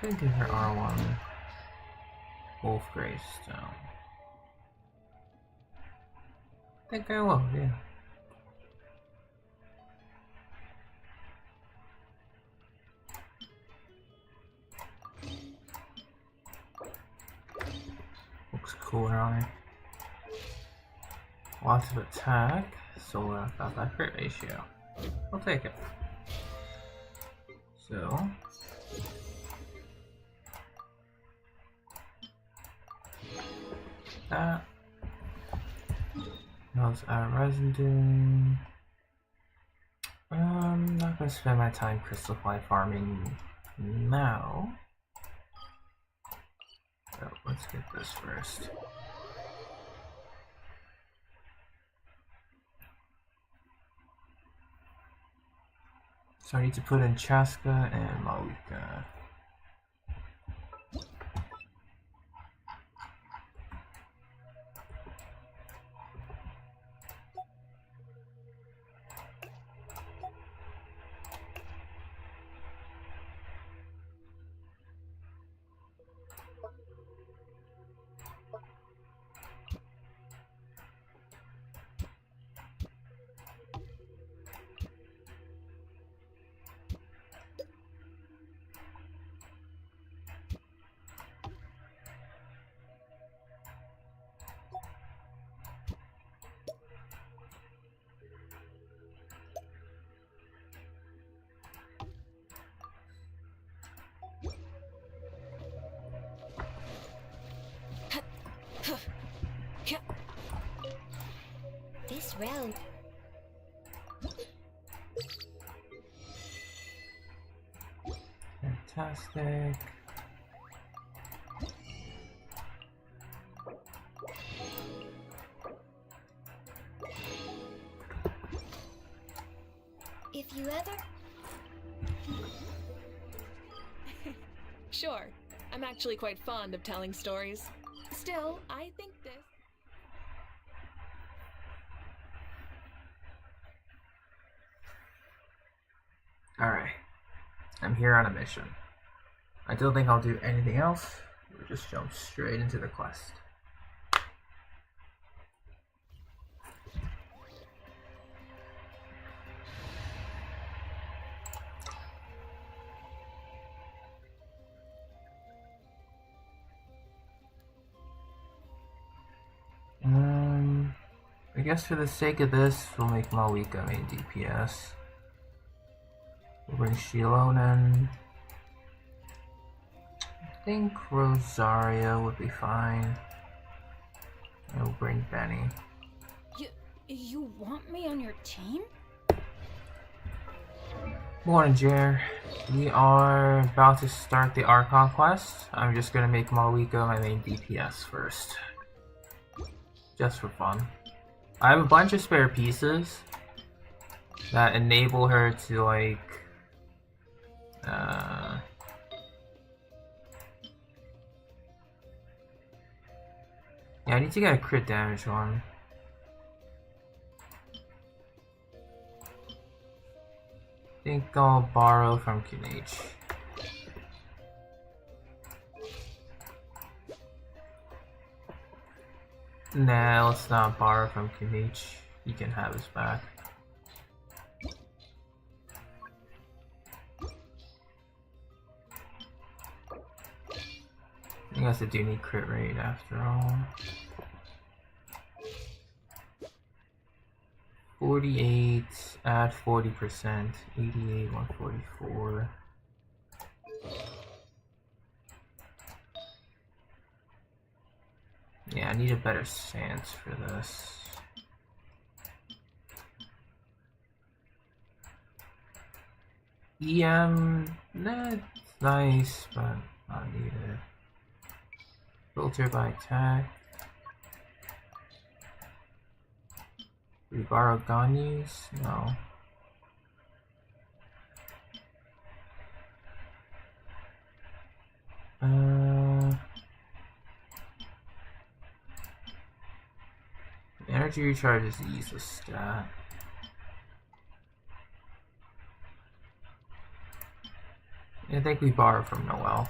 Could give her R1 Wolf Greystone. I think I will, yeah. Looks cooler on her. Lots of attack, so about that crit ratio. I'll take it. So that was our residue. I'm not gonna spend my time crystal fly farming now. So let's get this first. So I need to put in Chaska and Malika. This round. Fantastic. If you ever... Sure. I'm actually quite fond of telling stories. Still, I think this... Alright. I'm here on a mission. I don't think I'll do anything else. We'll just jump straight into the quest. I guess for the sake of this, we'll make Malika main DPS. We'll bring Shilonen. I think Rosaria would be fine. And we'll bring Benny. You want me on your team? Morning, Jer. We are about to start the Archon quest. I'm just gonna make Malika my main DPS first. Just for fun. I have a bunch of spare pieces that enable her to, like, yeah, I need to get a crit damage one. I think I'll borrow from Kinage. Nah, let's not borrow from Kinage. He can have his back. I guess I do need crit rate after all. 48 at 40%, 88, 144. Yeah, I need a better stance for this. That's nice, but not needed. Filter by attack. We borrow Ganyes? No. Yeah, Energy recharge is the useless stat. I think we borrow from Noel.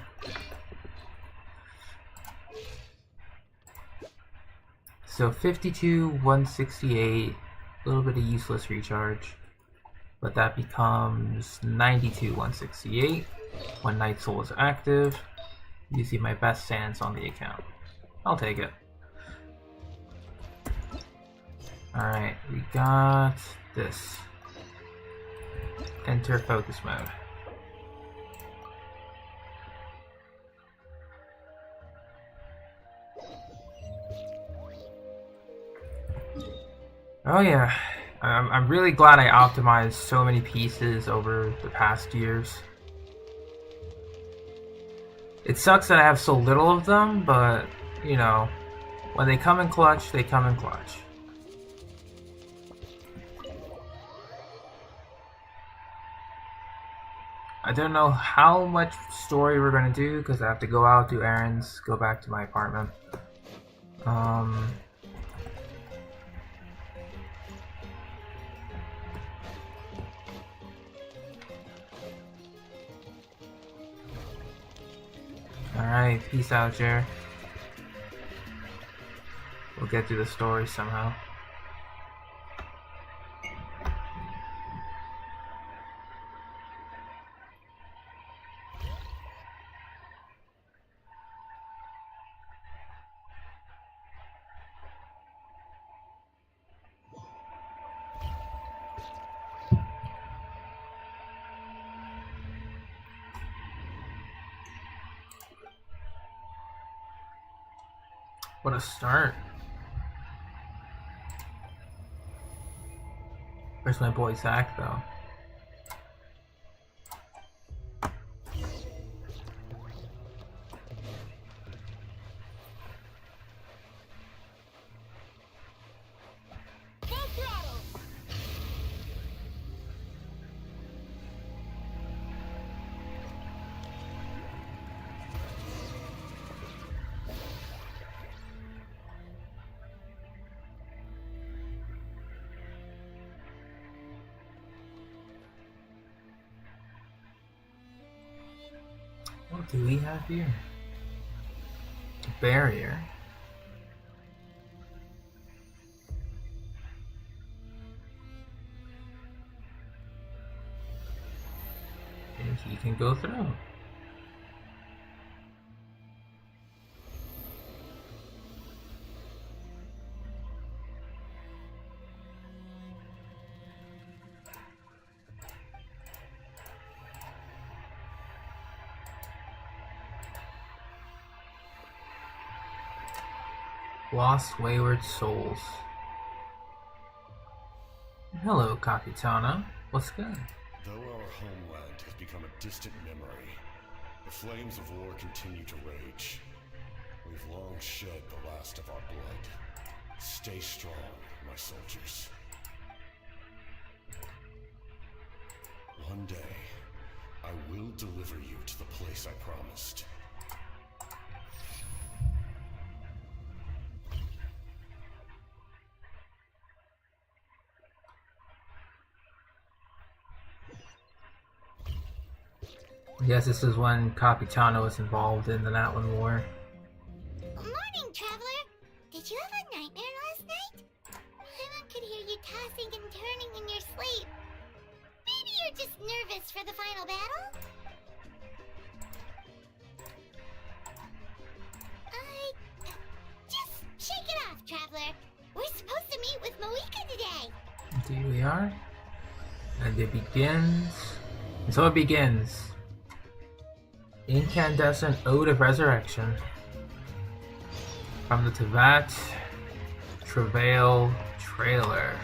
So 52, 168, a little bit of useless recharge. But that becomes 92, 168 when Night Soul is active. You see my best sands on the account. I'll take it. Alright, we got this. Enter focus mode. Oh yeah, I'm really glad I optimized so many pieces over the past years. It sucks that I have so little of them, but, you know, when they come in clutch, they come in clutch. I don't know how much story we're gonna do, because I have to go out, do errands, go back to my apartment. Alright, peace out, Jer. We'll get through the story somehow. What a start. Where's my boy Zach, though? What do we have here? A barrier. And he can go through. Lost Wayward Souls. Hello, Capitana. What's good? Though our homeland has become a distant memory, the flames of war continue to rage. We've long shed the last of our blood. Stay strong, my soldiers. One day, I will deliver you to the place I promised. I guess this is when Capitano was involved in the Natlan War. Morning, traveler. Did you have a nightmare last night? I could hear you tossing and turning in your sleep. Maybe you're just nervous for the final battle? Just shake it off, traveler. We're supposed to meet with Moika today. Indeed we are. And it begins. And so it begins. Incandescent Ode of Resurrection. From the Tevat Travail trailer.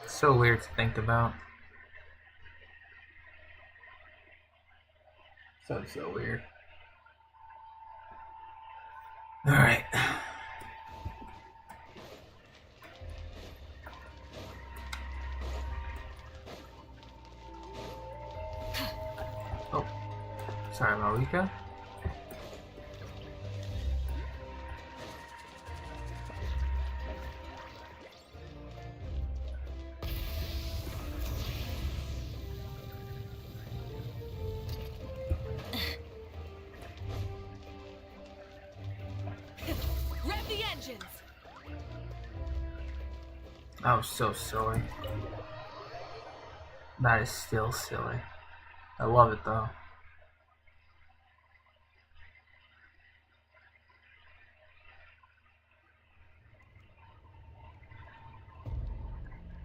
So weird to think about. So weird. Alright. Sorry, Malika. Rev the engines! That was so silly. That is still silly. I love it though.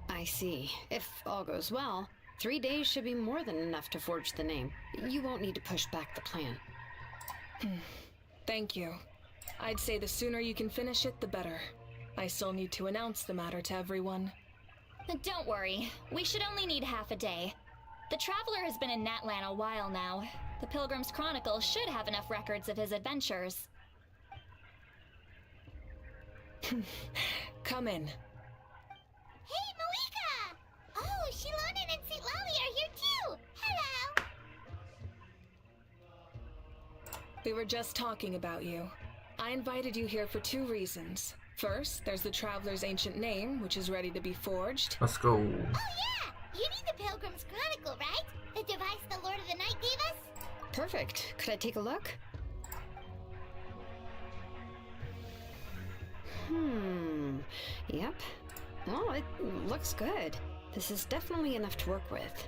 I see. If all goes well, 3 days should be more than enough to forge the name. You won't need to push back the plan. Thank you. I'd say the sooner you can finish it, the better. I still need to announce the matter to everyone. Don't worry, we should only need half a day. The Traveler has been in Natlan a while now. The Pilgrim's Chronicle should have enough records of his adventures. Come in. Hey, Malika! Oh, Shilonen and St. Lolly are here too! Hello! We were just talking about you. I invited you here for 2 reasons. First, there's the Traveler's ancient name, which is ready to be forged. Let's go. Oh yeah! You need the Pilgrim's Chronicle, right? The device the Lord of the Night gave us? Perfect. Could I take a look? Yep. Well, it looks good. This is definitely enough to work with.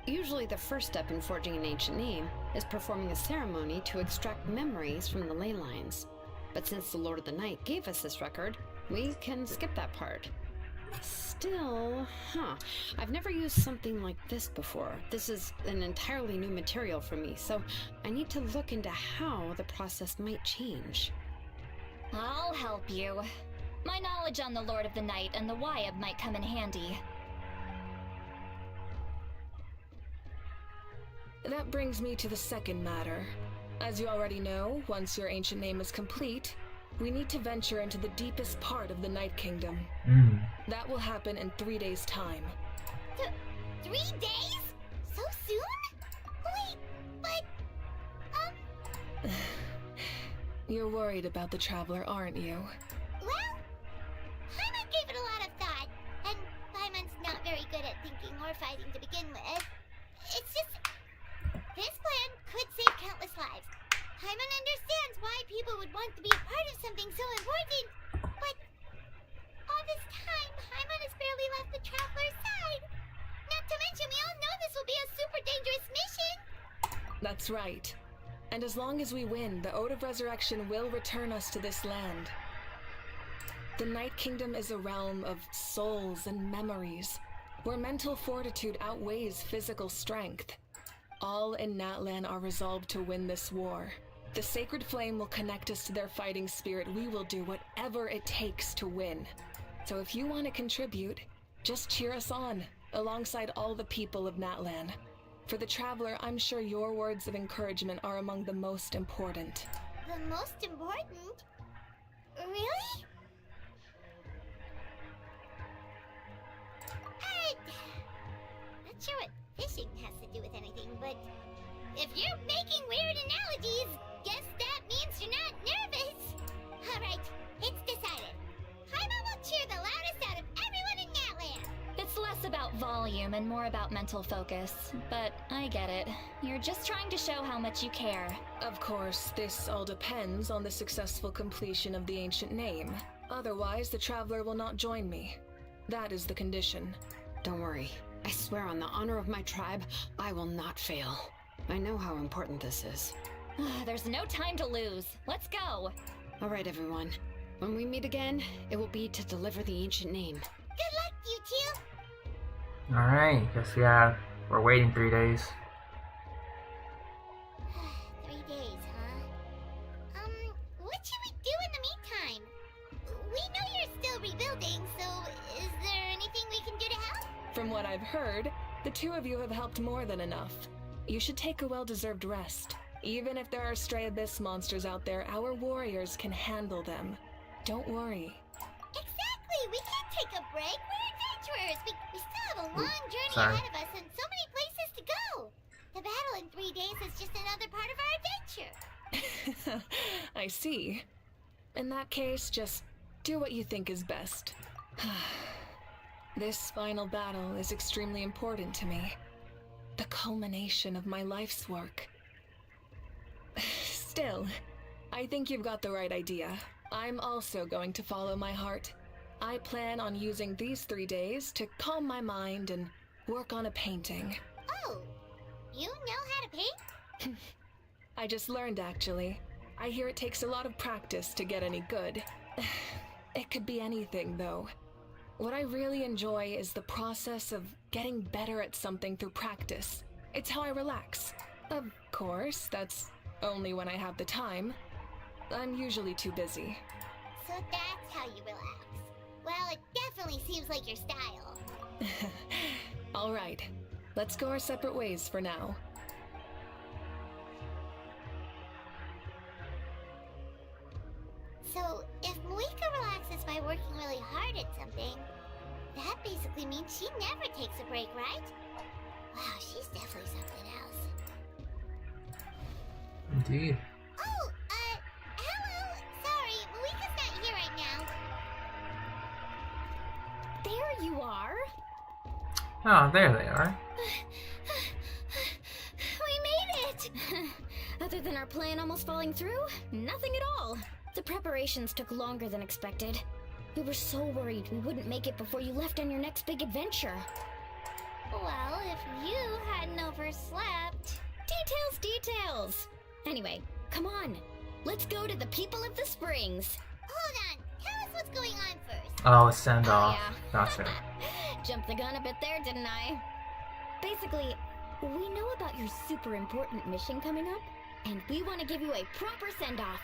Usually the first step in forging an ancient name is performing a ceremony to extract memories from the ley lines. But since the Lord of the Night gave us this record, we can skip that part. Still, I've never used something like this before. This is an entirely new material for me, so I need to look into how the process might change. I'll help you. My knowledge on the Lord of the Night and the Wyab might come in handy. That brings me to the second matter. As you already know, once your ancient name is complete, we need to venture into the deepest part of the Night Kingdom. That will happen in 3 days' time. 3 days? So soon? Wait, but... You're worried about the Traveler, aren't you? Well, Paimon gave it a lot of thought, and Paimon's not very good at thinking or fighting to begin with. It's just... this plan could save countless lives. Paimon understands why people would want to be a part of something so important, but all this time, Paimon has barely left the Traveler's side. Not to mention, we all know this will be a super dangerous mission. That's right. And as long as we win, the Ode of Resurrection will return us to this land. The Night Kingdom is a realm of souls and memories, where mental fortitude outweighs physical strength. All in Natlan are resolved to win this war. The sacred flame will connect us to their fighting spirit. We will do whatever it takes to win. So if you want to contribute, just cheer us on, alongside all the people of Natlan. For the Traveler, I'm sure your words of encouragement are among the most important. The most important? Really? Not sure what fishing has to do with anything, but if you're making weird analogies, guess that means you're not nervous. Alright, it's decided. Paimon will cheer the loudest out of everyone in Natlan. It's less about volume and more about mental focus, but I get it. You're just trying to show how much you care. Of course, this all depends on the successful completion of the ancient name. Otherwise, the Traveler will not join me. That is the condition. Don't worry. I swear on the honor of my tribe, I will not fail. I know how important this is. There's no time to lose. Let's go. All right, everyone. When we meet again, it will be to deliver the ancient name. Good luck, you two. Alright, guess we're waiting 3 days. 3 days, huh? What should we do in the meantime? We know you're still rebuilding, so is there anything we can do to help? From what I've heard, the 2 of you have helped more than enough. You should take a well-deserved rest. Even if there are stray abyss monsters out there, our warriors can handle them. Don't worry. Exactly! We can't take a break! We're adventurers! We still have a long journey Sorry. ahead of us and so many places to go! The battle in 3 days is just another I see. In that case, just do what you think is best. This final battle is extremely important to me. The culmination of my life's work. Still, I think you've got the right idea. I'm also going to follow my heart. I plan on using these 3 days to calm my mind and work on a painting. Oh, you know how to paint? I just learned, actually. I hear it takes a lot of practice to get any good. It could be anything, though. What I really enjoy is the process of getting better at something through practice. It's how I relax. Of course, that's only when I have the time. I'm usually too busy. So that's how you relax. Well, it definitely seems like your style. All right, let's go our separate ways for now. So, if Moika relaxes by working really hard at something, that basically means she never takes a break, right? Wow, she's definitely something else. Indeed. Oh, hello! Sorry, Moika's not here right now. There you are. Oh, there they are. We made it! Other than our plan almost falling through, nothing at all. The preparations took longer than expected. We were so worried we wouldn't make it before you left on your next big adventure. Well, if you hadn't overslept... Details! Anyway, come on. Let's go to the people of the springs. Hold on, tell us what's going on first. Oh, send off. yeah. Gotcha. Jumped the gun a bit there, didn't I? Basically, we know about your super important mission coming up, and we want to give you a proper send-off.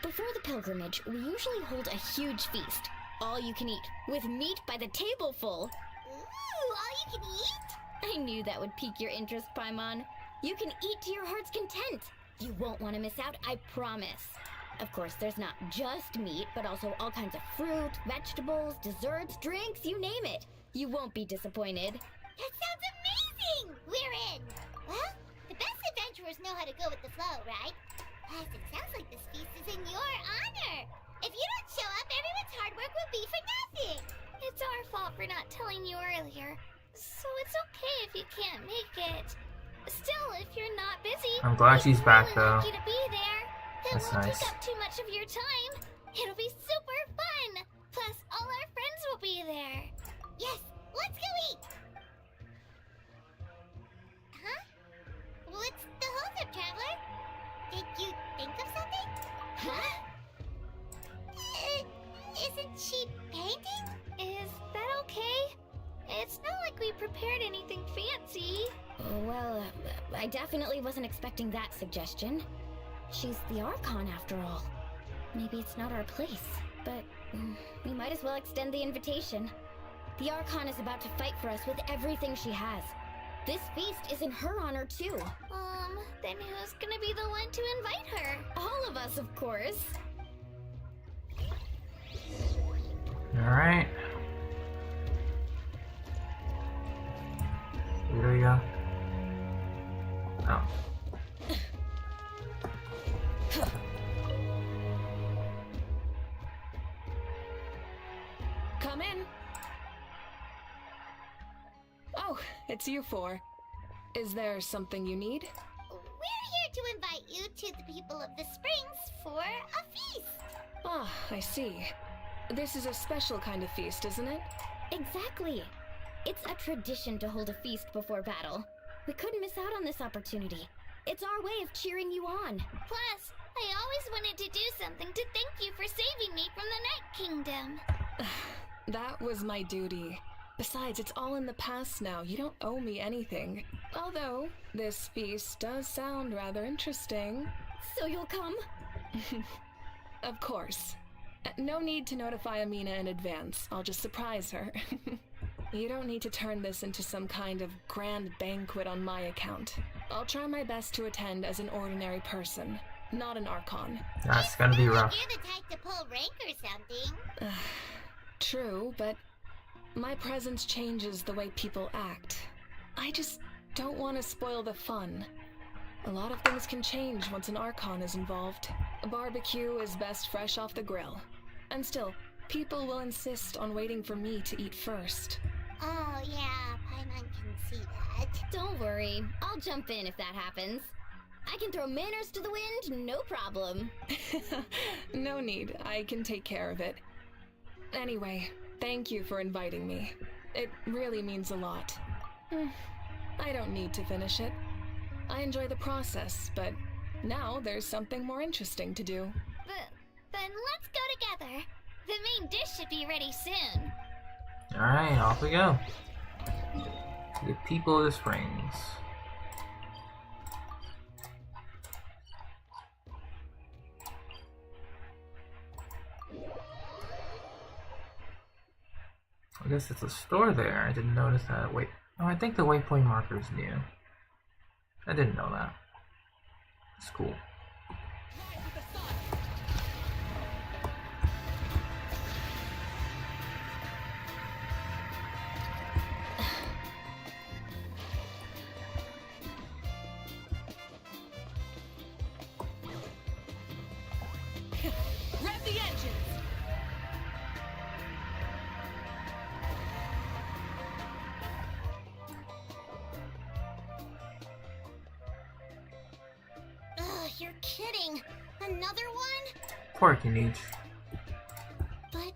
Before the pilgrimage, we usually hold a huge feast. All you can eat, with meat by the tableful. Ooh, all you can eat? I knew that would pique your interest, Paimon. You can eat to your heart's content. You won't want to miss out, I promise. Of course, there's not just meat, but also all kinds of fruit, vegetables, desserts, drinks, you name it. You won't be disappointed. That sounds amazing! We're in! Well, the best adventurers know how to go with the flow, right? Plus, it sounds like this feast is in your honor. If you don't show up, everyone's hard work will be for nothing. It's our fault for not telling you earlier, so it's okay if you can't make it. Still, if you're not busy, I'm glad she's back, though. Like you to be there. It That's won't nice. take up too much of your time. It'll be super fun. Plus, all our friends will be there. Yes, let's go eat! Huh? What's the holdup, Traveler? Did you think of something? Huh? Isn't she painting? Is that okay? It's not like we prepared anything fancy. Well, I definitely wasn't expecting that suggestion. She's the Archon, after all. Maybe it's not our place, but we might as well extend the invitation. The Archon is about to fight for us with everything she has. This feast is in her honor, too. Then who's gonna be the one to invite her? All of us, of course. Alright. Here we go. Oh. Come in. Oh, it's you four. Is there something you need? We're here to invite you to the people of the springs for a feast. Ah, I see. This is a special kind of feast, isn't it? Exactly. It's a tradition to hold a feast before battle. We couldn't miss out on this opportunity. It's our way of cheering you on. Plus, I always wanted to do something to thank you for saving me from the Night Kingdom. That was my duty. Besides, it's all in the past now. You don't owe me anything. Although, this feast does sound rather interesting. So you'll come? Of course. No need to notify Amina in advance. I'll just surprise her. You don't need to turn this into some kind of grand banquet on my account. I'll try my best to attend as an ordinary person, not an Archon. That's gonna be rough. You're the type to pull rank or something. True, but my presence changes the way people act. I just don't want to spoil the fun. A lot of things can change once an Archon is involved. A barbecue is best fresh off the grill. And still, people will insist on waiting for me to eat first. Oh yeah, Paimon can see that. Don't worry, I'll jump in if that happens. I can throw manners to the wind, no problem. No need, I can take care of it. Anyway, thank you for inviting me. It really means a lot. I don't need to finish it. I enjoy the process, but now there's something more interesting to do. Then let's go together. The main dish should be ready soon. Alright, off we go. To the people of the springs. I guess it's a store there. I didn't notice that. Wait. Oh, I think the waypoint marker is new. I didn't know that. It's cool. Rev the engines! Ugh, you're kidding. Another one? Quirky niche. But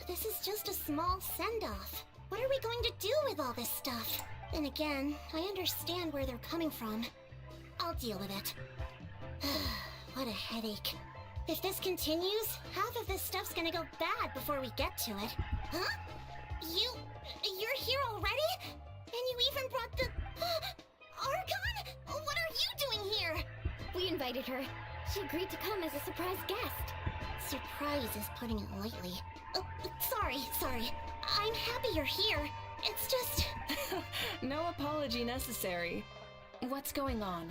this is just a small send-off. What are we going to do with all this stuff? And again, I understand where they're coming from. I'll deal with it. What a headache. If this continues, half of this stuff's gonna go bad before we get to it. Huh? You're here already? And you even brought the... Archon? What are you doing here? We invited her. She agreed to come as a surprise guest. Surprise is putting it lightly. Oh, sorry. I'm happy you're here. It's just... No apology necessary. What's going on?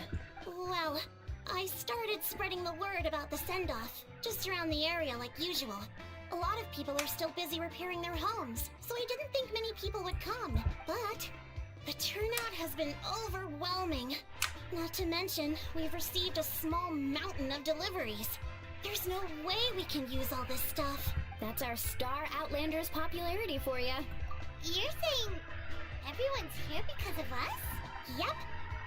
Well, I started spreading the word about the send-off, just around the area like usual. A lot of people are still busy repairing their homes, so I didn't think many people would come. But the turnout has been overwhelming. Not to mention, we've received a small mountain of deliveries. There's no way we can use all this stuff. That's our Star Outlander's popularity for ya. You're saying everyone's here because of us? Yep.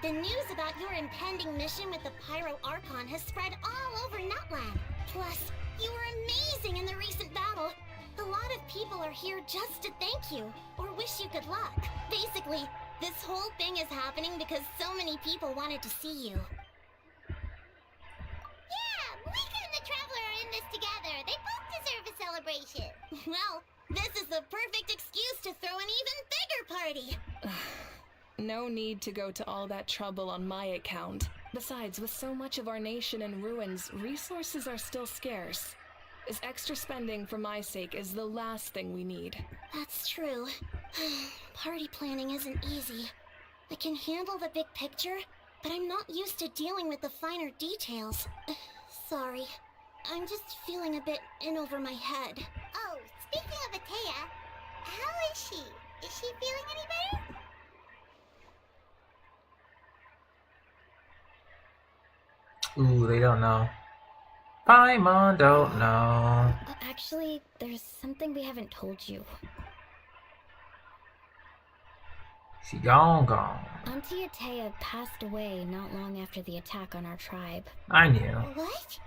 The news about your impending mission with the Pyro Archon has spread all over Nutland. Plus, you were amazing in the recent battle. A lot of people are here just to thank you, or wish you good luck. Basically, this whole thing is happening because so many people wanted to see you. Yeah, Mika and the Traveler are in this together. They both deserve a celebration. Well, this is the perfect excuse to throw an even bigger party. No need to go to all that trouble on my account. Besides, with so much of our nation in ruins, resources are still scarce. This extra spending for my sake is the last thing we need. That's true. Party planning isn't easy. I can handle the big picture, but I'm not used to dealing with the finer details. Sorry. I'm just feeling a bit in over my head. Oh, speaking of Atea, how is she? Is she feeling any better? Ooh, they don't know. Paimon don't know. Actually, there's something we haven't told you. She gone. Auntie Atea passed away not long after the attack on our tribe. I knew. What?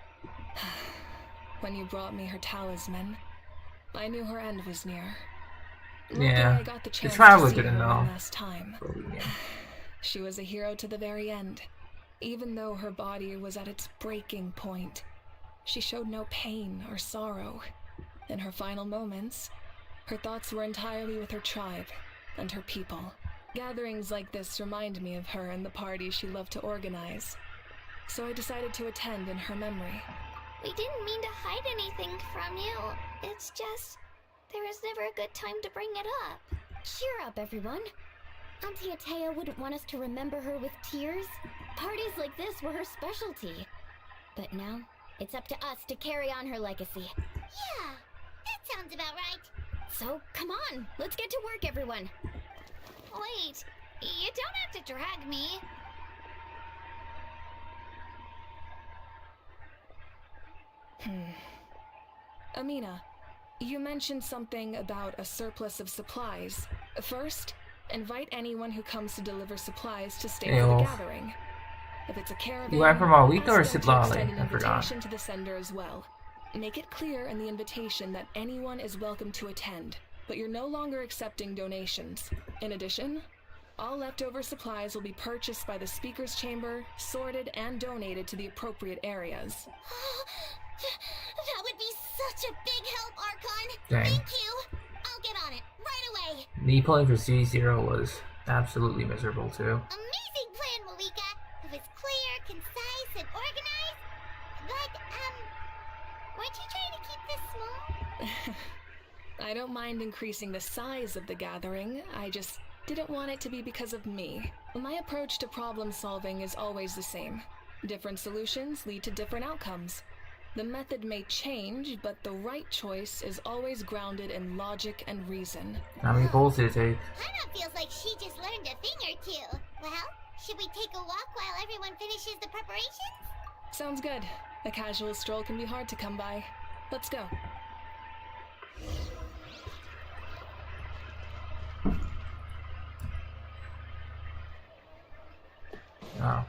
When you brought me her talisman, I knew her end was near. Yeah, Luckily, I got the chance Traveler to see didn't her know. one last time. But we knew. She was a hero to the very end. Even though her body was at its breaking point, she showed no pain or sorrow. In her final moments, her thoughts were entirely with her tribe and her people. Gatherings like this remind me of her and the parties she loved to organize. So I decided to attend in her memory. We didn't mean to hide anything from you. It's just, there was never a good time to bring it up. Cheer up, everyone. Auntie Atea wouldn't want us to remember her with tears. Parties like this were her specialty. But now, it's up to us to carry on her legacy. Yeah, that sounds about right. So, come on, let's get to work, everyone. Wait, you don't have to drag me. Amina, you mentioned something about a surplus of supplies. First, invite anyone who comes to deliver supplies to stay for the Ew. gathering. If it's a caravan, You went from Malika or ask them to Sitlali? extend an I forgot. invitation to the sender as well. Make it clear in the invitation that anyone is welcome to attend, but you're no longer accepting donations. In addition, all leftover supplies will be purchased by the speaker's chamber, sorted and donated to the appropriate areas. That would be such a big help, Archon. Dang. Thank you. I'll get on it right away. Me pulling for C0 was absolutely miserable too. Amazing plan, Malika. It was clear, concise, and organized. But, weren't you trying to keep this small? I don't mind increasing the size of the gathering, I just didn't want it to be because of me. My approach to problem solving is always the same. Different solutions lead to different outcomes. The method may change, but the right choice is always grounded in logic and reason. How many pulls did it take? Hana feels like she just learned a thing or two. Well, should we take a walk while everyone finishes the preparations? Sounds good. A casual stroll can be hard to come by. Let's go. Oh.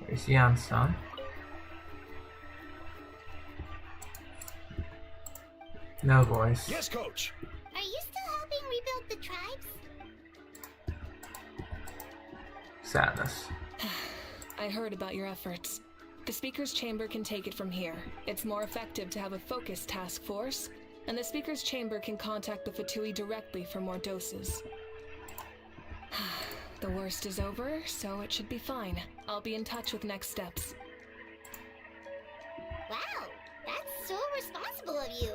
Where's Yan-san? No voice. Yes, Coach. Are you still helping rebuild the tribes? Sadness. I heard about your efforts. The Speaker's Chamber can take it from here. It's more effective to have a focused task force, and the Speaker's Chamber can contact the Fatui directly for more doses. The worst is over, so it should be fine. I'll be in touch with next steps. Wow, that's so responsible of you.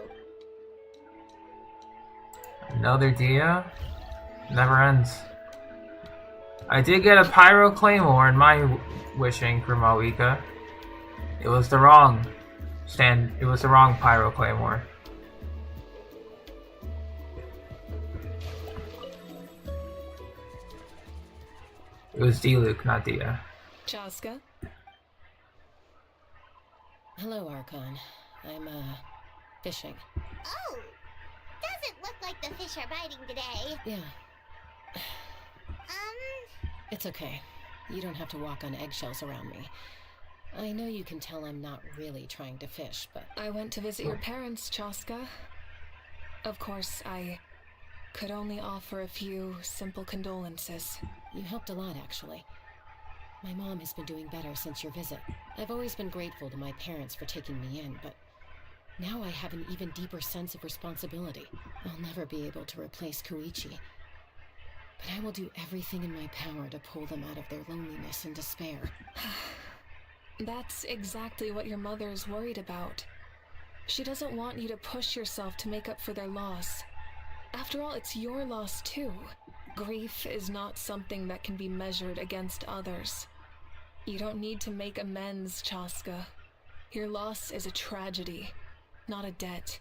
Another dia? Never ends. I did get a Pyro Claymore in my wishing for Malika. It was the wrong Pyro Claymore. It was D-Luke, not Dia. Chaska? Hello, Archon. I'm, fishing. Oh, doesn't look like the fish are biting today. Yeah, it's okay. You don't have to walk on eggshells around me. I know you can tell I'm not really trying to fish, but... I went to visit your parents, Chaska. Of course, I could only offer a few simple condolences. You helped a lot, actually. My mom has been doing better since your visit. I've always been grateful to my parents for taking me in, but now I have an even deeper sense of responsibility. I'll never be able to replace Koichi, but I will do everything in my power to pull them out of their loneliness and despair. That's exactly what your mother's worried about. She doesn't want you to push yourself to make up for their loss. After all, it's your loss too. Grief is not something that can be measured against others. You don't need to make amends, Chaska. Your loss is a tragedy, not a debt.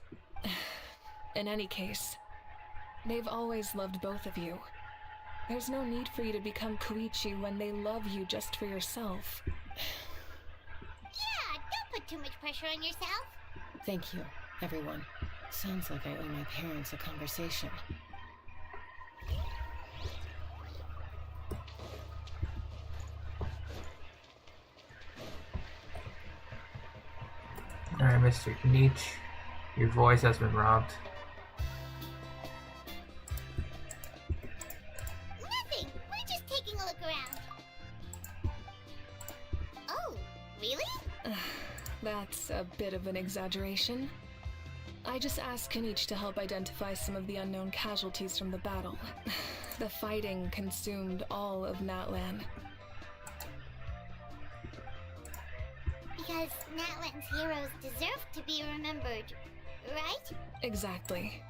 In any case, they've always loved both of you. There's no need for you to become Koichi when they love you just for yourself. Yeah, don't put too much pressure on yourself. Thank you, everyone. Sounds like I owe my parents a conversation. Alright, Mr. Nietzsche. Your voice has been robbed. Nothing. We're just taking a look around. Oh, really? That's a bit of an exaggeration. I just asked Kenichi to help identify some of the unknown casualties from the battle. The fighting consumed all of Natlan. Because Natlan's heroes deserve to be remembered, right? Exactly.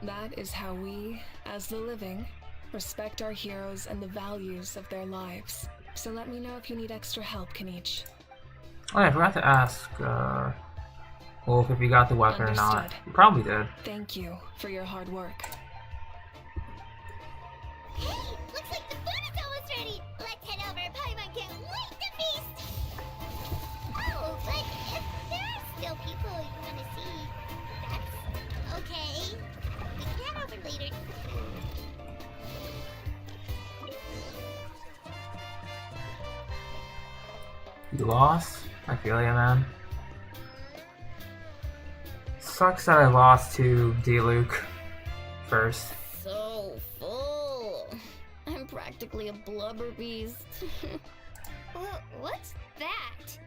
That is how we, as the living, respect our heroes and the values of their lives. So let me know if you need extra help, Kenichi. Oh, yeah, I forgot to ask, Wolf if you got the weapon or not. Understood. You probably did. Thank you for your hard work. Hey, looks like the food is almost ready. Let's head over. Paimon can't wait to feast. Oh, but show people you want to see. That's okay. We can head over later. You lost? I feel ya, man. Sucks that I lost to D-Luke first. So full. I'm practically a blubber beast. Well, what's that?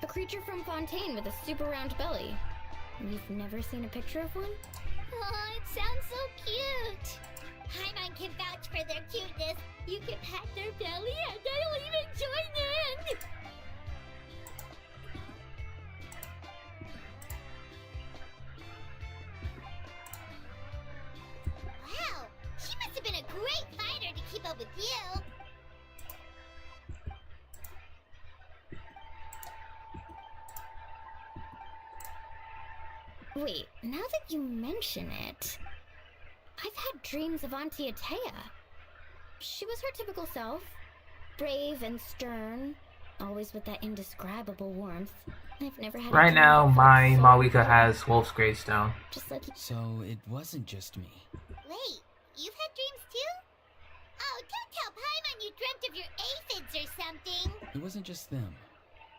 A creature from Fontaine with a super round belly. You've never seen a picture of one? Oh, it sounds so cute. Paimon can vouch for their cuteness. You can pat their belly and I'll even join in. Wow, she must have been a great fighter to keep up with you. Wait, now that you mention it, I've had dreams of Auntie Atea. She was her typical self, brave and stern, always with that indescribable warmth. I've never had a Right dream now, that felt my so Malika real. has Wolf's Greystone. Just like So it wasn't just me. Wait, you've had dreams too? Oh, don't tell Paimon you dreamt of your aphids or something. It wasn't just them.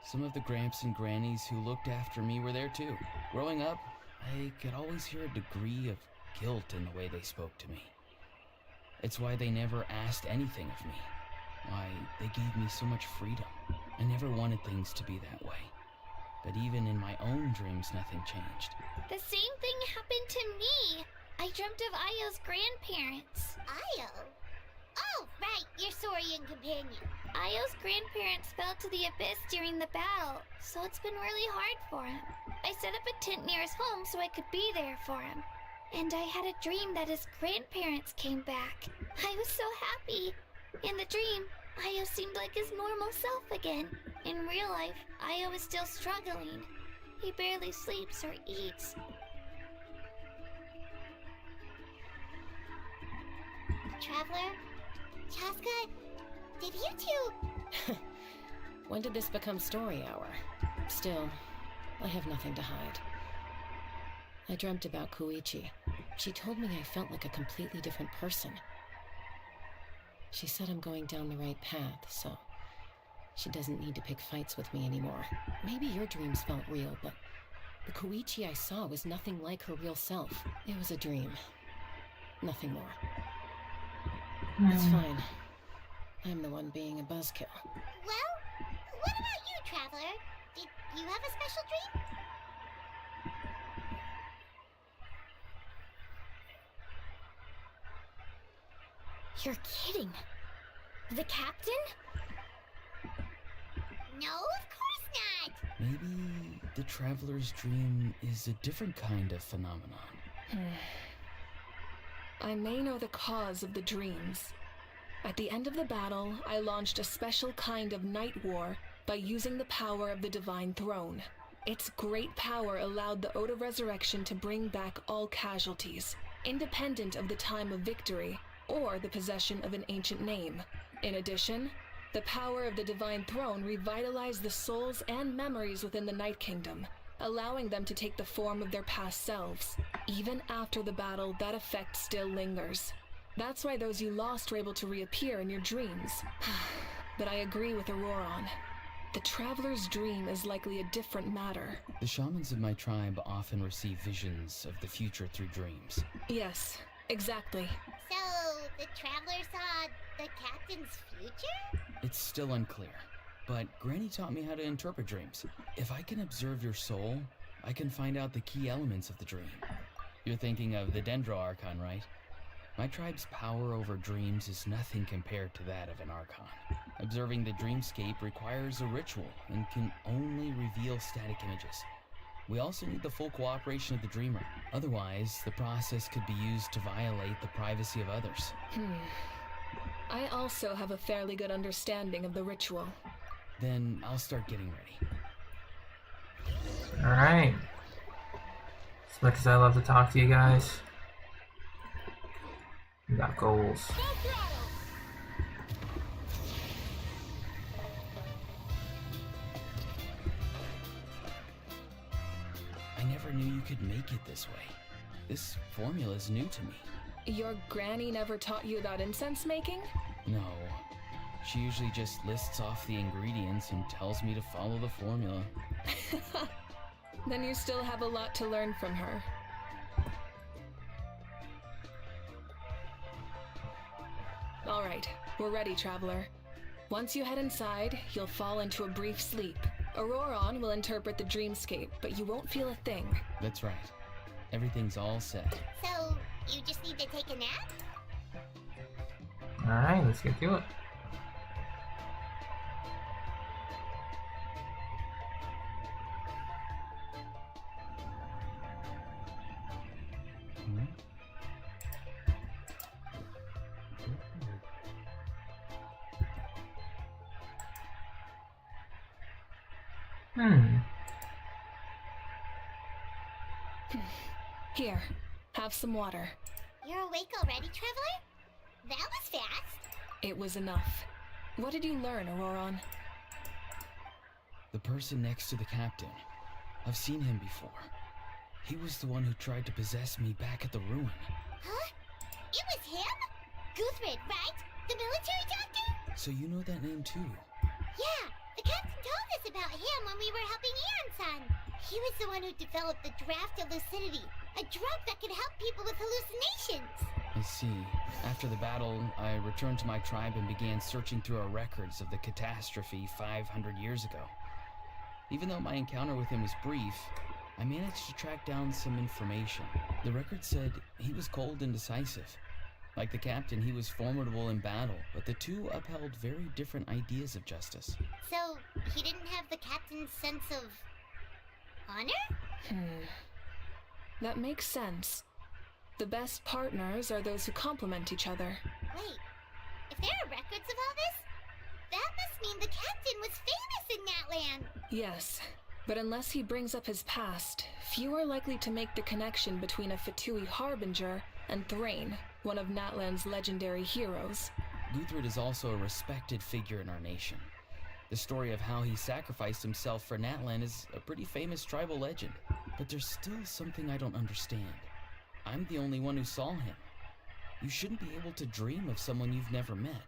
Some of the Gramps and Grannies who looked after me were there too. Growing up, I could always hear a degree of guilt in the way they spoke to me. It's why they never asked anything of me. Why they gave me so much freedom. I never wanted things to be that way. But even in my own dreams, nothing changed. The same thing happened to me. I dreamt of Io's grandparents. Io? Oh, right, your Saurian companion. Io's grandparents fell to the abyss during the battle, so it's been really hard for him. I set up a tent near his home so I could be there for him. And I had a dream that his grandparents came back. I was so happy. In the dream, Io seemed like his normal self again. In real life, Io is still struggling. He barely sleeps or eats. Traveler? Chaska? Did you two... When did this become story hour? Still, I have nothing to hide. I dreamt about Koichi. She told me I felt like a completely different person. She said I'm going down the right path, so she doesn't need to pick fights with me anymore. Maybe your dreams felt real, but the Koichi I saw was nothing like her real self. It was a dream. Nothing more. It's fine. I'm the one being a buzzkill. Well, what about you, Traveler? Did you have a special dream? You're kidding. The captain? No, of course not! Maybe the Traveler's dream is a different kind of phenomenon. I may know the cause of the dreams. At the end of the battle, I launched a special kind of night war by using the power of the Divine Throne. Its great power allowed the Ode of Resurrection to bring back all casualties, independent of the time of victory or the possession of an ancient name. In addition, the power of the Divine Throne revitalized the souls and memories within the Night Kingdom, allowing them to take the form of their past selves. Even after the battle, that effect still lingers. That's why those you lost were able to reappear in your dreams. But I agree with Auroron. The Traveler's dream is likely a different matter. The shamans of my tribe often receive visions of the future through dreams. Yes, exactly. So, the Traveler saw the captain's future? It's still unclear, but Granny taught me how to interpret dreams. If I can observe your soul, I can find out the key elements of the dream. You're thinking of the Dendro Archon, right? My tribe's power over dreams is nothing compared to that of an Archon. Observing the dreamscape requires a ritual and can only reveal static images. We also need the full cooperation of the dreamer. Otherwise, the process could be used to violate the privacy of others. I also have a fairly good understanding of the ritual. Then I'll start getting ready. Alright. As much as I love to talk to you guys, we got goals. you could make it this way. This formula is new to me. Your granny never taught you about incense making? No. She usually just lists off the ingredients and tells me to follow the formula. Then you still have a lot to learn from her. All right, we're ready, Traveler. Once you head inside, you'll fall into a brief sleep. Auroron will interpret the dreamscape, but you won't feel a thing. That's right. Everything's all set. So, you just need to take a nap? Alright, let's get to it. Here, have some water. You're awake already, Traveler? That was fast. It was enough. What did you learn, Auroron? The person next to the captain. I've seen him before. He was the one who tried to possess me back at the ruin. Huh? It was him? Guthred, right? The military doctor? So you know that name too? Yeah, the captain told us about him when we were helping Eon-san. He was the one who developed the draft of lucidity, a drug that could help people with hallucinations. I see. After the battle, I returned to my tribe and began searching through our records of the catastrophe 500 years ago. Even though my encounter with him was brief, I managed to track down some information. The record said he was cold and decisive. Like the captain, he was formidable in battle, but the two upheld very different ideas of justice. So, he didn't have the captain's sense of honor? That makes sense. The best partners are those who complement each other. Wait, if there are records of all this, that must mean the captain was famous in that land. Yes, but unless he brings up his past, few are likely to make the connection between a F2P Harbinger and Thrain, one of Natlan's legendary heroes. Guthred is also a respected figure in our nation. The story of how he sacrificed himself for Natlan is a pretty famous tribal legend. But there's still something I don't understand. I'm the only one who saw him. You shouldn't be able to dream of someone you've never met.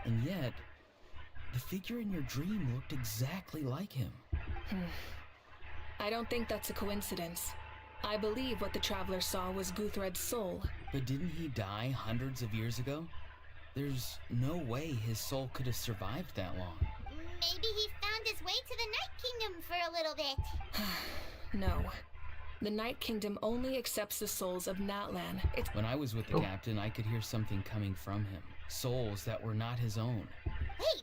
And yet, the figure in your dream looked exactly like him. I don't think that's a coincidence. I believe what the Traveler saw was Guthred's soul. But didn't he die hundreds of years ago? There's no way his soul could have survived that long. Maybe he found his way to the Night Kingdom for a little bit. No. The Night Kingdom only accepts the souls of Natlan. When I was with the captain, I could hear something coming from him. Souls that were not his own. Wait,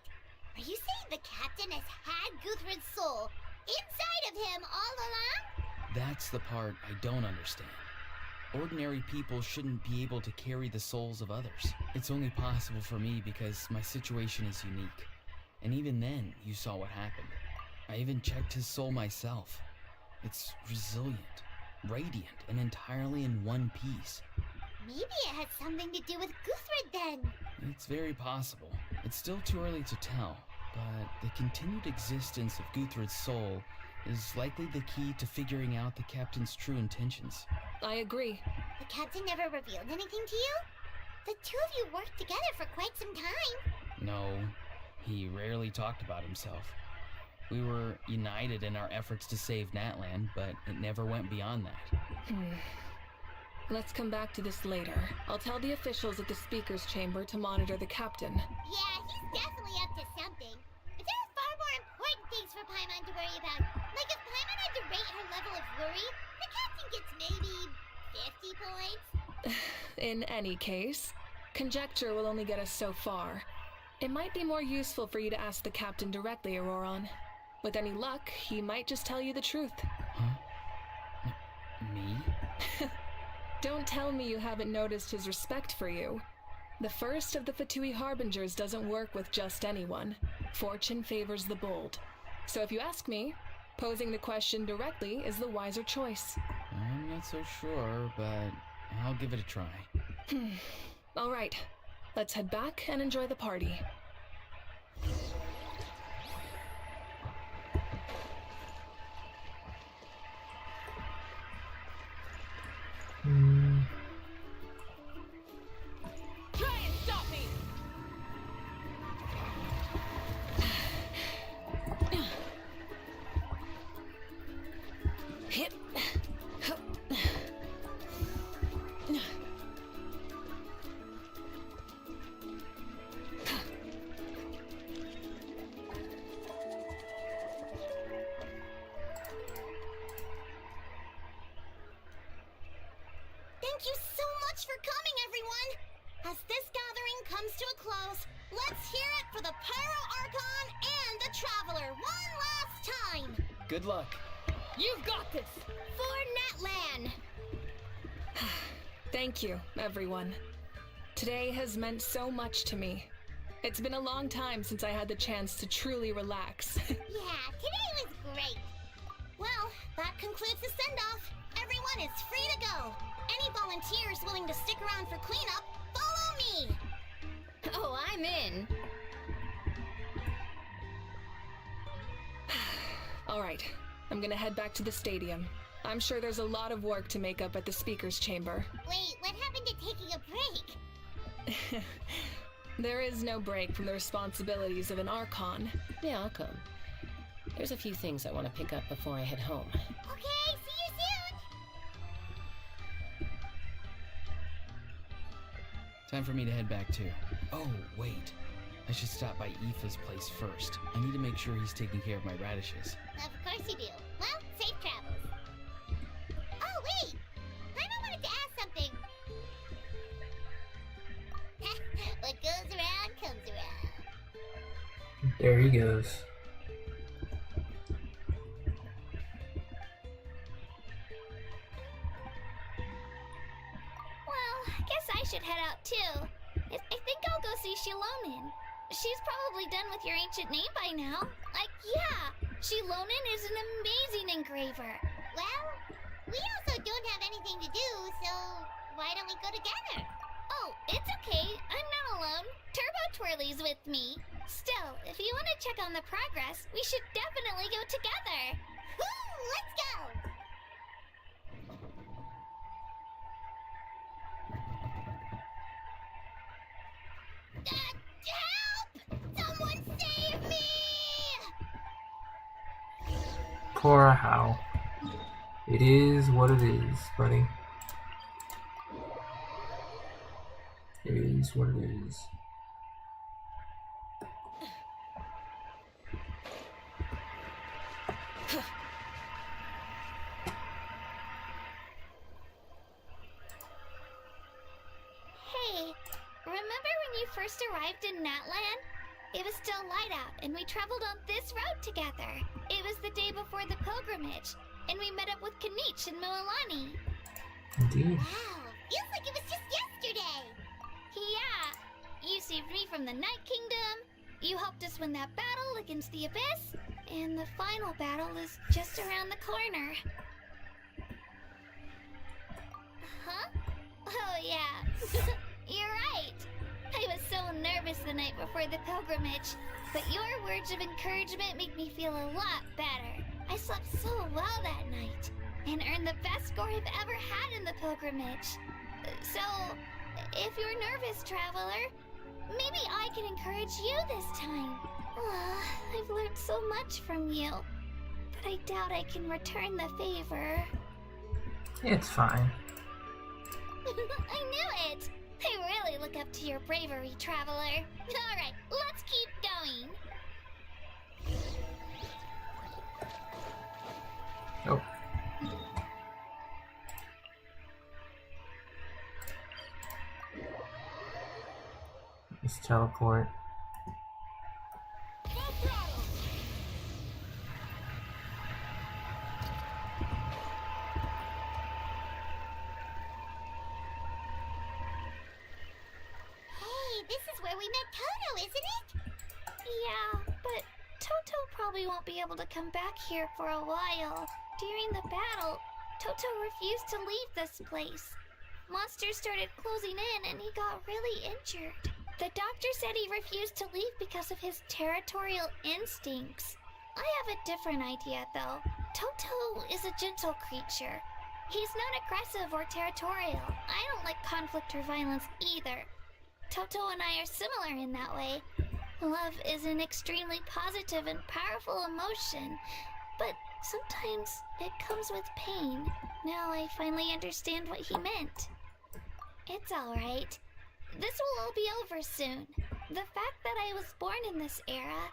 are you saying the captain has had Guthred's soul inside of him all along? That's the part I don't understand. Ordinary people shouldn't be able to carry the souls of others. It's only possible for me because my situation is unique. And even then, you saw what happened. I even checked his soul myself. It's resilient, radiant, and entirely in one piece. Maybe it had something to do with Guthred then. It's very possible. It's still too early to tell, but the continued existence of Guthred's soul is likely the key to figuring out the captain's true intentions. I agree. The captain never revealed anything to you? The two of you worked together for quite some time. No, he rarely talked about himself. We were united in our efforts to save Natlan, but it never went beyond that. Let's come back to this later. I'll tell the officials at the speaker's chamber to monitor the captain. Yeah, he's definitely up to something. But there are far more important things for Paimon to worry about. Like if Paimon had to rate her level of worry, the captain gets maybe 50 points. In any case, conjecture will only get us so far. It might be more useful for you to ask the captain directly, Auroron. With any luck, he might just tell you the truth. Huh? Me? Don't tell me you haven't noticed his respect for you. The first of the F2P Harbingers doesn't work with just anyone. Fortune favors the bold. So if you ask me, posing the question directly is the wiser choice. I'm not so sure, but I'll give it a try. All right, let's head back and enjoy the party. everyone! As this gathering comes to a close, let's hear it for the Pyro Archon and the Traveler one last time! Good luck. You've got this! For Natlan! Thank you, everyone. Today has meant so much to me. It's been a long time since I had the chance to truly relax. Yeah, today was great! Well, that concludes the send-off. Everyone is free to go. Any volunteers willing to stick around for cleanup, follow me! Oh, I'm in. All right, I'm gonna head back to the stadium. I'm sure there's a lot of work to make up at the speaker's chamber. Wait, what happened to taking a break? There is no break from the responsibilities of an Archon. Yeah, I'll come. There's a few things I want to pick up before I head home. Okay, see you soon! Time for me to head back too. Oh, wait. I should stop by Aoife's place first. I need to make sure he's taking care of my radishes. Of course you do. Well, safe travels. Oh, wait! I wanted to ask something. What goes around comes around. There he goes. Well, I guess I should head out too. I think I'll go see Shilonin. She's probably done with your ancient name by now. Yeah, Shilonin is an amazing engraver. Well, we also don't have anything to do, so why don't we go together? Oh, it's okay. I'm not alone. Turbo Twirly's with me. Still, if you want to check on the progress, we should definitely go together. Woo, let's go! Help! Someone save me! Cora, how? It is what it is, buddy. It is what it is. Hey, remember when you first arrived in Natlan? It was still light out, and we traveled on this road together. It was the day before the pilgrimage, and we met up with Kanich and Moalani. Indeed. Wow, feels like it was just yesterday. Yeah, you saved me from the Night Kingdom, you helped us win that battle against the Abyss, and the final battle is just around the corner. Huh? Oh yeah, you're right. I was so nervous the night before the pilgrimage, but your words of encouragement make me feel a lot better. I slept so well that night, and earned the best score I've ever had in the pilgrimage. So, if you're nervous, Traveler, maybe I can encourage you this time. I've learned so much from you, but I doubt I can return the favor. It's fine. I knew it! I really look up to your bravery, Traveler. Alright, let's keep going. Oh. Let's teleport. This is where we met Toto, isn't it? Yeah, but Toto probably won't be able to come back here for a while. During the battle, Toto refused to leave this place. Monsters started closing in and he got really injured. The doctor said he refused to leave because of his territorial instincts. I have a different idea, though. Toto is a gentle creature. He's not aggressive or territorial. I don't like conflict or violence either. Toto and I are similar in that way. Love is an extremely positive and powerful emotion, but sometimes it comes with pain. Now I finally understand what he meant. It's alright. This will all be over soon. The fact that I was born in this era,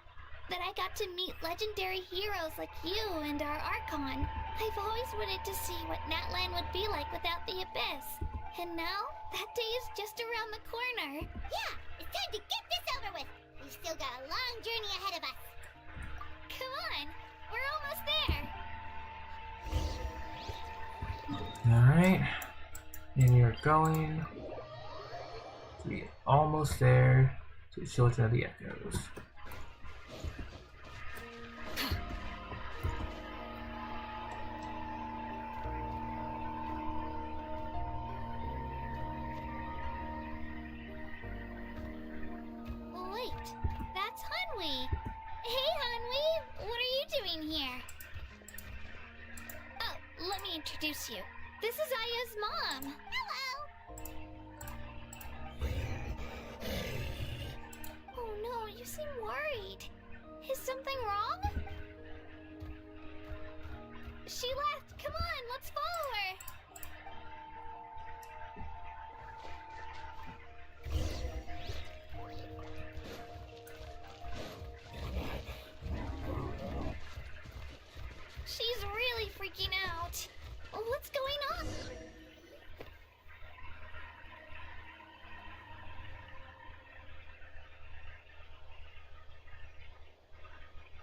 that I got to meet legendary heroes like you and our Archon, I've always wanted to see what Natlan would be like without the Abyss. And now, That day is just around the corner. Yeah, it's time to get this over with. We've still got a long journey ahead of us. Come on, we're almost there. Alright. And you're going to be almost there to the Children of the Echoes. Wait, that's Hanwi. Hey, Hanwi, what are you doing here? Oh, let me introduce you. This is Aya's mom. Hello. Oh no, you seem worried. Is something wrong? She left. Come on, let's follow her. She's really freaking out. What's going on?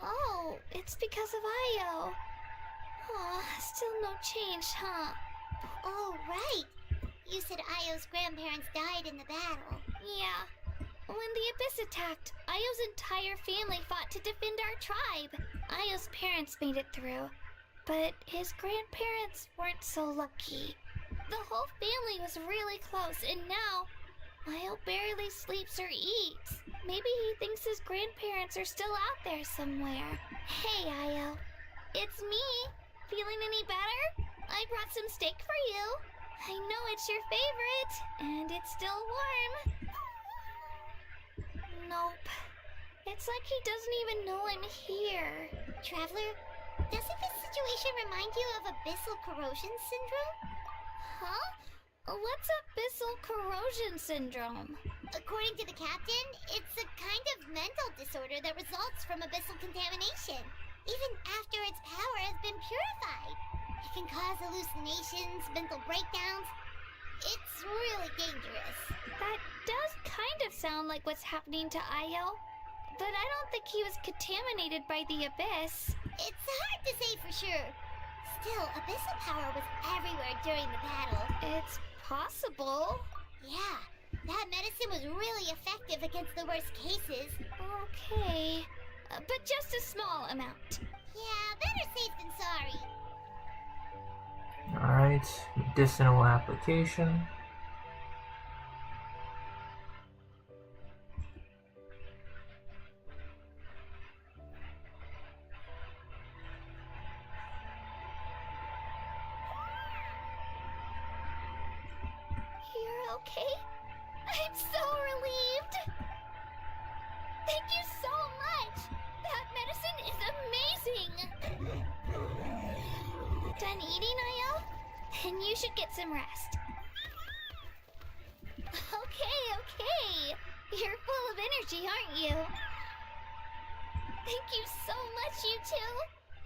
Oh, it's because of Io. Aw, still no change, huh? Oh, right. You said Io's grandparents died in the battle. Yeah. When the Abyss attacked, Io's entire family fought to defend our tribe. Io's parents made it through, but his grandparents weren't so lucky. The whole family was really close, and now Io barely sleeps or eats. Maybe he thinks his grandparents are still out there somewhere. Hey, Io. It's me. Feeling any better? I brought some steak for you. I know it's your favorite, and it's still warm. Nope. It's like he doesn't even know I'm here. Traveler, doesn't this situation remind you of abyssal corrosion syndrome? Huh? What's abyssal corrosion syndrome? According to the captain, it's a kind of mental disorder that results from abyssal contamination. Even after its power has been purified. It can cause hallucinations, mental breakdowns. It's really dangerous. That does kind of sound like what's happening to Io. But I don't think he was contaminated by the Abyss. It's hard to say for sure. Still, abyssal power was everywhere during the battle. It's possible. Yeah, that medicine was really effective against the worst cases. Okay. But just a small amount. Yeah, better safe than sorry. Alright, medicinal application. You're okay? I'm so relieved! Thank you so much! That medicine is amazing! Done eating, Io? Then you should get some rest. Okay. You're full of energy, aren't you? Thank you so much, you two!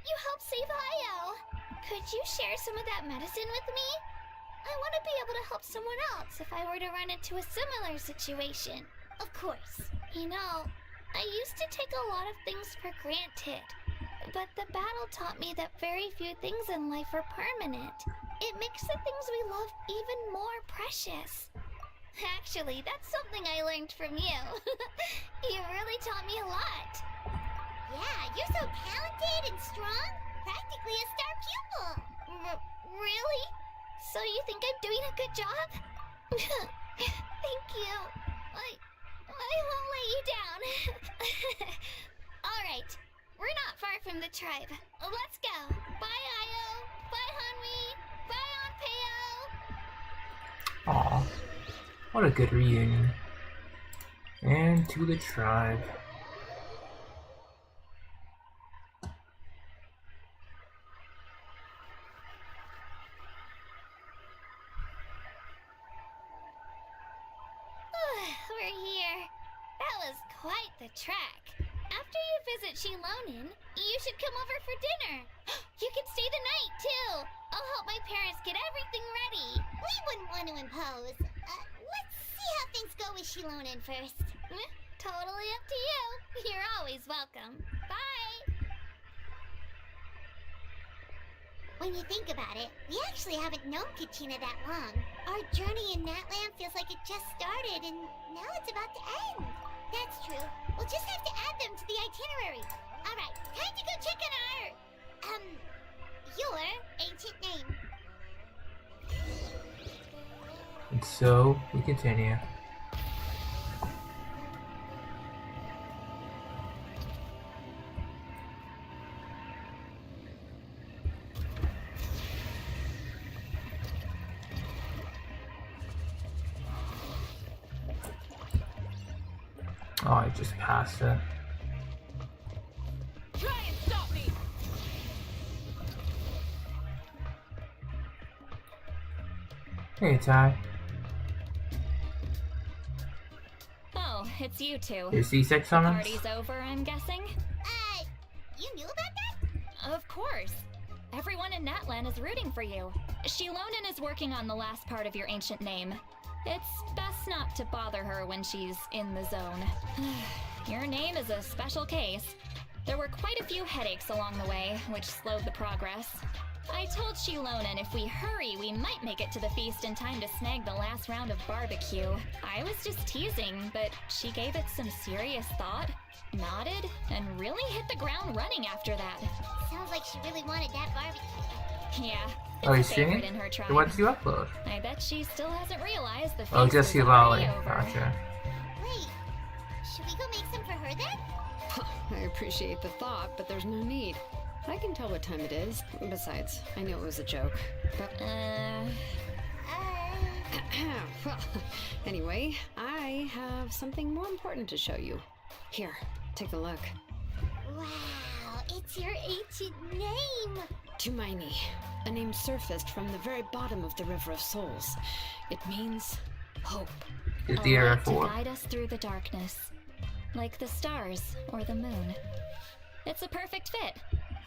You helped save Io! Could you share some of that medicine with me? I want to be able to help someone else if I were to run into a similar situation. Of course. You know, I used to take a lot of things for granted, but the battle taught me that very few things in life are permanent. It makes the things we love even more precious. Actually, that's something I learned from you. You really taught me a lot. Yeah, you're so talented and strong. Practically a star pupil. Really? So you think I'm doing a good job? Thank you. I won't let you down. Alright, we're not far from the tribe. Let's go. Bye, Io. Bye, Hanwi. Bye, Onpeo. Aw, what a good reunion. And to the tribe. We're here. That was quite the trek. After you visit Shilonin, you should come over for dinner. You can stay the night, too. I'll help my parents get everything ready. We wouldn't want to impose. see how things go with Shilonen first. Totally up to you. You're always welcome. Bye! When you think about it, we actually haven't known Kachina that long. Our journey in Natland feels like it just started, and now it's about to end. That's true. We'll just have to add them to the itinerary. Alright, time to go check on your ancient name. And so, we continue. Oh, I just passed it. Try and stop me! Hey, Ty. Oh, it's you two. Your C6 summons? Party's over, I'm guessing? You knew about that? Of course. Everyone in Natlan is rooting for you. Shilonen is working on the last part of your ancient name. It's best not to bother her when she's in the zone. Your name is a special case. There were quite a few headaches along the way, which slowed the progress. I told Shilonen if we hurry, we might make it to the feast in time to snag the last round of barbecue. I was just teasing, but she gave it some serious thought, nodded, and really hit the ground running after that. Sounds like she really wanted that barbecue. Yeah. Oh, you It's a favorite streaming? in her tribe. What did you upload? I bet she still hasn't realized the feast Oh, just is Lolly. already over. Gotcha. Wait, should we go make some for her then? I appreciate the thought, but there's no need. I can tell what time it is. Besides, I know it was a joke. But well, anyway, I have something more important to show you. Here, take a look. Wow, it's your ancient name. Tumaini, a name surfaced from the very bottom of the River of Souls. It means hope. Is A the light to RF4. guide us through the darkness, like the stars or the moon. It's a perfect fit.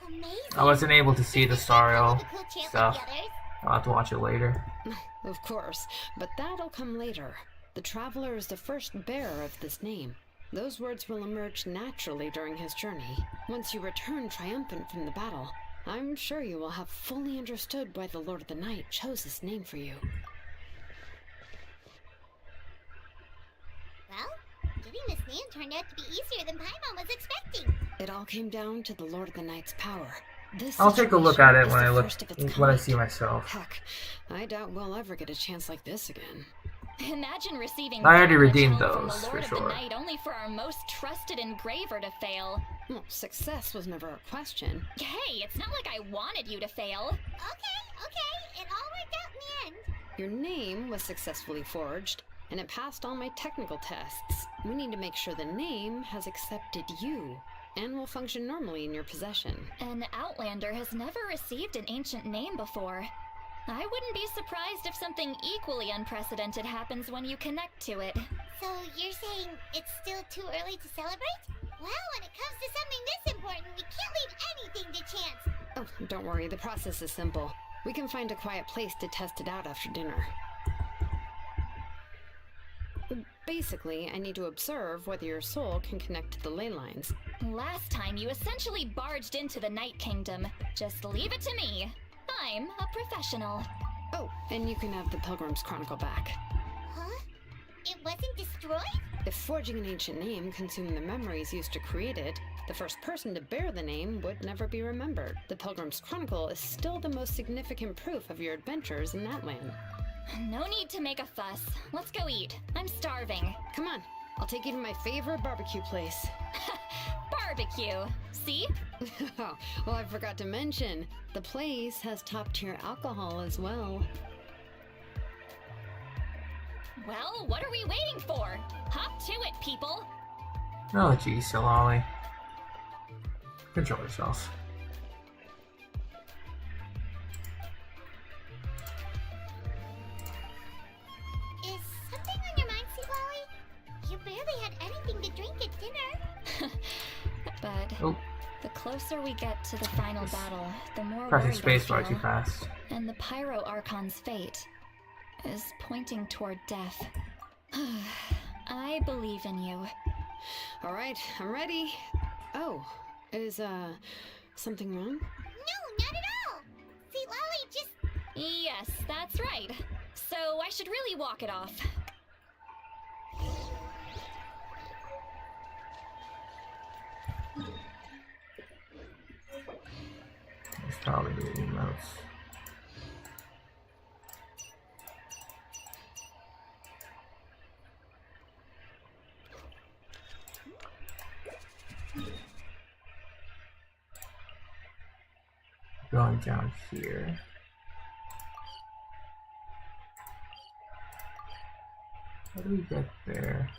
Amazing. I wasn't able to see the Sariel The cool chant stuff. like the others. I'll have to watch it later. Of course, but that'll come later. The Traveler is the first bearer of this name. Those words will emerge naturally during his journey. Once you return triumphant from the battle, I'm sure you will have fully understood why the Lord of the Night chose this name for you. Well, getting this name turned out to be easier than Paimon was expecting. It all came down to the Lord of the Night's power. This I'll take a look at it situation when is I the look first of its when I kind. see myself. Heck, I doubt we'll ever get a chance like this again. Imagine receiving I already damage redeemed held from those, the for Lord of sure. the Night only for our most trusted engraver to fail. Well, success was never a question. Hey, it's not like I wanted you to fail. Okay, it all worked out in the end. Your name was successfully forged, and it passed all my technical tests. We need to make sure the name has accepted you, and will function normally in your possession. An Outlander has never received an ancient name before. I wouldn't be surprised if something equally unprecedented happens when you connect to it. So you're saying it's still too early to celebrate? Well, when it comes to something this important, we can't leave anything to chance. Oh, don't worry, the process is simple. We can find a quiet place to test it out after dinner. Basically, I need to observe whether your soul can connect to the ley lines. Last time you essentially barged into the Night Kingdom. Just leave it to me. I'm a professional. Oh, and you can have the Pilgrim's Chronicle back. Huh? It wasn't destroyed? If forging an ancient name consumed the memories used to create it, the first person to bear the name would never be remembered. The Pilgrim's Chronicle is still the most significant proof of your adventures in that land. No need to make a fuss. Let's go eat. I'm starving. Come on, I'll take you to my favorite barbecue place. Barbecue. See? Oh, well, I forgot to mention, the place has top-tier alcohol as well. Well, what are we waiting for? Hop to it, people. Oh, geez, Lolly. Control yourselves. Is something on your mind, Seawally? You barely had anything to drink at dinner. But Oh, the closer we get to the final battle, the more pressing worried I spacebar too feel. fast. And the Pyro Archon's fate is pointing toward death. I believe in you. All right, I'm ready. Oh, is, something wrong? No, not at all. See, Lolly just... Yes, that's right. So I should really walk it off. It's probably the emotes. Going down here. How do we get there?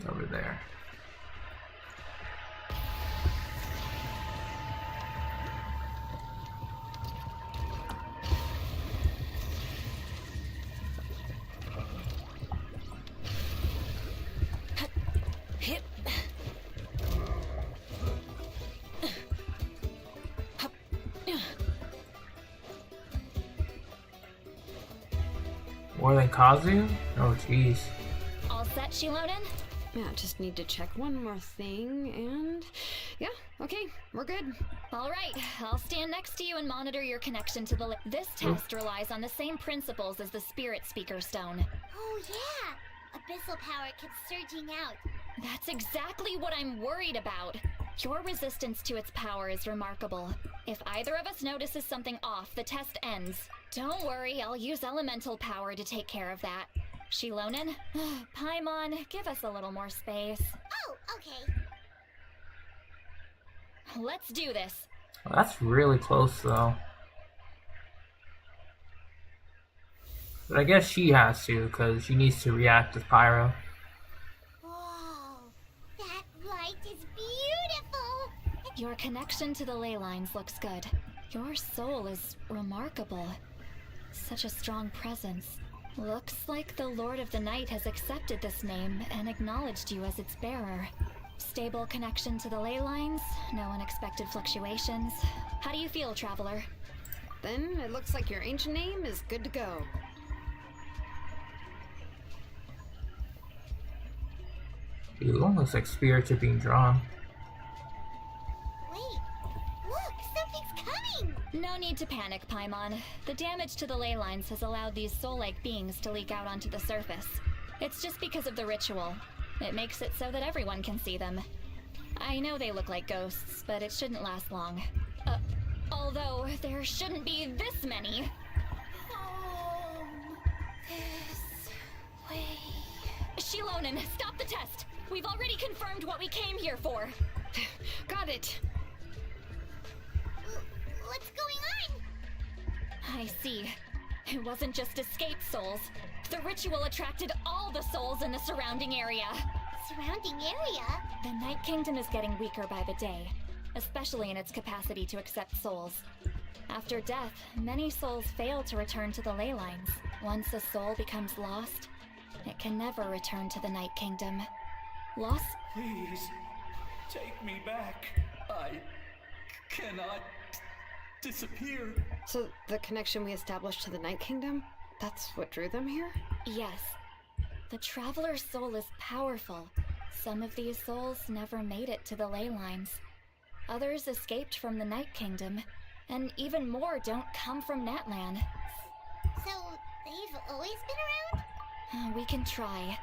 Over there. More than Kazu? Oh jeez. All set, Shilonen? Yeah, just need to check one more thing, and... Yeah, okay, we're good. All right, I'll stand next to you and monitor your connection to the... This test relies on the same principles as the Spirit Speaker Stone. Oh, yeah. Abyssal power kept surging out. That's exactly what I'm worried about. Your resistance to its power is remarkable. If either of us notices something off, the test ends. Don't worry, I'll use elemental power to take care of that. Shilonen, Paimon, give us a little more space. Oh, okay. Let's do this. Well, that's really close though. But I guess she has to, because she needs to react with Pyro. Whoa, that light is beautiful. Your connection to the ley lines looks good. Your soul is remarkable. Such a strong presence. Looks like the Lord of the Night has accepted this name and acknowledged you as its bearer. Stable connection to the ley lines, no unexpected fluctuations. How do you feel, Traveler? Then it looks like your ancient name is good to go. Ooh, looks like spirits are being drawn. Wait, look, something's coming. No need to panic, Paimon. The damage to the ley lines has allowed these soul-like beings to leak out onto the surface. It's just because of the ritual. It makes it so that everyone can see them. I know they look like ghosts, but it shouldn't last long. Although there shouldn't be this many. This way. Shilonen, stop the test! We've already confirmed what we came here for. Got it. What's going on? I see. It wasn't just escaped souls. The ritual attracted all the souls in the surrounding area. Surrounding area? The Night Kingdom is getting weaker by the day, especially in its capacity to accept souls. After death, many souls fail to return to the ley lines. Once a soul becomes lost, it can never return to the Night Kingdom. Loss? Please, take me back. I cannot disappear. So the connection we established to the Night Kingdom, that's what drew them here? Yes. The Traveler's soul is powerful. Some of these souls never made it to the ley lines. Others escaped from the Night Kingdom, and even more don't come from Natlan. So, they've always been around? We can try.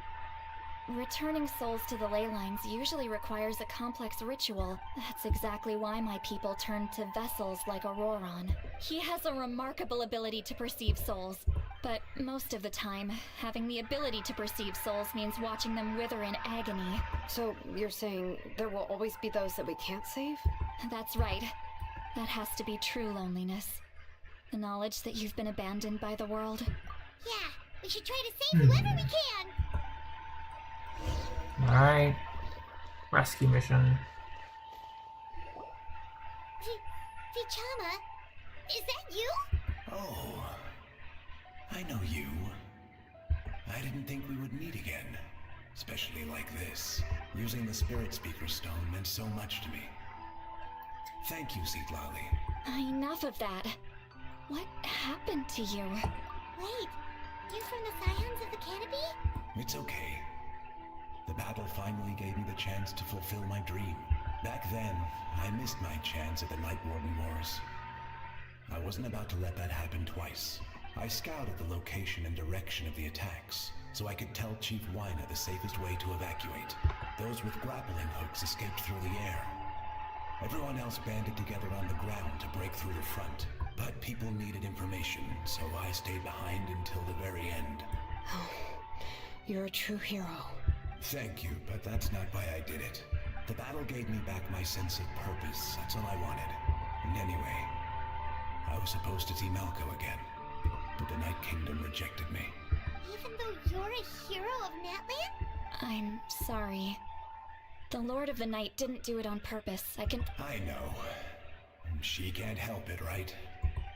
Returning souls to the ley lines usually requires a complex ritual. That's exactly why my people turned to vessels like Auroron. He has a remarkable ability to perceive souls, but most of the time, having the ability to perceive souls means watching them wither in agony. So you're saying there will always be those that we can't save? That's right. That has to be true loneliness. The knowledge that you've been abandoned by the world. Yeah, we should try to save whoever we can. Alright. Rescue mission. Vichama, is that you? Oh, I know you. I didn't think we would meet again, especially like this. Using the Spirit Speaker Stone meant so much to me. Thank you, Lolly. Enough of that. What happened to you? Wait, you're from the Scions of the Canopy? It's okay. The battle finally gave me the chance to fulfill my dream. Back then, I missed my chance at the Night Warden Wars. I wasn't about to let that happen twice. I scouted the location and direction of the attacks, so I could tell Chief Wyna the safest way to evacuate. Those with grappling hooks escaped through the air. Everyone else banded together on the ground to break through the front. But people needed information, so I stayed behind until the very end. Oh, you're a true hero. Thank you, but that's not why I did it. The battle gave me back my sense of purpose, that's all I wanted. And anyway, I was supposed to see Malco again, but the Night Kingdom rejected me. Even though you're a hero of Natlan? I'm sorry. The Lord of the Night didn't do it on purpose. I know. She can't help it, right?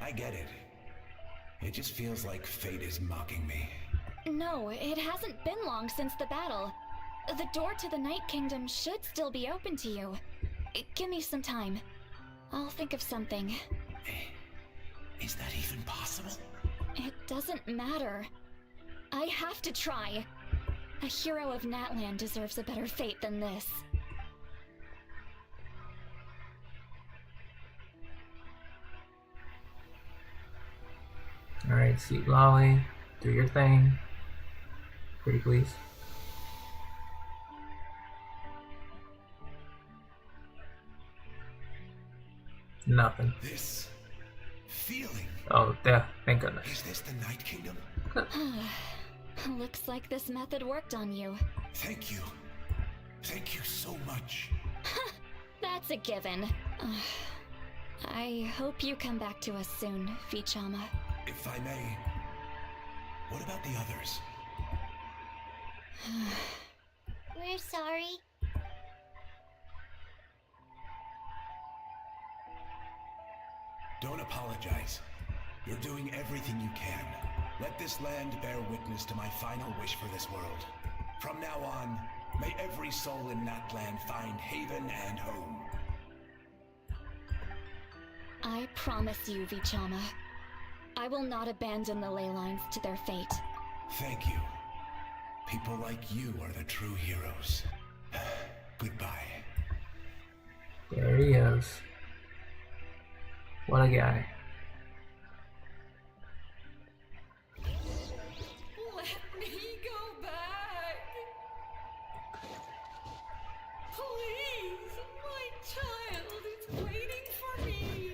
I get it. It just feels like fate is mocking me. No, it hasn't been long since the battle. The door to the Night Kingdom should still be open to you. Give me some time. I'll think of something. Is that even possible? It doesn't matter. I have to try. A hero of Natlan deserves a better fate than this. Alright, Sweet Lolly, do your thing. Pretty please. Nothing. This feeling. Oh, yeah, thank goodness. Is this the Night Kingdom? Looks like this method worked on you. Thank you. Thank you so much. That's a given. I hope you come back to us soon, Vichama. If I may, what about the others? We're sorry. Don't apologize. You're doing everything you can. Let this land bear witness to my final wish for this world. From now on, may every soul in Natlan find haven and home. I promise you, Vichama. I will not abandon the ley lines to their fate. Thank you. People like you are the true heroes. Goodbye. There he is. What a guy. Let me go back. Please, my child is waiting for me.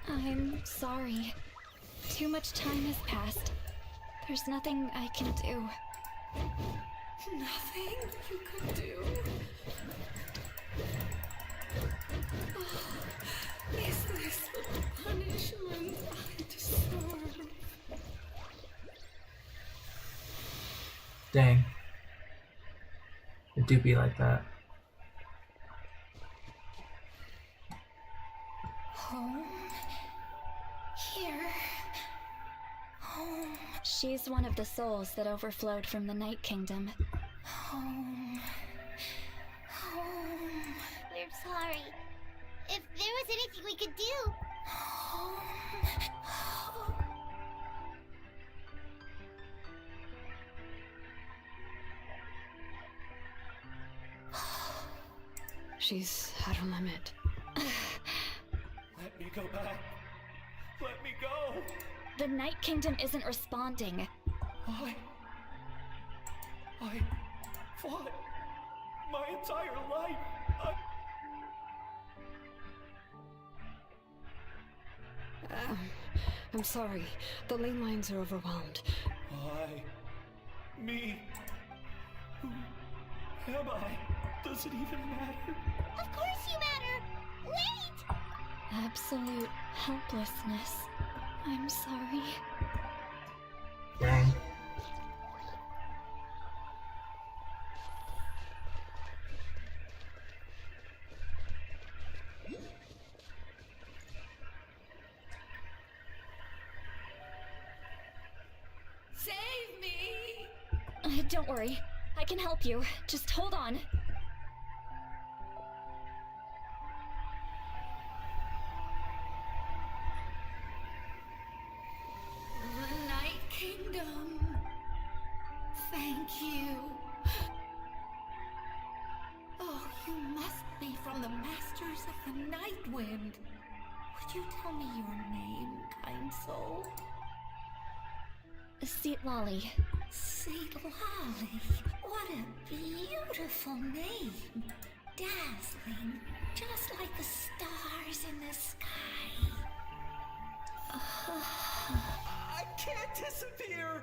I'm sorry. Too much time has passed. There's nothing I can do. Nothing you could do. Is this the punishment I deserve? Dang. It do be like that. Home. Here. Home. She's one of the souls that overflowed from the Night Kingdom. Home. Home. We're sorry. If there was anything we could do. Home. She's at her limit. Let me go back. Let me go. The Night Kingdom isn't responding. I fought my entire life. I'm sorry. The ley lines are overwhelmed. Why? Me? Who am I? Does it even matter? Of course you matter. Wait! Absolute helplessness. I'm sorry. Dang. Save me! Don't worry. I can help you. Just hold on. masters of the Night Wind. Would you tell me your name, kind soul? Seatlolly. Seatlolly. What a beautiful name. Dazzling, just like the stars in the sky. I can't disappear!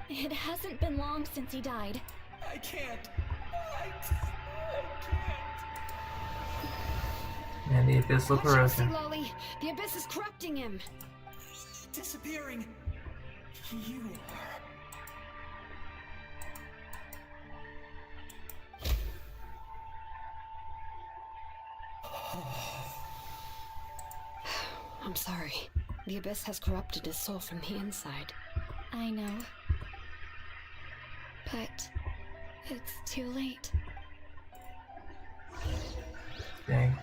It hasn't been long since he died. I can't. I can't. And the abyssal Watch out, corrosion. Seatlolly. The abyss is corrupting him. Disappearing. You are. I'm sorry. The abyss has corrupted his soul from the inside. I know. But it's too late. Dang.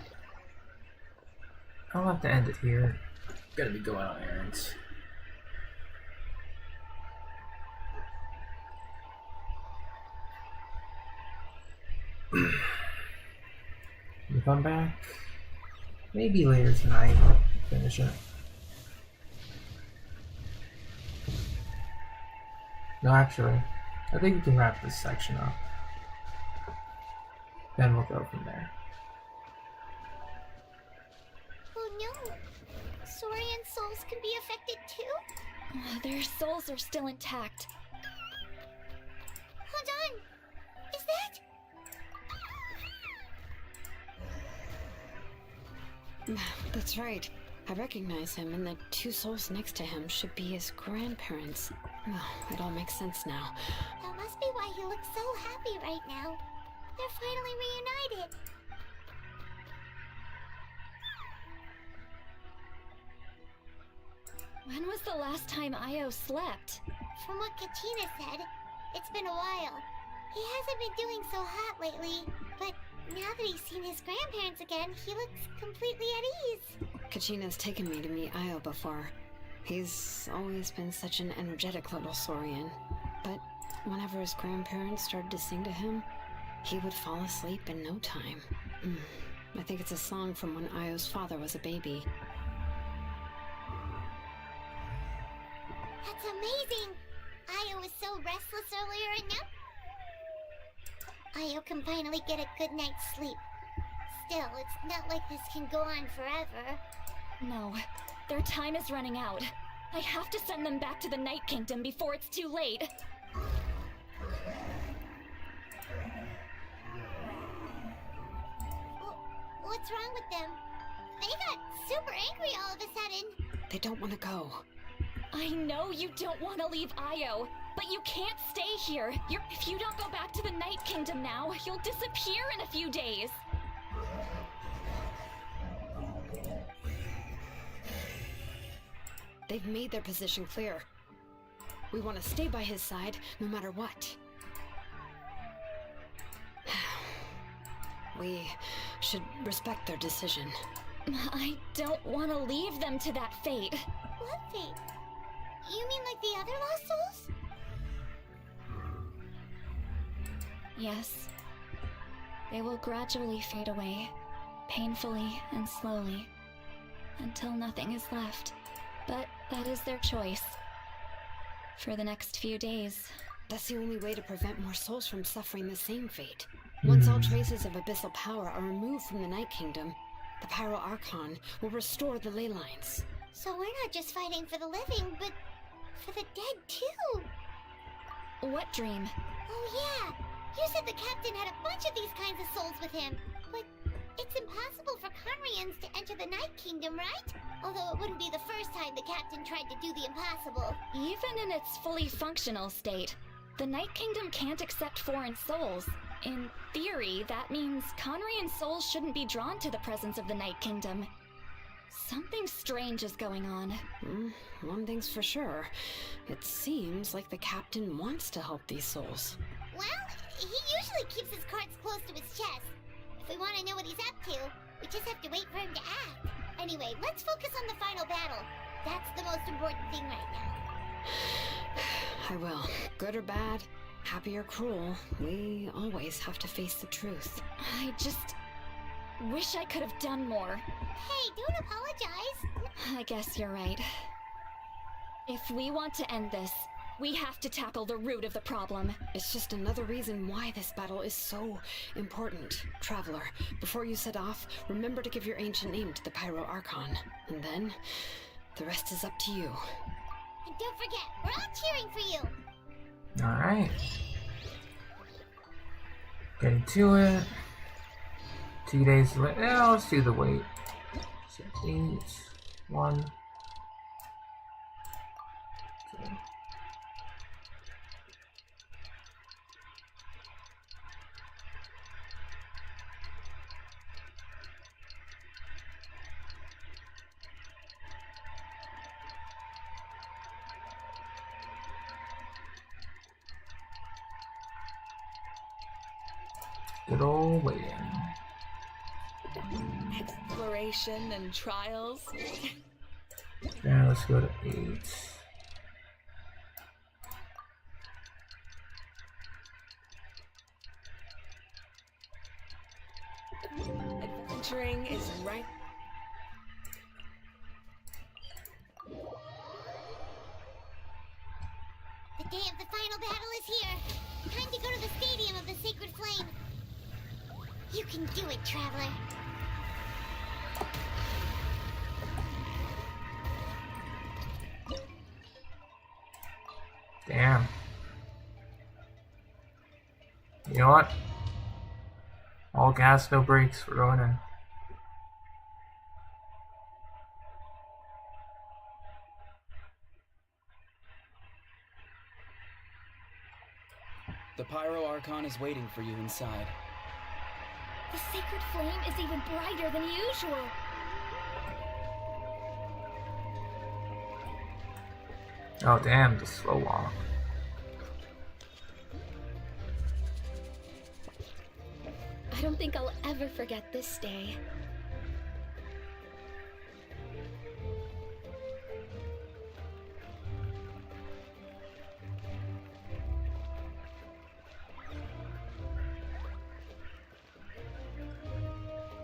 I'll have to end it here. Gotta be going on errands. We'll come back. Maybe later tonight. Finish it. No, actually, I think we can wrap this section up. Then we'll go from there. Oh no! Saurian souls can be affected too? Their souls are still intact. Hold on! Is that... That's right. I recognize him, and the two souls next to him should be his grandparents. Oh, it all makes sense now. That must be why he looks so happy right now. They're finally reunited. When was the last time Io slept? From what Kachina said, it's been a while. He hasn't been doing so hot lately, but now that he's seen his grandparents again, he looks completely at ease. Kachina's taken me to meet Io before. He's always been such an energetic little saurian. But whenever his grandparents started to sing to him, he would fall asleep in no time. I think it's a song from when Io's father was a baby. That's amazing! Io was so restless earlier and now Io can finally get a good night's sleep. Still, it's not like this can go on forever. No, their time is running out. I have to send them back to the Night Kingdom before it's too late. What's wrong with them? They got super angry all of a sudden. They don't want to go. I know you don't want to leave Io, but you can't stay here. If you don't go back to the Night Kingdom now, you'll disappear in a few days. They've made their position clear. We want to stay by his side, no matter what. We should respect their decision. I don't want to leave them to that fate. What fate? You mean like the other lost souls? Yes. They will gradually fade away, painfully and slowly, until nothing is left. But that is their choice. For the next few days. That's the only way to prevent more souls from suffering the same fate. Once all traces of abyssal power are removed from the Night Kingdom, the Pyro Archon will restore the ley lines. So we're not just fighting for the living, but for the dead too. What dream? Oh yeah, you said the captain had a bunch of these kinds of souls with him. But it's impossible for Conrians to enter the Night Kingdom, right? Although it wouldn't be the first time the captain tried to do the impossible. Even in its fully functional state, the Night Kingdom can't accept foreign souls. In theory, that means Conrian souls shouldn't be drawn to the presence of the Night Kingdom. Something strange is going on. One thing's for sure. It seems like the captain wants to help these souls. Well, he usually keeps his cards close to his chest. If we want to know what he's up to, we just have to wait for him to act. Anyway, let's focus on the final battle. That's the most important thing right now. I will. Good or bad, happy or cruel, we always have to face the truth. Wish I could have done more. Hey, don't apologize. I guess you're right. If we want to end this, we have to tackle the root of the problem. It's just another reason why this battle is so important. Traveler, before you set off, remember to give your ancient name to the Pyro Archon. And then, the rest is up to you. And don't forget, we're all cheering for you. Alright. Getting to it. 2 days later. Yeah, let's do the wait. 8, 1, 2. Good old waiting. Exploration and trials. Now let's go to 8. Adventuring is right. The day of the final battle is here. Time to go to the stadium of the Sacred Flame. You can do it, Traveler. Damn. You know what? All gas, no brakes. We're going in. The Pyro Archon is waiting for you inside. The sacred flame is even brighter than usual. Oh damn, the slow walk. I don't think I'll ever forget this day.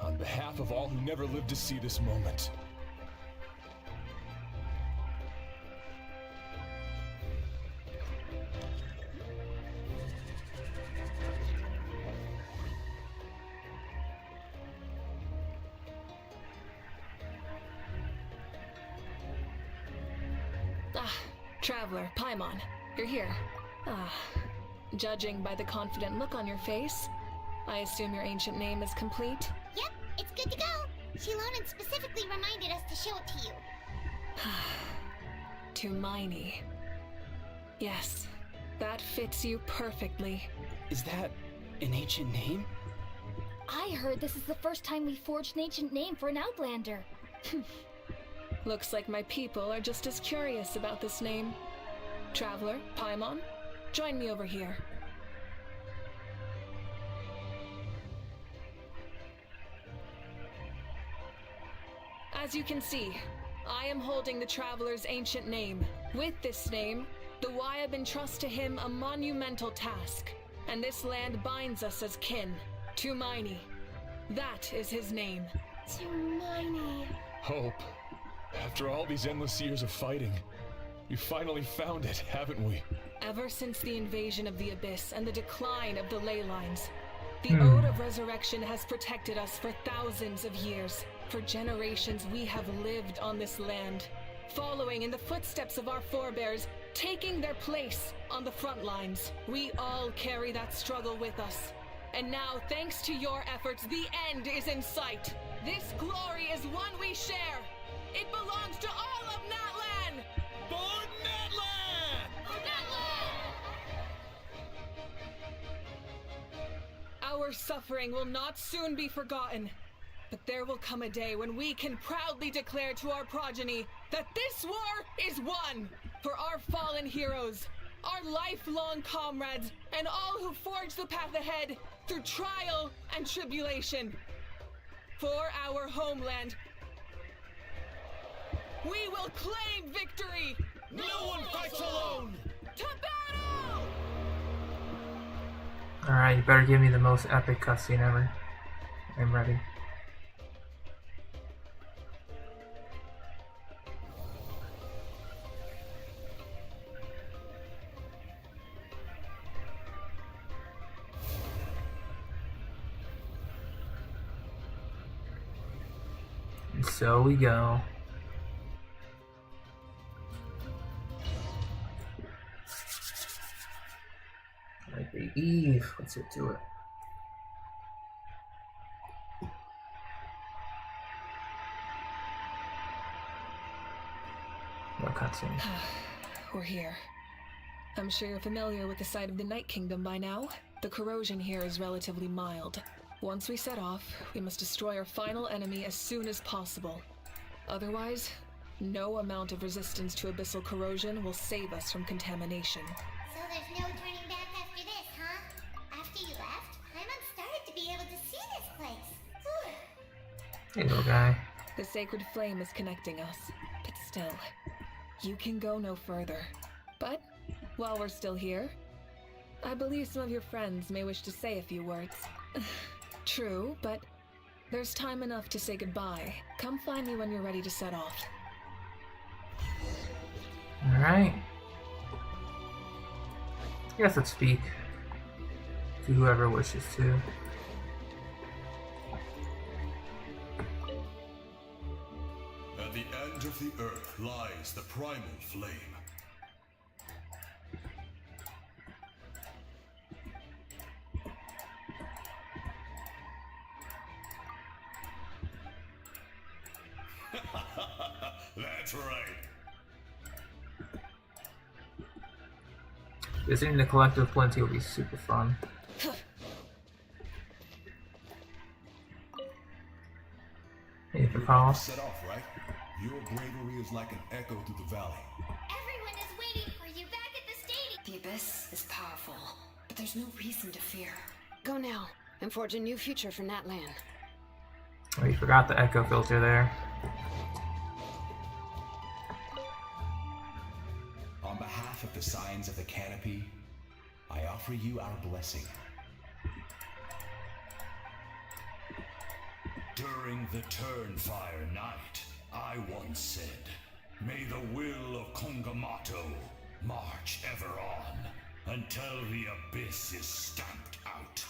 On behalf of all who never lived to see this moment, Traveler, Paimon, you're here. Judging by the confident look on your face, I assume your ancient name is complete? Yep, it's good to go. Shilonen specifically reminded us to show it to you. Tumaini. Yes, that fits you perfectly. Is that an ancient name? I heard this is the first time we forged an ancient name for an Outlander. Looks like my people are just as curious about this name. Traveler, Paimon, join me over here. As you can see, I am holding the Traveler's ancient name. With this name, the Wyab entrust to him a monumental task, and this land binds us as kin. Tumaini. That is his name. Tumaini. hope. After all these endless years of fighting, we finally found it, haven't we? Ever since the invasion of the Abyss and the decline of the ley lines, the Ode of Resurrection has protected us for thousands of years. For generations we have lived on this land, following in the footsteps of our forebears, taking their place on the front lines. We all carry that struggle with us. And now, thanks to your efforts, the end is in sight. This glory is one we share. It belongs to all of Natlan! For Natlan! For Natlan! Our suffering will not soon be forgotten. But there will come a day when we can proudly declare to our progeny that this war is won! For our fallen heroes, our lifelong comrades, and all who forge the path ahead through trial and tribulation. For our homeland, we will claim victory! No one fights alone! To battle! Alright, you better give me the most epic cutscene ever. I'm ready. And so we go. Alright, the Eve. Let's get to it. No cutscene. We're here. I'm sure you're familiar with the site of the Night Kingdom by now. The corrosion here is relatively mild. Once we set off, we must destroy our final enemy as soon as possible. Otherwise, no amount of resistance to abyssal corrosion will save us from contamination. So there's no turning back after this, huh? After you left, Paimon started to be able to see this place. Whew. Hey, little guy. The sacred flame is connecting us, but still, you can go no further. But while we're still here, I believe some of your friends may wish to say a few words. True, but there's time enough to say goodbye. Come find me when you're ready to set off. Alright. Guess let's speak to whoever wishes to. At the end of the earth lies the primal flame. That's right. Visiting the Collective Plenty will be super fun. Hey, for call. Set off, right? Your bravery is like an echo through the valley. Everyone is waiting for you back at the stadium. The Abyss is powerful, but there's no reason to fear. Go now and forge a new future for Natlan. Oh, you forgot the echo filter there. On behalf of the Signs of the Canopy, I offer you our blessing. During the Turnfire Night, I once said, "May the will of Kongamato march ever on, until the abyss is stamped out."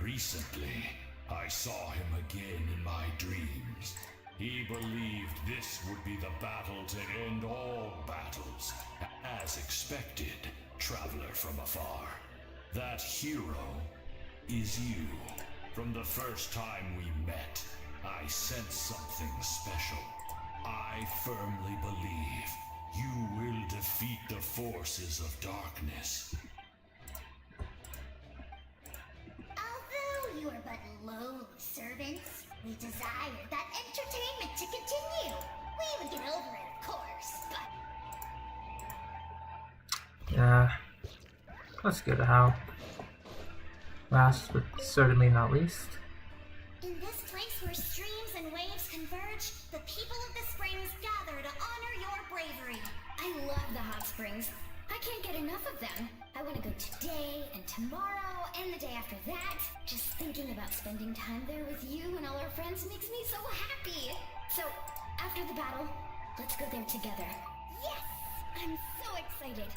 Recently, I saw him again in my dreams. He believed this would be the battle to end all battles. As expected, traveler from afar. That hero is you. From the first time we met, I sensed something special. I firmly believe you will defeat the forces of darkness. Although you are but lowly servants, we desire that entertainment to continue. We would get over it, of course, but... Yeah. Let's go to how. Last but certainly not least. In this place where streams and waves converge, the people of the springs gather to honor your bravery. I love the hot springs. I can't get enough of them. I want to go today and tomorrow and the day after that. Just thinking about spending time there with you and all our friends makes me so happy. So, after the battle, let's go there together. Yes! I'm so excited.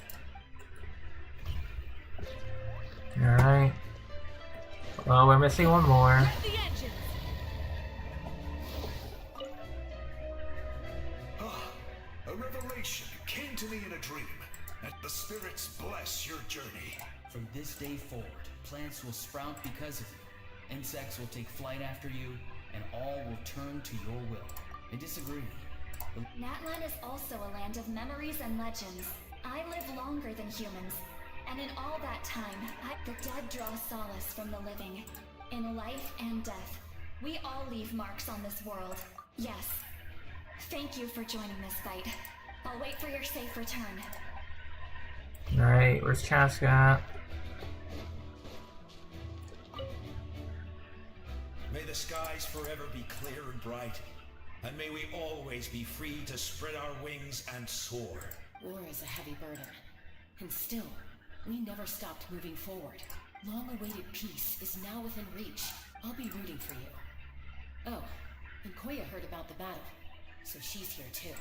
Alright. Well, we're missing one more. A revelation came to me in a dream, and the spirits bless your journey. From this day forward, plants will sprout because of you. Insects will take flight after you, and all will turn to your will. I disagree. Natlan is also a land of memories and legends. I live longer than humans, and in all that time, the dead draw solace from the living. In life and death, we all leave marks on this world. Yes. Thank you for joining this fight. I'll wait for your safe return. Alright, where's Chaska at? May the skies forever be clear and bright, and may we always be free to spread our wings and soar. War is a heavy burden, and still, we never stopped moving forward. Long-awaited peace is now within reach. I'll be rooting for you. Oh, and Koya heard about the battle, so she's here too.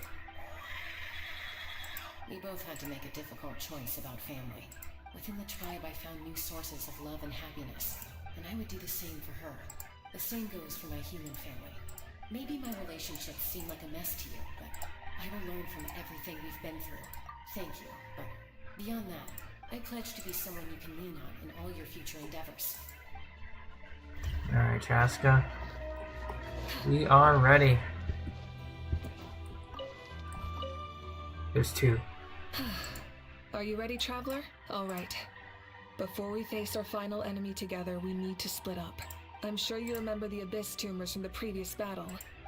We both had to make a difficult choice about family. Within the tribe, I found new sources of love and happiness, and I would do the same for her. The same goes for my human family. Maybe my relationships seem like a mess to you, but I will learn from everything we've been through. Thank you, but beyond that, I pledge to be someone you can lean on in all your future endeavors. Alright, Chaska. We are ready. There's 2. Are you ready, Traveler? Alright. Before we face our final enemy together, we need to split up. I'm sure you remember the Abyss tumors from the previous battle.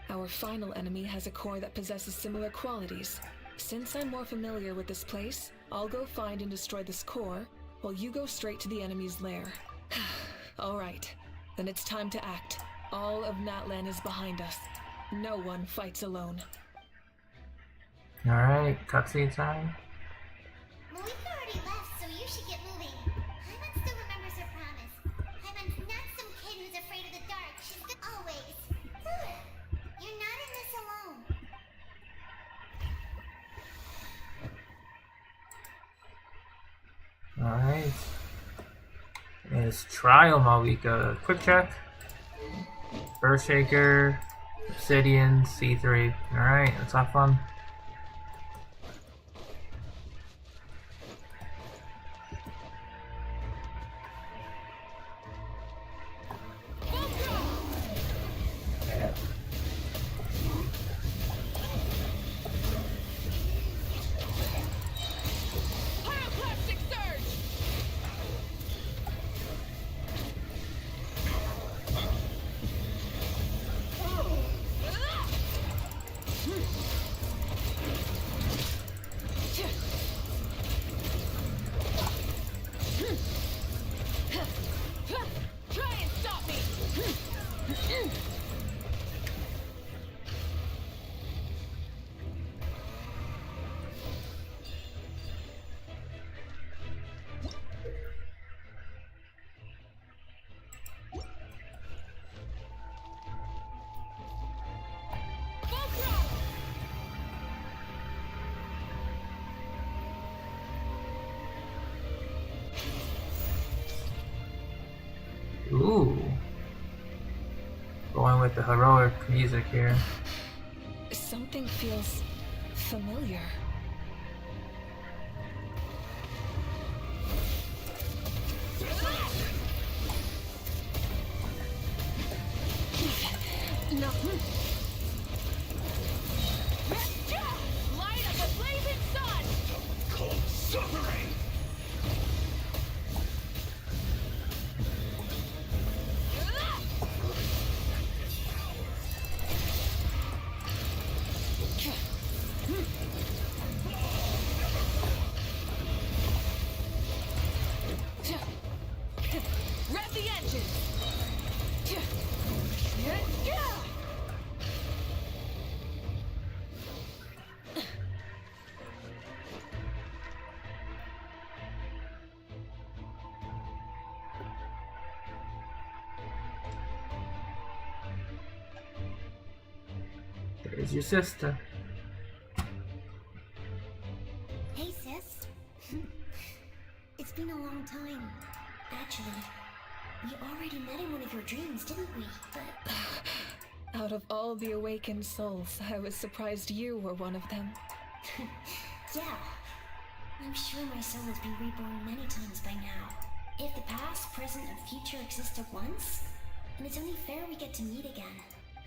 Our final enemy has a core that possesses similar qualities. Since I'm more familiar with this place, I'll go find and destroy this core, while you go straight to the enemy's lair. Alright, then it's time to act. All of Natlan is behind us. No one fights alone. Alright, cutscene time. Malika already left, so you should get moving. Hyman still remembers her promise. Hyman's not some kid who's afraid of the dark. She's good always. You're not in this alone. Alright. It's Trial Malika. Quick check. Earthshaker, Obsidian, C3. Alright, let's have fun. Ooh. Going with the heroic music here. Something feels familiar. No. Light of the blazing sun! Cold suffering! Rev the engine! There's your sister. Hey, sis. It's been a long time. Actually, we already met in one of your dreams, didn't we? But Out of all the awakened souls, I was surprised you were one of them. yeah, I'm sure my soul has been reborn many times by now. If the past, present, and future exist at once, then it's only fair we get to meet again.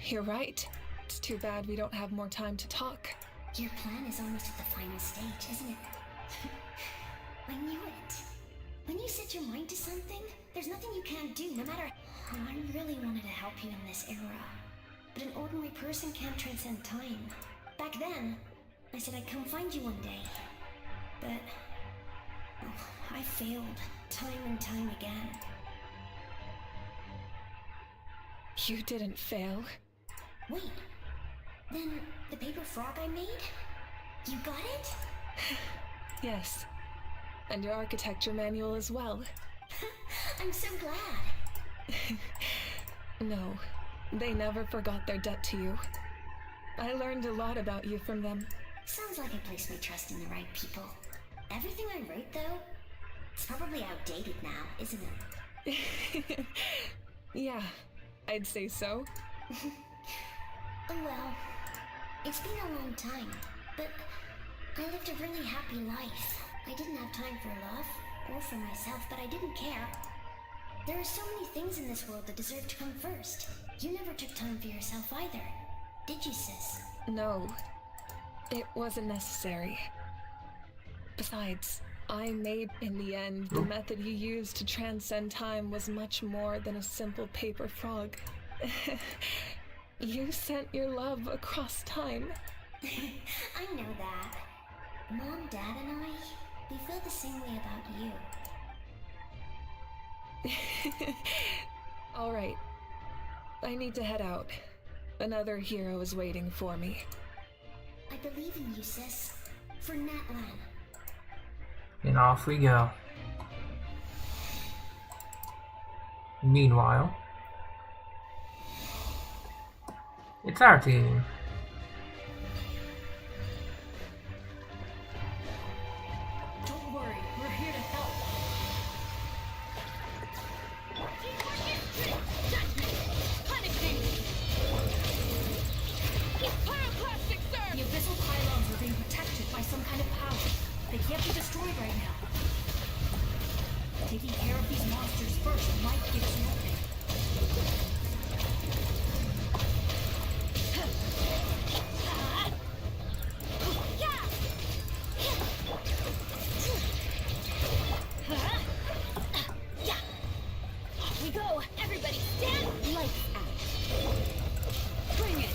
You're right. It's too bad we don't have more time to talk. Your plan is almost at the final stage, isn't it? I knew it. When you set your mind to something, there's nothing you can't do, no matter... I really wanted to help you in this era. But an ordinary person can't transcend time. Back then, I said I'd come find you one day. But... I failed, time and time again. You didn't fail. Wait, then the paper frog I made? You got it? Yes. And your architecture manual as well. I'm so glad. No, they never forgot their debt to you. I learned a lot about you from them. Sounds like I placed my trust in the right people. Everything I wrote, though, it's probably outdated now, isn't it? Yeah, I'd say so. Oh well, it's been a long time, but I lived a really happy life. I didn't have time for love, or for myself, but I didn't care. There are so many things in this world that deserve to come first. You never took time for yourself either, did you, sis? No, it wasn't necessary. Besides, I made, in the end, the method you used to transcend time was much more than a simple paper frog. You sent your love across time. I know that. Mom, Dad, and I, we feel the same way about you. All right. I need to head out. Another hero is waiting for me. I believe in you, sis. For Natlan. And off we go. Meanwhile, it's our team. Don't worry, we're here to help. Punishing! Pyroclastic surge! The abyssal pylons are being protected by some kind of power. They can't be destroyed right now. Taking care of these monsters first might give us an opening. Off we go! Everybody stand! Lights out. Bring it!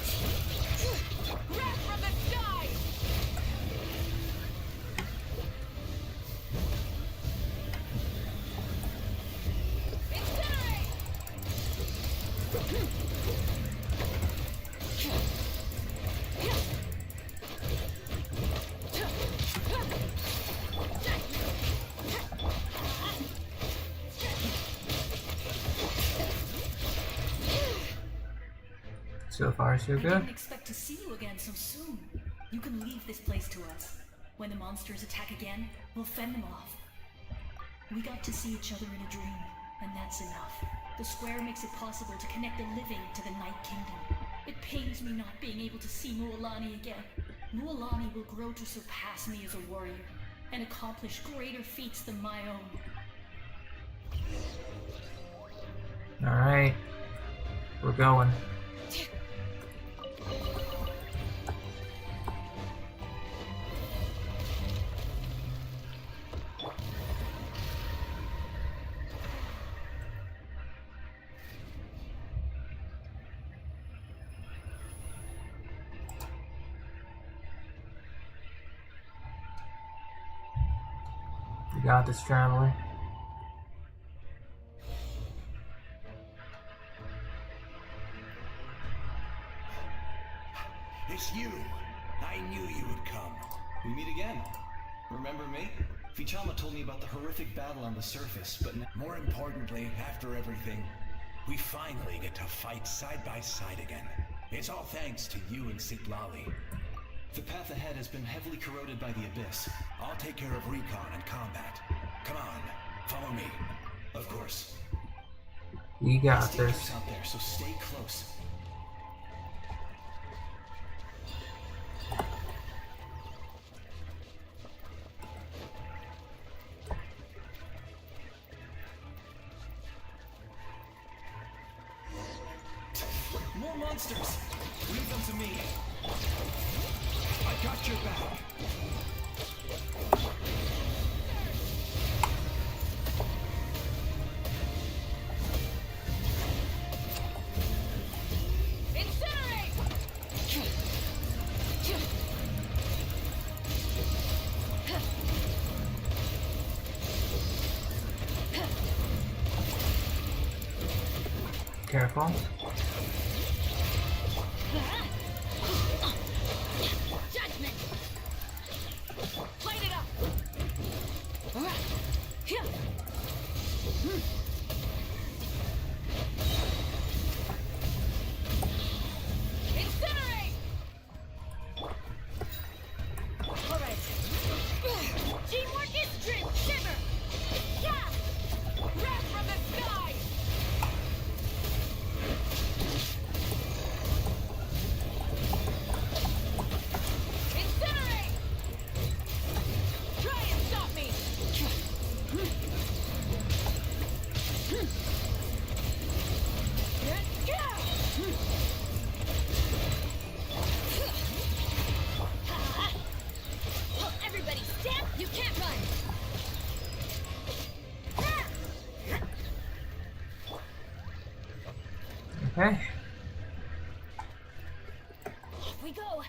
Wrath from the sky! Incinerate! So far, so I good. didn't expect to see you again so soon. You can leave this place to us. When the monsters attack again, we'll fend them off. We got to see each other in a dream, and that's enough. The square makes it possible to connect the living to the Night Kingdom. It pains me not being able to see Mualani again. Mualani will grow to surpass me as a warrior, and accomplish greater feats than my own. Alright. We're going. You got this, traveler. It's you! I knew you would come. We meet again. Remember me? Fichama told me about the horrific battle on the surface, but more importantly, after everything, we finally get to fight side by side again. It's all thanks to you and Sitlali. the path ahead has been heavily corroded by the Abyss. I'll take care of recon and combat. Come on, follow me. Of course. We got It's dangerous this. out there, so stay close. More monsters! Leave them to me. I got your back. Careful. Judgment! Light it up! Incinerate! Alright. Teamwork is dream! Shiver! Yeah! Wrath from the sky! Okay. Off we go.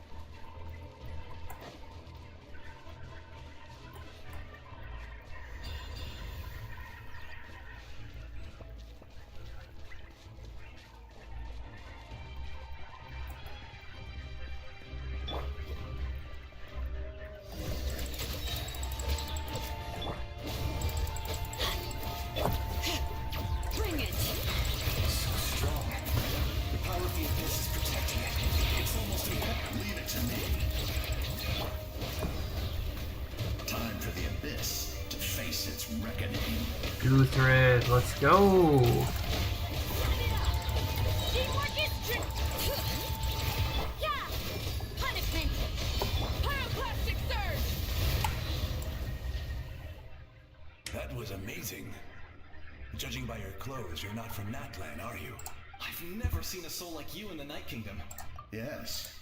Bring it! So strong. The power of the abyss is protecting it. It's almost impossible. Leave it to me. Time for the abyss to face its reckoning. Guthrid, let's go. Teamwork is true. Yeah. Punishment. Pyroclastic surge. That was amazing. Judging by your clothes, you're not from Natlan, are you? I've never seen a soul like you in the Night Kingdom. Yes.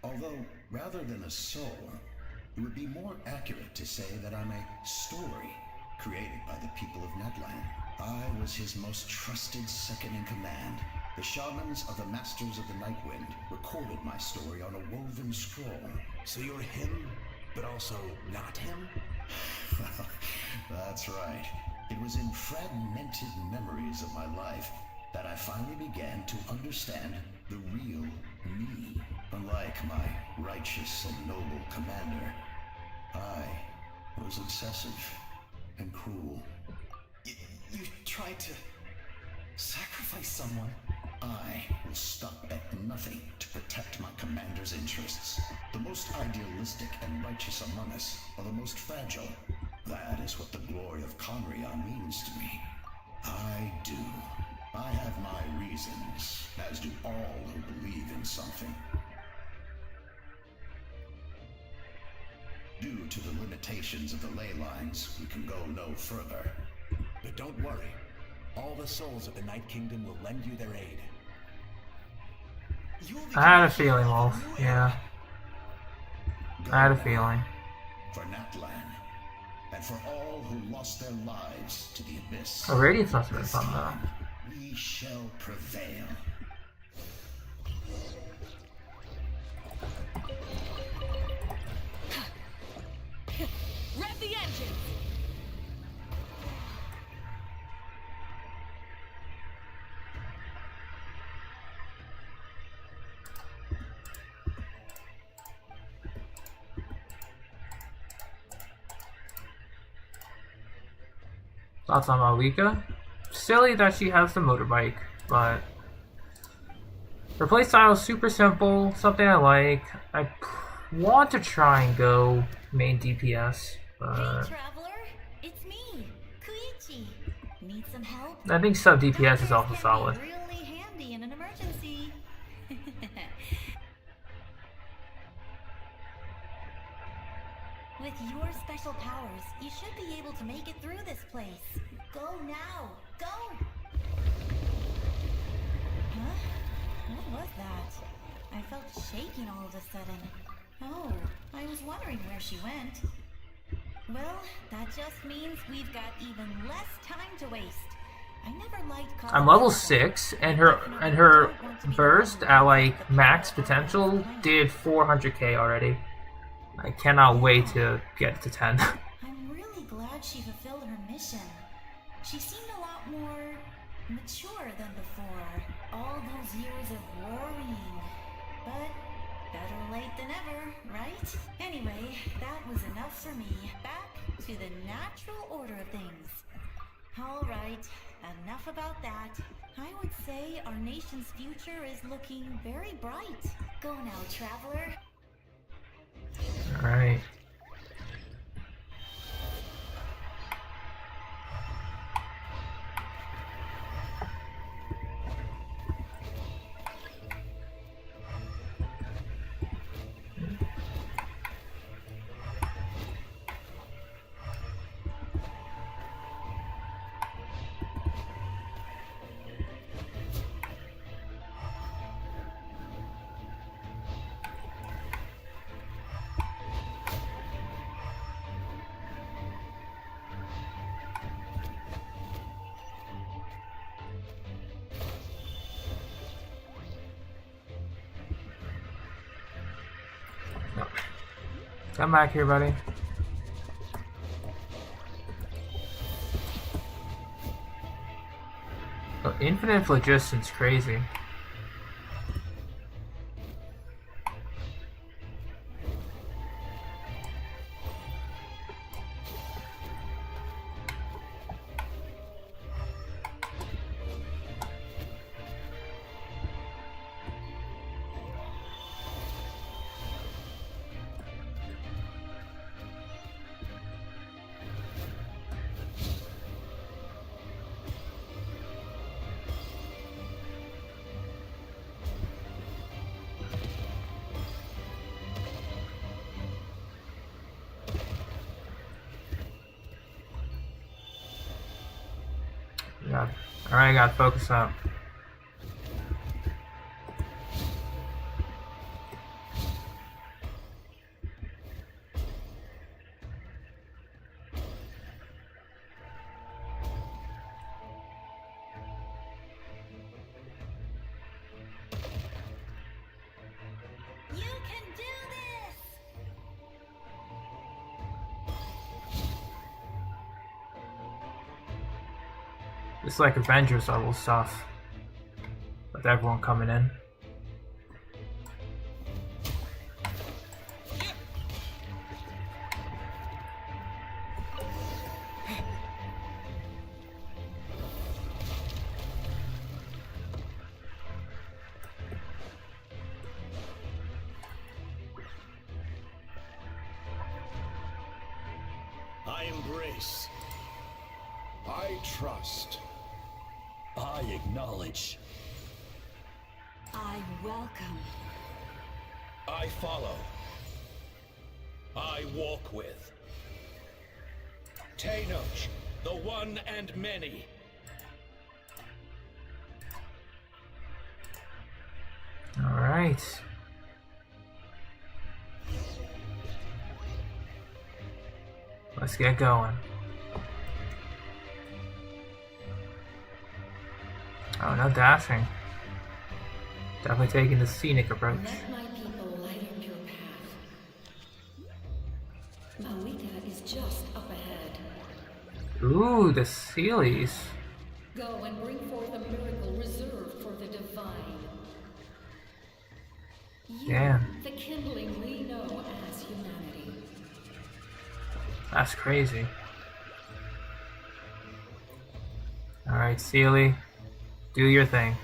Although, rather than a soul, it would be more accurate to say that I'm a story created by the people of Natlan. I was his most trusted second-in-command. The shamans of the Masters of the Nightwind recorded my story on a woven scroll. So you're him, but also not him? That's right. It was in fragmented memories of my life that I finally began to understand the real me. Unlike my righteous and noble commander, I was obsessive and cruel. You tried to sacrifice someone. I will stop at nothing to protect my commander's interests. The most idealistic and righteous among us are the most fragile. That is what the glory of Conria means to me. I do. I have my reasons, as do all who believe in something. Due to the limitations of the ley lines, we can go no further. But don't worry. All the souls of the Night Kingdom will lend you their aid. I had a feeling, Wolf. Yeah. I had a feeling. For Natlan, and for all who lost their lives to the abyss. Oh, Radiant's not been fun though. We shall prevail. Rev the engine. Thoughts on Malika? Silly that she has the motorbike, but her playstyle is super simple, something I like. I want to try and go main DPS, but Hey, traveler, it's me, Koichi. Need some help? I think sub DPS is also solid. Really handy in an emergency. With your special powers, you should be able to make it through this place. Go now! Go! Huh? What was that? I felt shaking all of a sudden. Oh, I was wondering where she went. Well, that just means we've got even less time to waste. I never liked I'm level 6, and her burst at like max potential did 400k already. I cannot wait to get to 10. I'm really glad she fulfilled her mission. She seemed a lot more mature than before. All those years of worrying. But better late than ever, right? Anyway, that was enough for me. Back to the natural order of things. Alright, enough about that. I would say our nation's future is looking very bright. Go now, traveler. Alright. Come back here, buddy. Oh, infinite phlogiston's crazy. Yeah. Alright, got focus up. You can do this! It's like Avengers level stuff. With everyone coming in. I embrace. I trust. I acknowledge. I welcome. I follow. I walk with. Tenoch, the one and many. Alright. Let's get going. Oh, no dashing. Definitely taking the scenic approach. Let my people light up your path. Malika is just up ahead. Ooh, the Sealies. Go and bring forth a miracle reserved for the divine. You, Damn. the kindling we know as humanity. That's crazy. Alright, Sealy. Do your thing.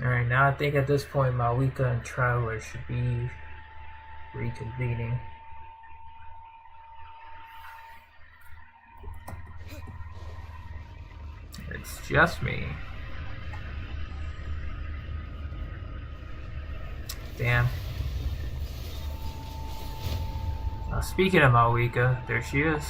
Alright, now I think at this point Malika and Traveler should be reconvening. It's just me. Damn. Speaking of Malika, there she is.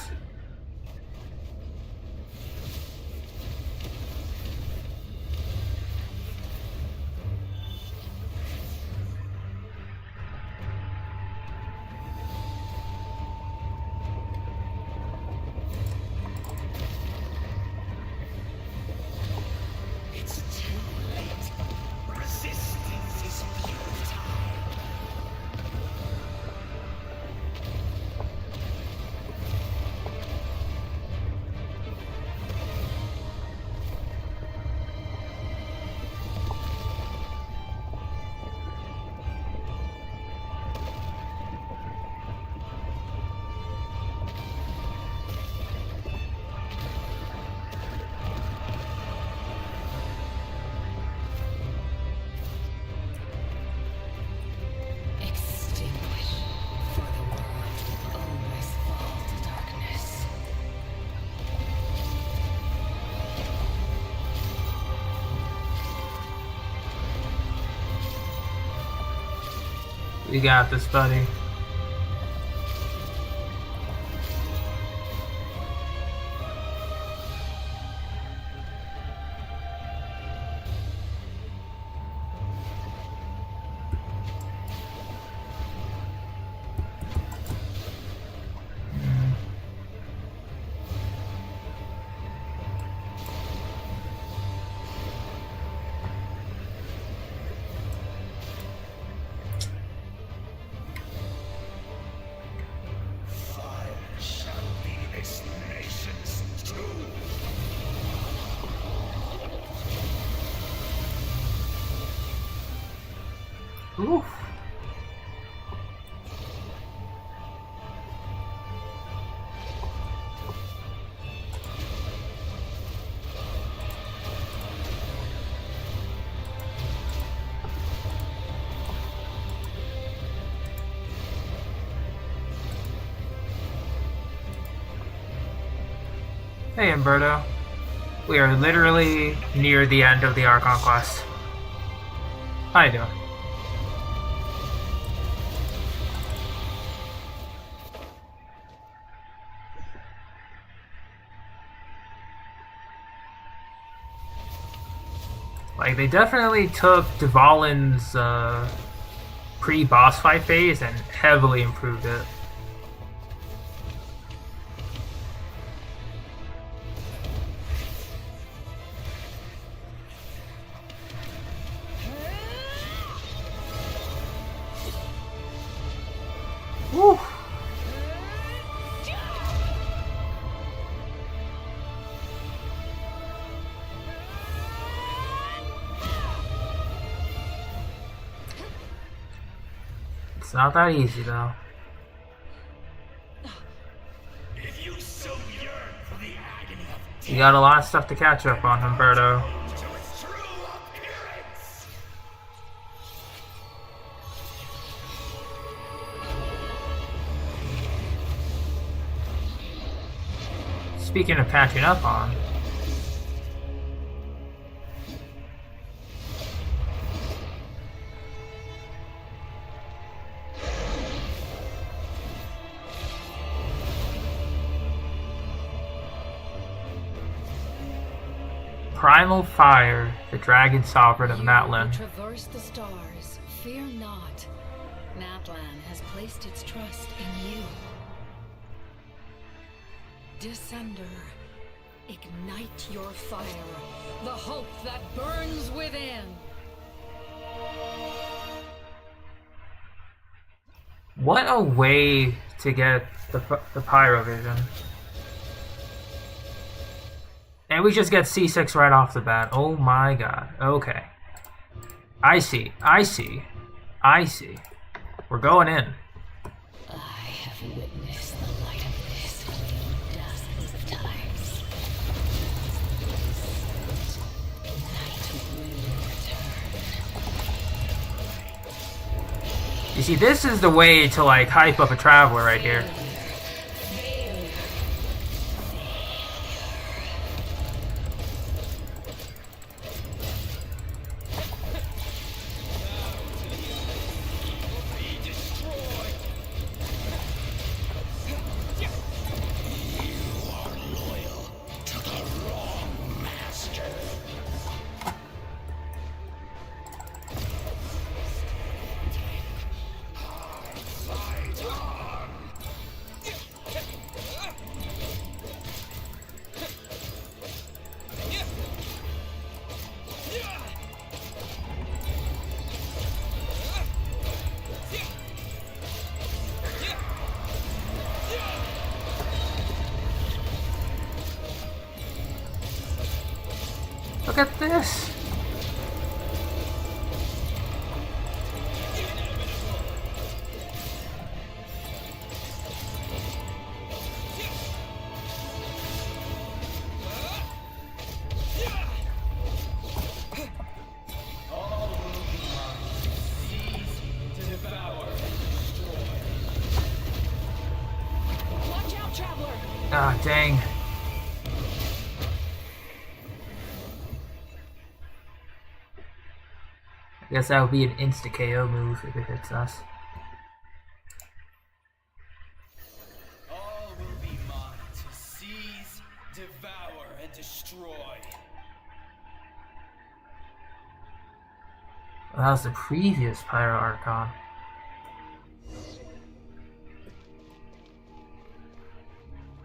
You got this, buddy. Oof. Hey Umberto. We are literally near the end of the Archon quest. How you doing? Like, they definitely took Dvalin's pre-boss fight phase and heavily improved it. Woo! It's not that easy though. If you so yearn for the agony of You got a lot of stuff to catch up on, Humberto. to its true appearance. Speaking of catching up on, Primal Fire, the Dragon Sovereign of Natlan. Traverse the stars. Fear not. Natlan has placed its trust in you. Descender, ignite your fire, the hope that burns within. What a way to get the Pyrovision. And we just get C6 right off the bat. Oh my god. Okay. I see. I see. I see. We're going in. I have witnessed the light of this dozens of times. Night will return. You see, this is the way to like hype up a traveler right here. Look at this! Watch out, traveler! Ah, dang. I guess that would be an insta-KO move if it hits us. All will be mine to seize, devour, and destroy. That was the previous Pyro Archon.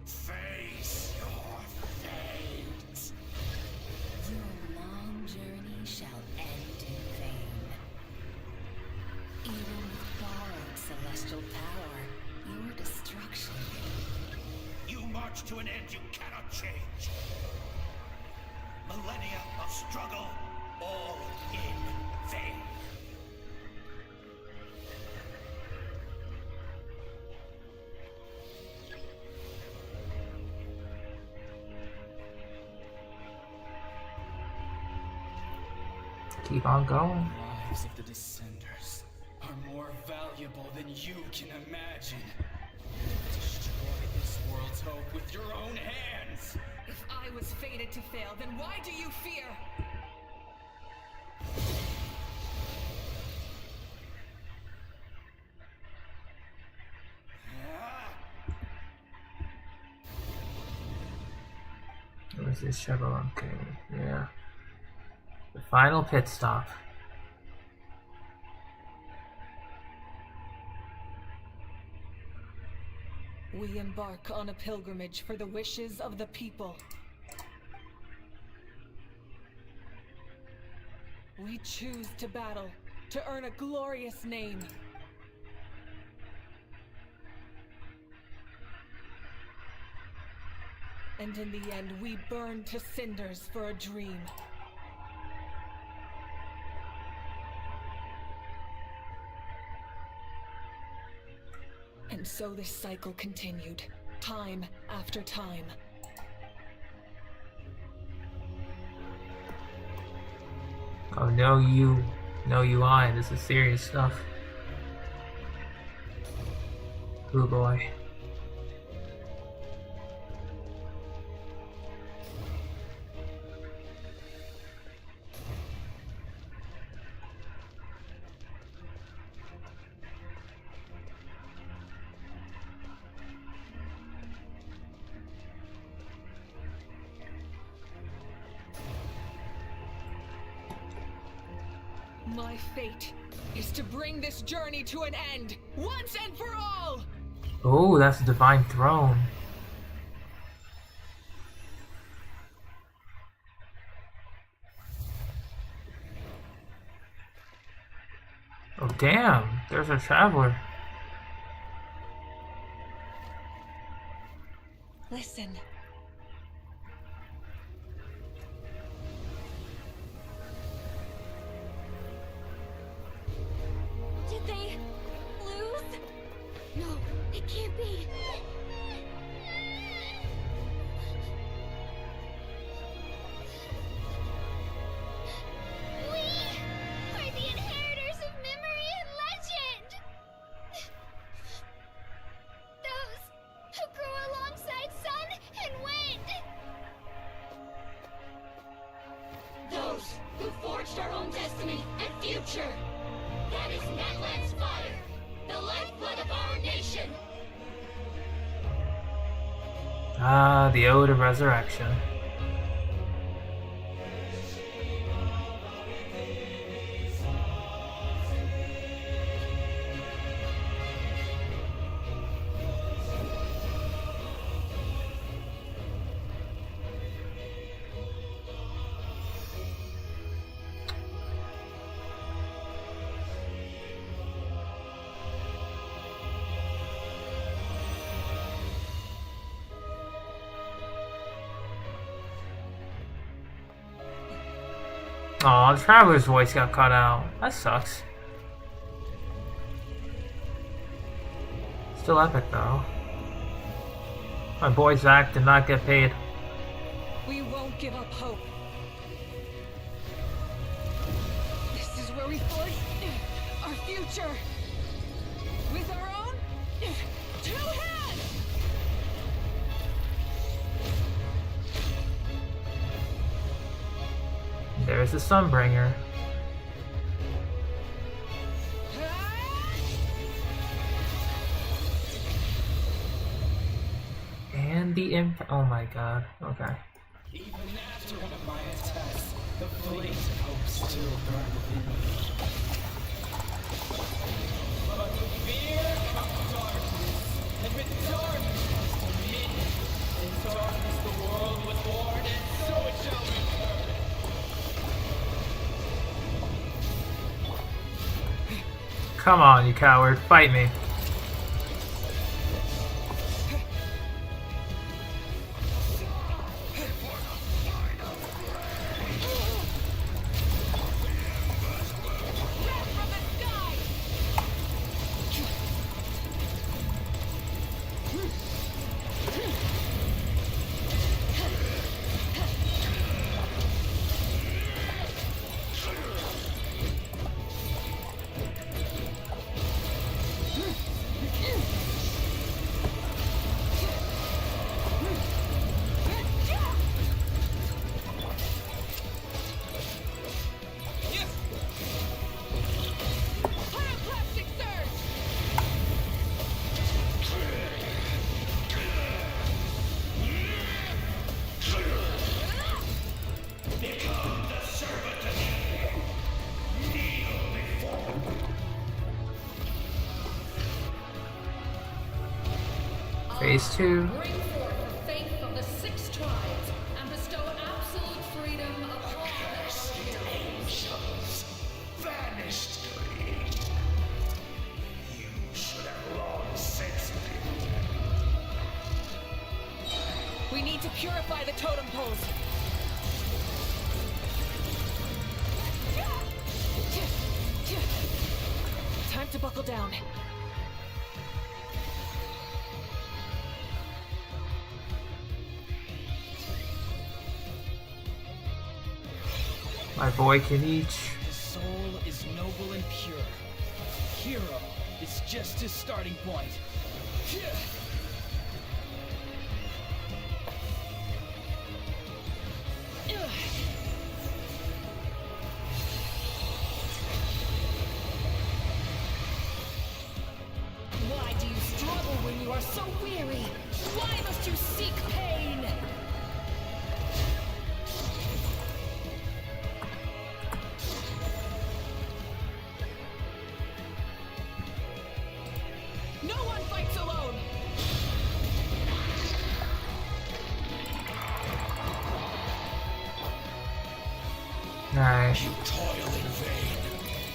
Face your fate. Your long journey shall end in vain. Even with borrowed celestial power, your destruction. You march to an end you cannot change. Millennia of struggle, all in vain. keep on going. The lives of the Descenders are more valuable than you can imagine. Destroy this world's hope with your own hands. If I was fated to fail, then why do you fear? Where's this Chevron King? Yeah. The final pit stop. We embark on a pilgrimage for the wishes of the people. We choose to battle, to earn a glorious name. And in the end, we burn to cinders for a dream. And so this cycle continued, time after time. Oh no, you lying. This is serious stuff. Oh boy. My fate is to bring this journey to an end, once and for all! Oh, that's a divine throne. Oh damn, there's a traveler. Listen. Did they lose? No, it can't be. We are the inheritors of memory and legend! Those who grew alongside sun and wind! Those who forged our own destiny and future! That is Natlan's fire, the lifeblood of our nation! Ah, the Ode of Resurrection. Aw, the Traveler's voice got cut out. That sucks. Still epic though. My boy Zach did not get paid. We won't give up hope. This is where we forge our future. With our own two hands! There's the Sunbringer. And the imp. Oh my god. Okay. Even after one of my attacks, the flames of hope still burn within me. But with fear comes darkness, and with darkness comes dominion. In darkness the world was born, and so it shall return. Come on, you coward. Fight me. Phase 2. Bring forth the faith of the 6 tribes and bestow absolute freedom upon the angels, vanished clean. You should have long sensed it. We need to purify the totem poles. Time to buckle down. My boy can each. His soul is noble and pure. Hero is just his starting point. Why do you struggle when you are so weary? Why must you seek pain? No one fights alone! Nice. You toil in vain,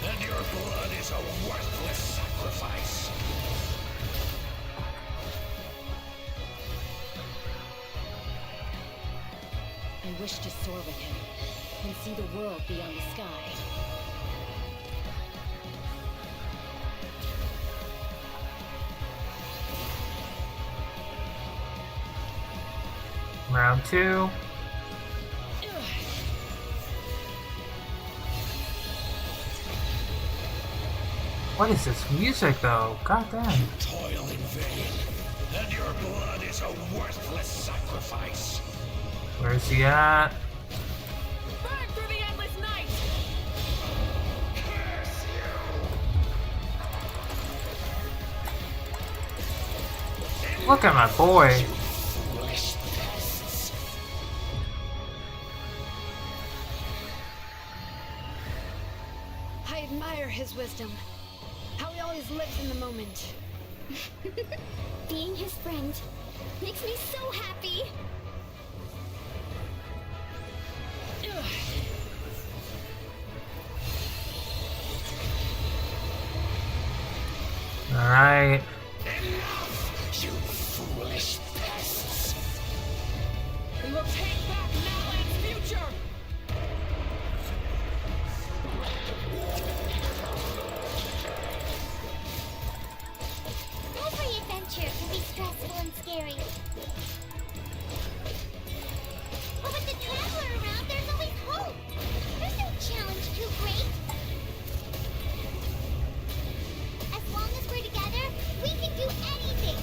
and your blood is a worthless sacrifice. I wish to soar with him and see the world beyond the sky. Round 2. What is this music though? God damn. You toil in vain, and your blood is a worthless sacrifice. Where's he at? Burn through the endless night! Curse you! Look at my boy. Foolish pests. I admire his wisdom. How he always lives in the moment. Being his friend makes me so happy. Alright. Enough, you foolish pests. We will take back Natlan's future! Every adventure can be stressful and scary. But with the Traveler around, there's always hope. There's no challenge too great. As long as we're together, we can do anything.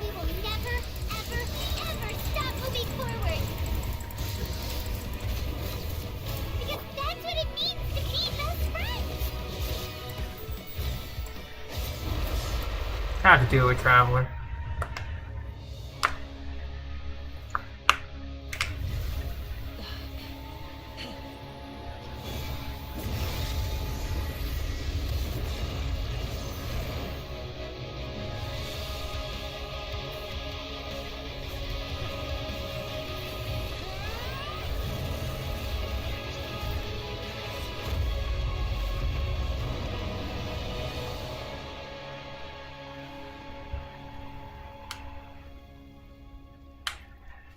We will never, ever, ever stop moving forward. Because that's what it means to be best friends. How to do it, Traveler.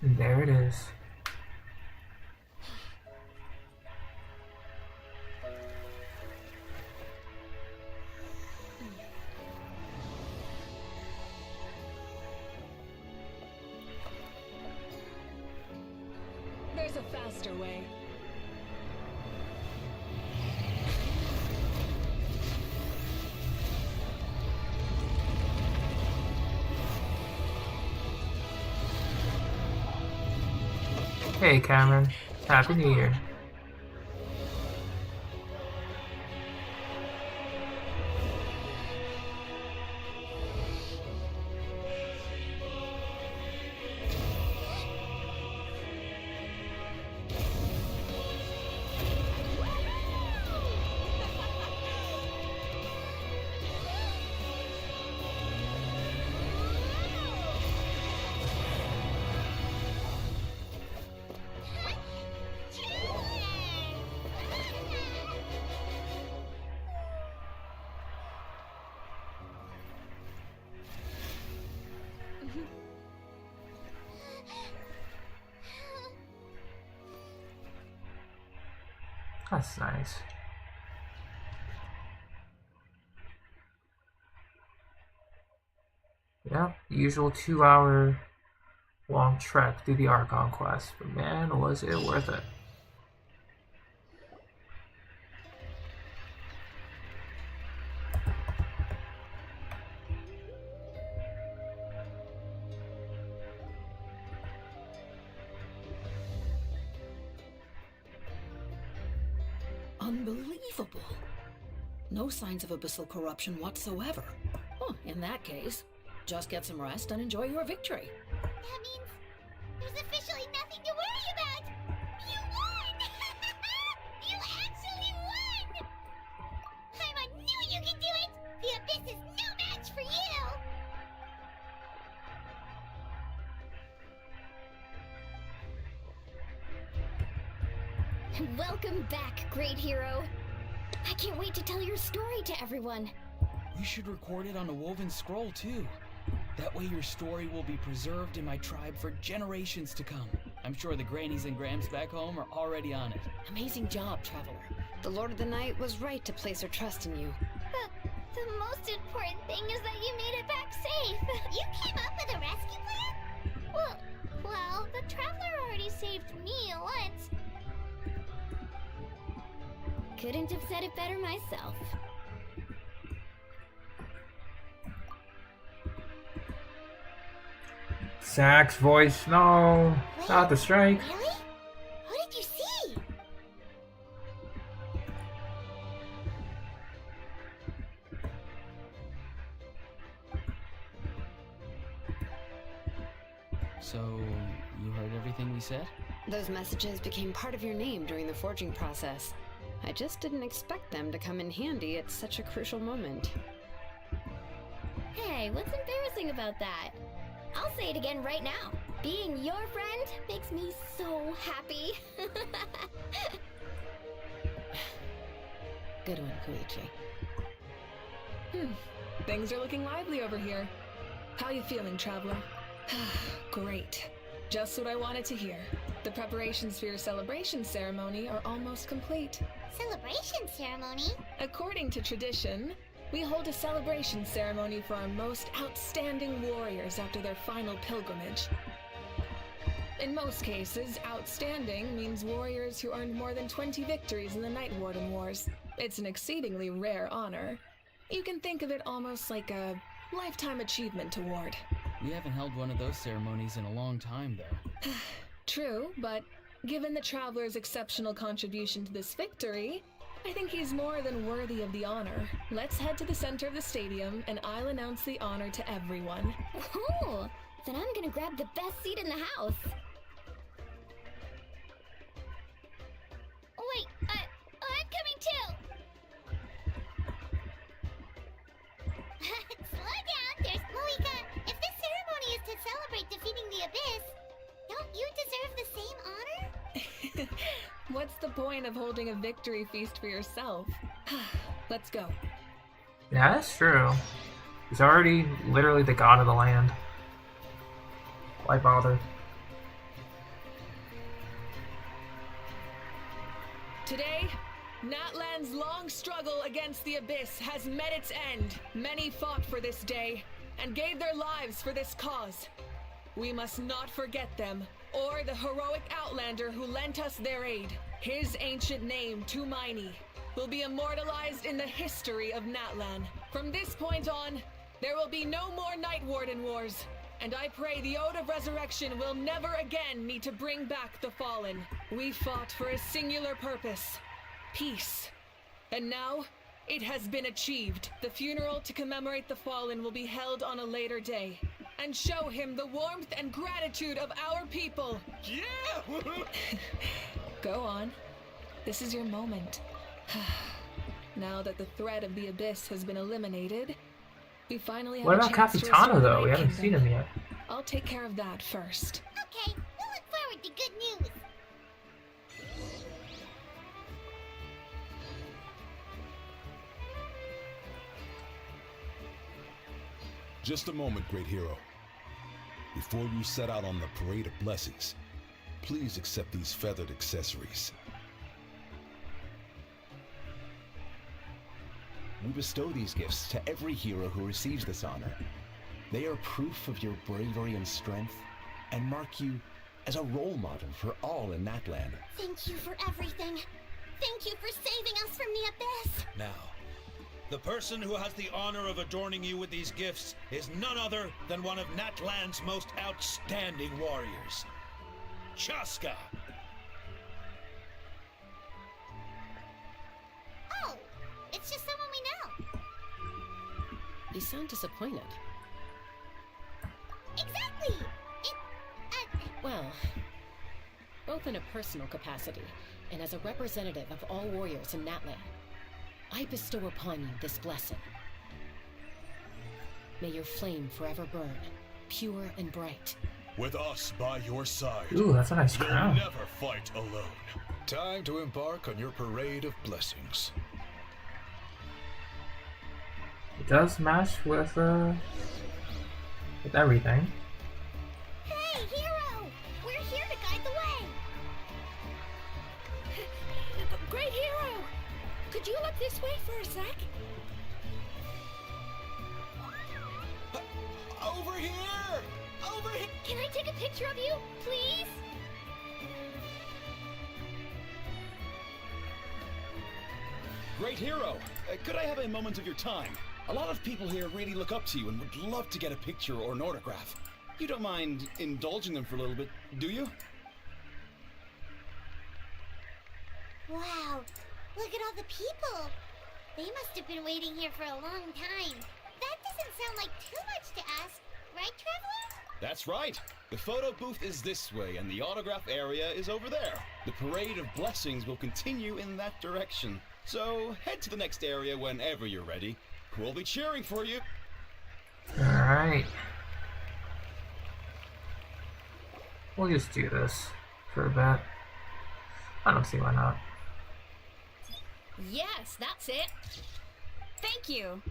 And there it is. There's a faster way. Hey Cameron, Happy New Year. That's nice. Yep, the usual 2-hour long trek through the Archon quest, but man, was it worth it. Unbelievable. No signs of abyssal corruption whatsoever. Oh, in that case, just get some rest and enjoy your victory. That means there's officially nothing to worry about! You won! You actually won! Paimon knew you could do it! The Abyss is no match for you! Welcome back, great hero. I can't wait to tell your story to everyone. We should record it on a woven scroll too. That way your story will be preserved in my tribe for generations to come. I'm sure the grannies and grams back home are already on it. Amazing job, Traveler. The Lord of the Night was right to place her trust in you. But the most important thing is that you made it back safe. You came up with a rescue plan? Well, the Traveler already saved me once. Couldn't have said it better myself. Zack's voice, no, not the strike. Really? What did you see? So, you heard everything we said? Those messages became part of your name during the forging process. I just didn't expect them to come in handy at such a crucial moment. Hey, what's embarrassing about that? I'll say it again right now. Being your friend makes me so happy. Good one, Koichi. Things are looking lively over here. How you feeling, Traveler? Great. Just what I wanted to hear. The preparations for your celebration ceremony are almost complete. Celebration ceremony? According to tradition, we hold a celebration ceremony for our most outstanding warriors after their final pilgrimage. In most cases, outstanding means warriors who earned more than 20 victories in the Night Warden Wars. It's an exceedingly rare honor. You can think of it almost like a lifetime achievement award. We haven't held one of those ceremonies in a long time, though. True, but given the Traveler's exceptional contribution to this victory, I think he's more than worthy of the honor. Let's head to the center of the stadium, and I'll announce the honor to everyone. Cool! Then I'm gonna grab the best seat in the house. Wait, I'm coming too! Slow down, there's Moika. If this ceremony is to celebrate defeating the Abyss, don't you deserve the same honor? What's the point of holding a victory feast for yourself? Let's go. Yeah, that's true. He's already literally the god of the land. Why bother? Today, Natlan's long struggle against the Abyss has met its end. Many fought for this day, and gave their lives for this cause. We must not forget them, or the heroic Outlander who lent us their aid. His ancient name, Tumaini, will be immortalized in the history of Natlan. From this point on, there will be no more Night Warden Wars, and I pray the Ode of Resurrection will never again need to bring back the Fallen. We fought for a singular purpose, peace. And now, it has been achieved. The funeral to commemorate the Fallen will be held on a later day, and show him the warmth and gratitude of our people. Yeah! Go on. This is your moment. Now that the threat of the Abyss has been eliminated, we finally have What a about chance to Capitano restore the though? We Night haven't Kingdom. seen him yet. I'll take care of that first. Okay, we'll look forward to good news. Just a moment, great hero. Before you set out on the parade of blessings, please accept these feathered accessories. we bestow these gifts to every hero who receives this honor. They are proof of your bravery and strength, and mark you as a role model for all in Natlan. Thank you for everything. Thank you for saving us from the abyss. Now, the person who has the honor of adorning you with these gifts is none other than one of Natlan's most outstanding warriors, Chaska. Oh, it's just someone we know. You sound disappointed. Exactly. Well, both in a personal capacity and as a representative of all warriors in Natlan, I bestow upon you this blessing. May your flame forever burn, pure and bright. With us by your side, Ooh, that's a nice crown. you'll never fight alone. Time to embark on your parade of blessings. It does match with everything. Hey, hero! We're here to guide the way. Great hero! Could you look this way for a sec? Over here! Over here! Can I take a picture of you, please? Great hero! Could I have a moment of your time? A lot of people here really look up to you and would love to get a picture or an autograph. You don't mind indulging them for a little bit, do you? Wow, look at all the people. They must have been waiting here for a long time. That doesn't sound like too much to ask, right, Traveler? That's right. The photo booth is this way and the autograph area is over there. The parade of blessings will continue in that direction. So head to the next area whenever you're ready. We'll be cheering for you. Alright. We'll just do this for a bit. I don't see why not. Yes, that's it. Thank you.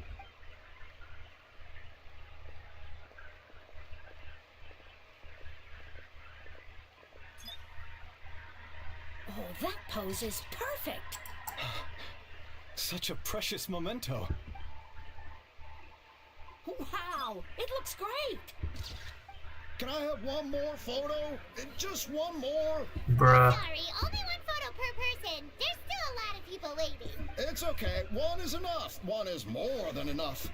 Oh, that pose is perfect. Such a precious memento. Wow, it looks great. Can I have one more photo? Just one more? Bruh. Sorry, only one photo per person. There's still a lot of people waiting. It's okay. One is enough. One is more than enough.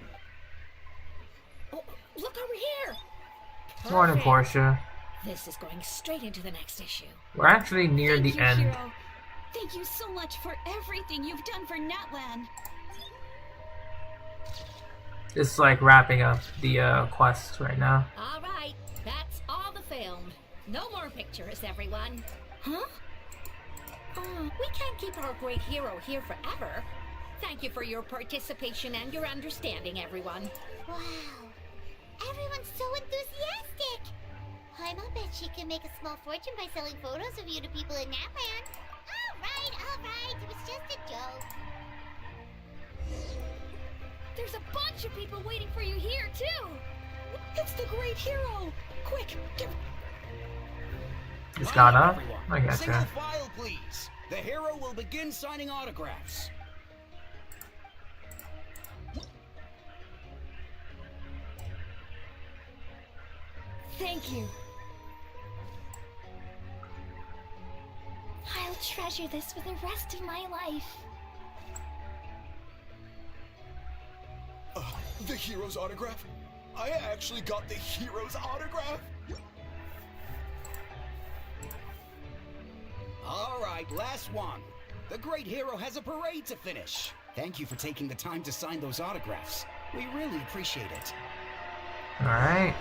Oh, look over here. Morning, Perfect. Portia. This is going straight into the next issue. We're actually near Thank the you, end. hero. Thank you so much for everything you've done for Natlan. It's like wrapping up the quest right now. All right, that's all the film. No more pictures, everyone. Huh? We can't keep our great hero here forever. Thank you for your participation and your understanding, everyone. Wow, everyone's so enthusiastic. Paimon bet she can make a small fortune by selling photos of you to people in Natlan. All right, it was just a joke. There's a bunch of people waiting for you here, too. It's the great hero. Quick, give... Just got up? I Single gotcha. file, please. The hero will begin signing autographs. Thank you. I'll treasure this for the rest of my life. The hero's autograph? I actually got the hero's autograph? All right, last one. The great hero has a parade to finish. Thank you for taking the time to sign those autographs. We really appreciate it. Alright.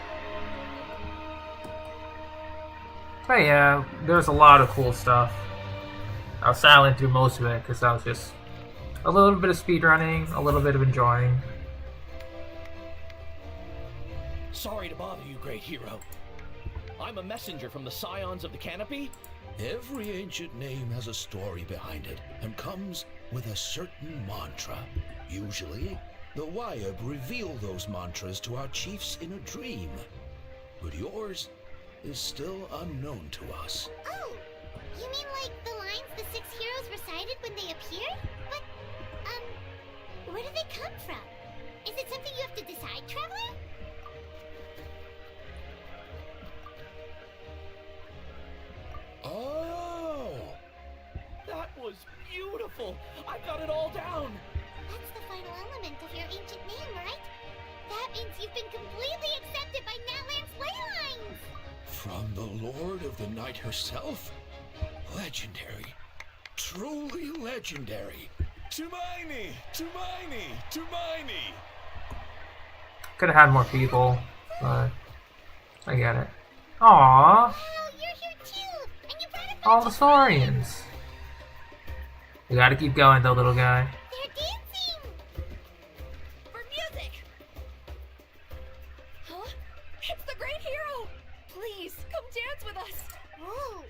But yeah, there's a lot of cool stuff. I was silent through most of it because I was just a little bit of speedrunning, a little bit of enjoying. Sorry to bother you, great hero. I'm a messenger from the Scions of the Canopy. Every ancient name has a story behind it and comes with a certain mantra. Usually, the Wayab reveal those mantras to our chiefs in a dream. But yours is still unknown to us. Oh, you mean like the lines the 6 heroes recited when they appeared? But, where do they come got it all down! That's the final element of your ancient name, right? That means you've been completely accepted by Natlan's ley lines! From the Lord of the Night herself? Legendary. Truly legendary. Tumaini! Tumaini! Tumaini! Could have had more people, but I get it. Aww! All the Saurians! We gotta keep going though, little guy. They're dancing! For music! Huh? It's the great hero! Please, come dance with us! Whoa!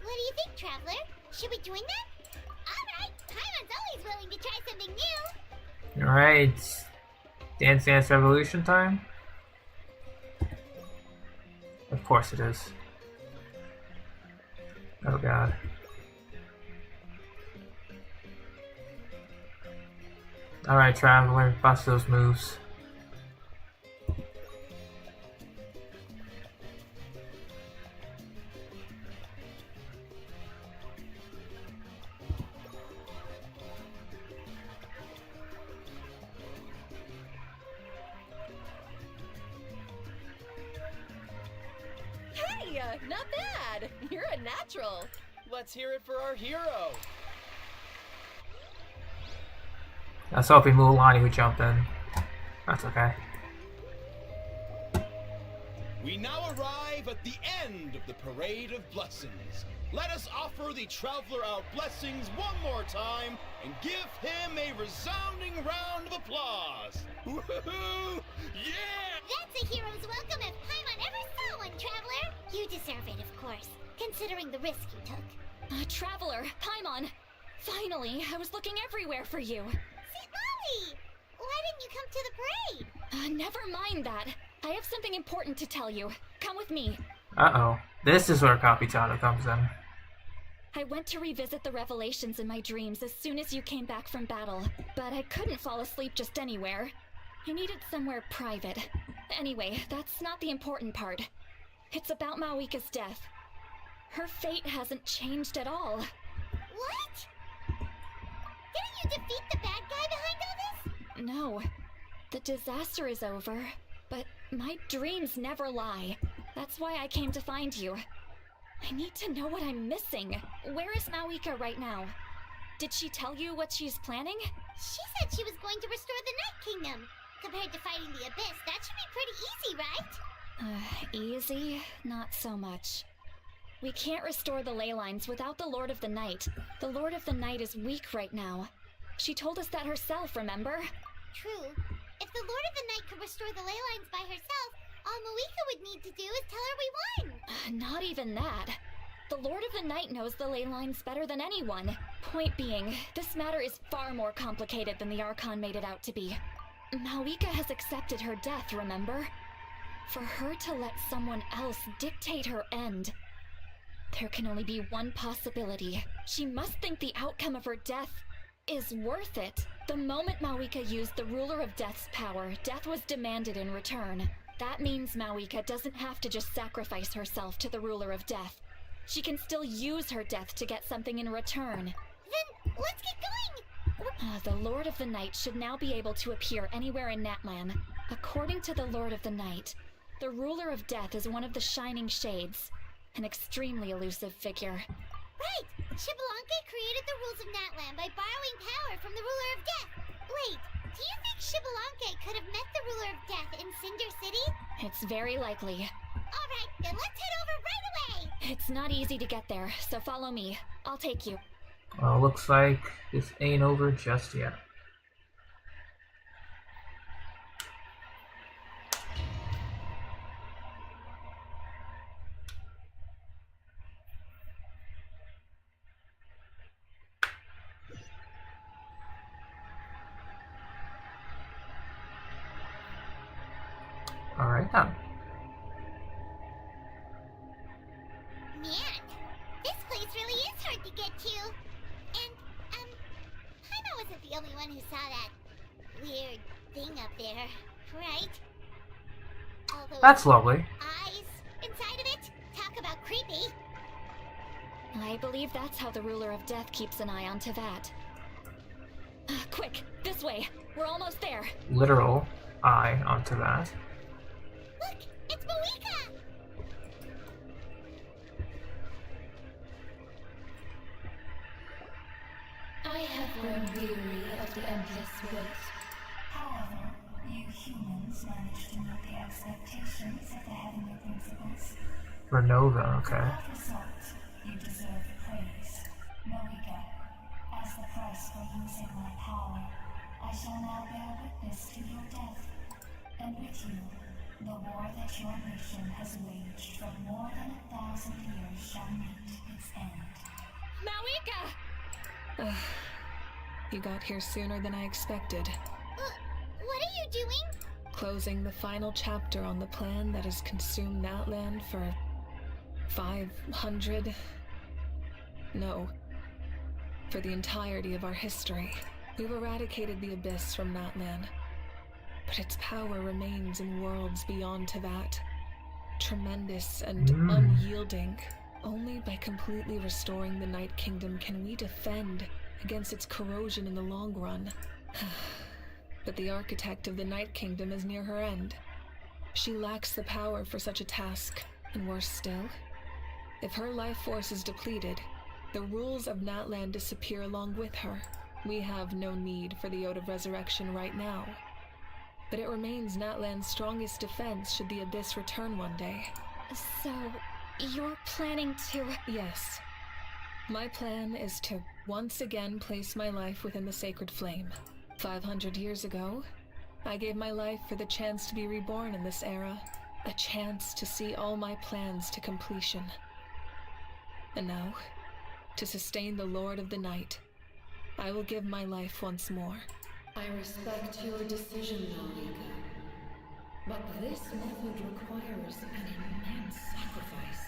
What do you think, Traveler? Should we join them? Alright! Paimon's always willing to try something new! Alright. Dance Dance Revolution time? Of course it is. Oh god. Alright, Traveler, bust those moves. Hey, not bad. You're a natural. Let's hear it for our hero. I was hoping Mulan would jump in. That's okay. We now arrive at the end of the Parade of Blessings. Let us offer the Traveler our blessings one more time and give him a resounding round of applause. Woohoo! Yeah! That's a hero's welcome if Paimon ever saw one, Traveler! You deserve it, of course, considering the risk you took. Traveler, Paimon! Finally, I was looking everywhere for you. St. Molly! Why didn't you come to the parade? Never mind that. I have something important to tell you. Come with me. Uh-oh. This is where Capitano comes in. I went to revisit the revelations in my dreams as soon as you came back from battle, but I couldn't fall asleep just anywhere. I needed somewhere private. Anyway, that's not the important part. It's about Mawika's death. Her fate hasn't changed at all. What? Didn't you defeat the bad guy behind all this? No. The disaster is over, but my dreams never lie. That's why I came to find you. I need to know what I'm missing. Where is Mawika right now? Did she tell you what she's planning? She said she was going to restore the Night Kingdom. Compared to fighting the Abyss, that should be pretty easy, right? Easy? Not so much. We can't restore the ley lines without the Lord of the Night. The Lord of the Night is weak right now. She told us that herself, remember? True. If the Lord of the Night could restore the ley lines by herself, all Mawika would need to do is tell her we won! Not even that. The Lord of the Night knows the ley lines better than anyone. Point being, this matter is far more complicated than the Archon made it out to be. Mawika has accepted her death, remember? For her to let someone else dictate her end, there can only be one possibility. She must think the outcome of her death is worth it. The moment Mawika used the Ruler of Death's power, death was demanded in return. That means Mawika doesn't have to just sacrifice herself to the Ruler of Death. She can still use her death to get something in return. Then, let's get going! The Lord of the Night should now be able to appear anywhere in Natlan. According to the Lord of the Night, the Ruler of Death is one of the Shining Shades, an extremely elusive figure. Right! Xbalanque created the rules of Natlan by borrowing power from the Ruler of Death. Wait, do you think Xbalanque could have met the Ruler of Death in Cinder City? It's very likely. Alright, then let's head over right away! It's not easy to get there, so follow me. I'll take you. Well, looks like this ain't over just yet. Alright then. Man, this place really is hard to get to. And, Paimon wasn't the only one who saw that weird thing up there, right? All those That's lovely. eyes inside of it? Talk about creepy. I believe that's how the Ruler of Death keeps an eye on Tevat. Quick, this way. We're almost there. Literal eye onto that. Look, it's Moika! I have grown weary of the endless wait. However, you humans managed to meet the expectations of the heavenly principles. For Nova, okay. As a result, you deserve praise. Moika, as the price for using my power, I shall now bear witness to your death. And with you, the war that your nation has waged for more than 1,000 years shall meet its end. Mawika! You got here sooner than I expected. What are you doing? Closing the final chapter on the plan that has consumed Natland for 500... No. For the entirety of our history. We've eradicated the Abyss from Natland. But its power remains in worlds beyond to that. Tremendous and unyielding. Only by completely restoring the Night Kingdom can we defend against its corrosion in the long run. But the architect of the Night Kingdom is near her end. She lacks the power for such a task, and worse still, if her life force is depleted, the rules of Natland disappear along with her. We have no need for the Ode of Resurrection right now, but it remains Natland's strongest defense should the Abyss return one day. So, you're planning to... Yes. My plan is to once again place my life within the sacred flame. 500 years ago, I gave my life for the chance to be reborn in this era, a chance to see all my plans to completion. And now, to sustain the Lord of the Night, I will give my life once more. I respect your decision, Malika. But this method requires an immense sacrifice.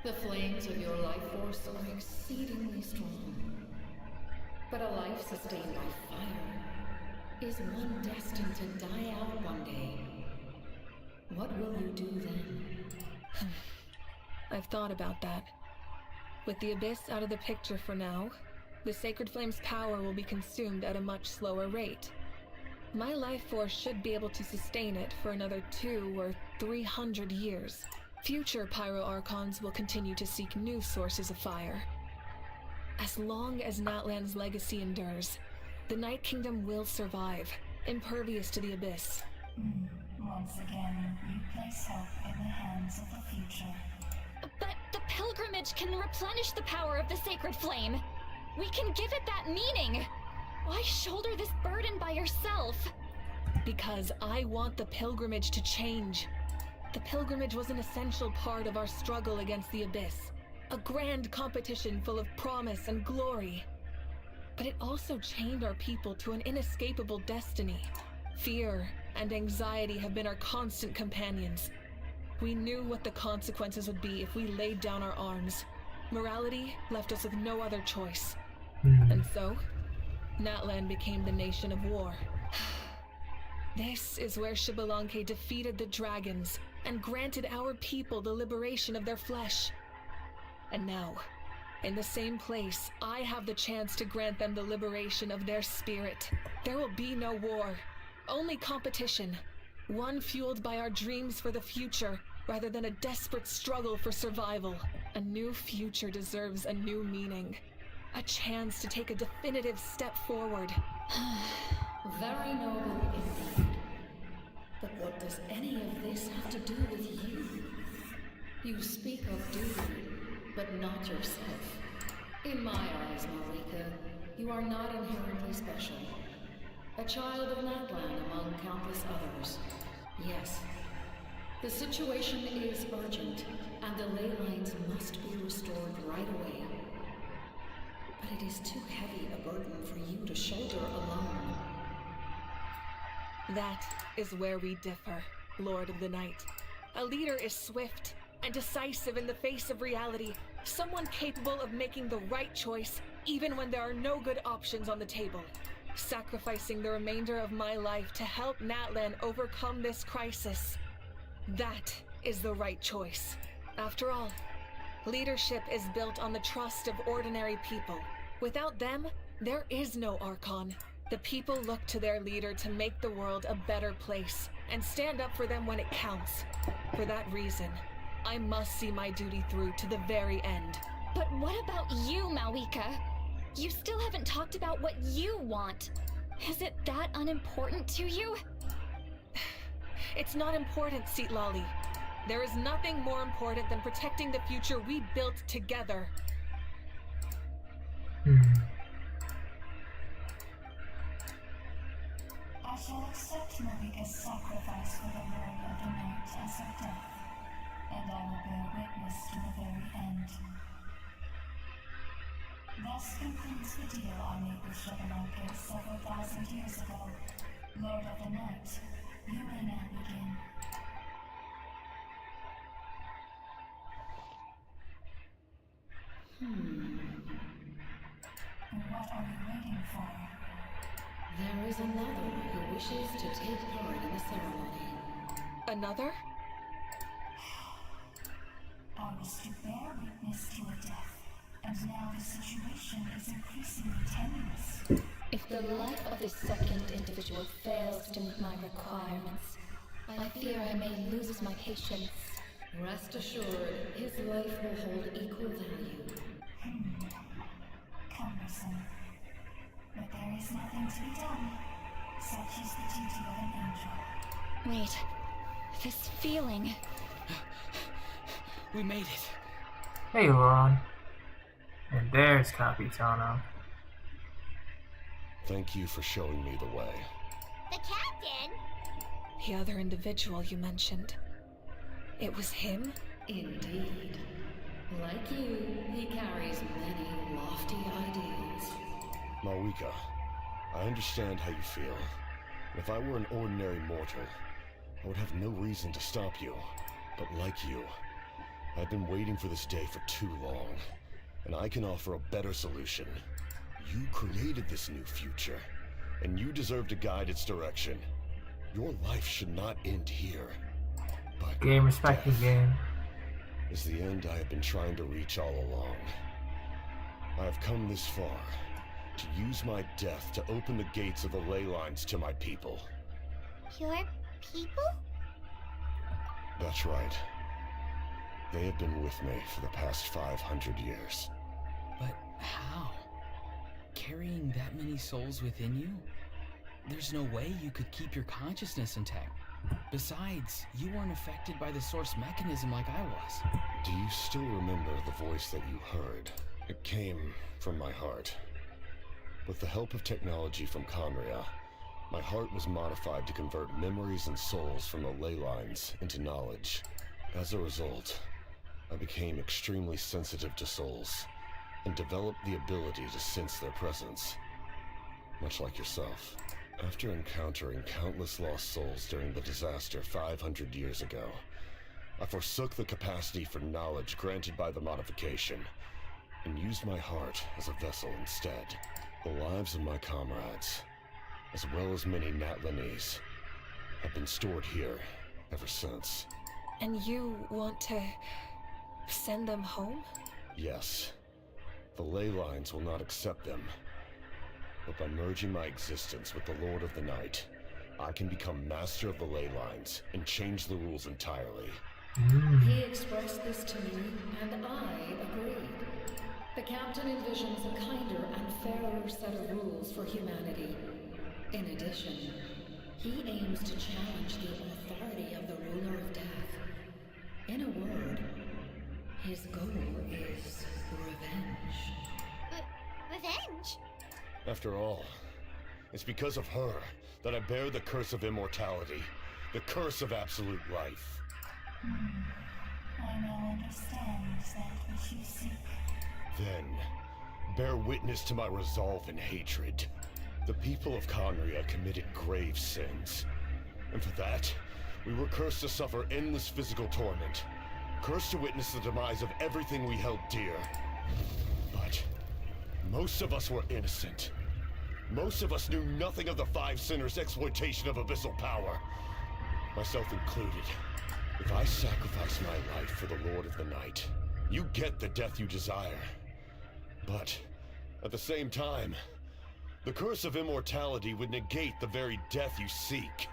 The flames of your life force are exceedingly strong. But a life sustained by fire is one destined to die out one day. What will you do then? I've thought about that. With the Abyss out of the picture for now, the Sacred Flame's power will be consumed at a much slower rate. My life force should be able to sustain it for another 200 or 300 years. Future Pyro-Archons will continue to seek new sources of fire. As long as Natland's legacy endures, the Night Kingdom will survive, impervious to the Abyss. Once again, you place hope in the hands of the future. But the pilgrimage can replenish the power of the sacred flame. We can give it that meaning. Why shoulder this burden by yourself? Because I want the pilgrimage to change. The pilgrimage was an essential part of our struggle against the Abyss. A grand competition full of promise and glory. But it also chained our people to an inescapable destiny. Fear and anxiety have been our constant companions. We knew what the consequences would be if we laid down our arms. Morality left us with no other choice. And so, Natland became the nation of war. This is where Xbalanque defeated the dragons and granted our people the liberation of their flesh. And now, in the same place, I have the chance to grant them the liberation of their spirit. There will be no war, only competition. One fueled by our dreams for the future, rather than a desperate struggle for survival. A new future deserves a new meaning. A chance to take a definitive step forward. Very noble indeed. But what does any of this have to do with you? You speak of duty, but not yourself. In my eyes, Malika, you are not inherently special. A child of Natland among countless others. Yes, the situation is urgent, and the ley lines must be restored right away. But it is too heavy a burden for you to shoulder alone. That is where we differ, Lord of the Night. A leader is swift and decisive in the face of reality, someone capable of making the right choice even when there are no good options on the table. Sacrificing the remainder of my life to help Natland overcome this crisis. That is the right choice. After all, leadership is built on the trust of ordinary people. Without them, there is no Archon. The people look to their leader to make the world a better place and stand up for them when it counts. For that reason, I must see my duty through to the very end. But what about you, Malika? You still haven't talked about what you want. Is it that unimportant to you? It's not important, Seatlali. There is nothing more important than protecting the future we built together. I shall accept Malika's sacrifice for the Lord of the Night as her death, and I will bear witness to the very end. Thus concludes the deal I made with Shadowlands several thousand years ago. Lord of the Night, you may now begin. What are you waiting for? There is another who wishes to take part in the ceremony. Another? I was to bear witness to a death, and now the situation is increasingly tenuous. If the life of this second individual fails to meet my requirements, I fear I may lose my patience. Rest assured, his life will hold equal value. Cumbersome. But there is nothing to be done. Such is the duty of an angel. Wait, this feeling. We made it. Hey, Ron. And there's Capitano. Thank you for showing me the way. The captain? The other individual you mentioned. It was him? Indeed. Like you, he carries many lofty ideals. Malika, I understand how you feel. If I were an ordinary mortal, I would have no reason to stop you. But like you, I've been waiting for this day for too long, and I can offer a better solution. You created this new future, and you deserve to guide its direction. Your life should not end here. But game respecting game is the end I have been trying to reach all along. I have come this far to use my death to open the gates of the ley lines to my people. Your people? That's right. They have been with me for the past 500 years. But how? Carrying that many souls within you? There's no way you could keep your consciousness intact. Besides, you weren't affected by the source mechanism like I was. Do you still remember the voice that you heard? It came from my heart. With the help of technology from Conria, my heart was modified to convert memories and souls from the ley lines into knowledge. As a result, I became extremely sensitive to souls, and developed the ability to sense their presence. Much like yourself. After encountering countless lost souls during the disaster 500 years ago, I forsook the capacity for knowledge granted by the modification, and used my heart as a vessel instead. The lives of my comrades, as well as many Natlanese, have been stored here ever since. And you want to send them home? Yes. The ley lines will not accept them. But by merging my existence with the Lord of the Night, I can become master of the ley lines and change the rules entirely. He expressed this to me, and I agreed. The captain envisions a kinder and fairer set of rules for humanity. In addition, he aims to challenge the authority of the ruler of death. In a word, his goal is revenge. Revenge? After all, it's because of her that I bear the curse of immortality, the curse of absolute life. I now understand that which you seek. Then, bear witness to my resolve and hatred. The people of Conria committed grave sins, and for that, we were cursed to suffer endless physical torment, cursed to witness the demise of everything we held dear. But most of us were innocent. Most of us knew nothing of the Five Sinners' exploitation of abyssal power, myself included. If I sacrifice my life for the Lord of the Night, you get the death you desire. But at the same time, The curse of immortality would negate the very death you seek.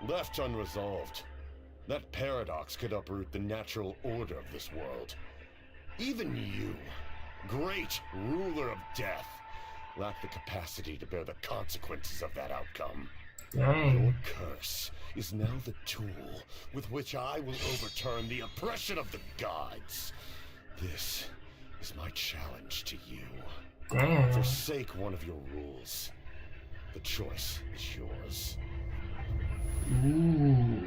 Left unresolved, that paradox could uproot the natural order of this world. Even you, great ruler of death, lack the capacity to bear the consequences of that outcome. Dang. Your curse is now the tool with which I will overturn the oppression of the gods. This is my challenge to you. Damn. Forsake one of your rules. The choice is yours. Ooh.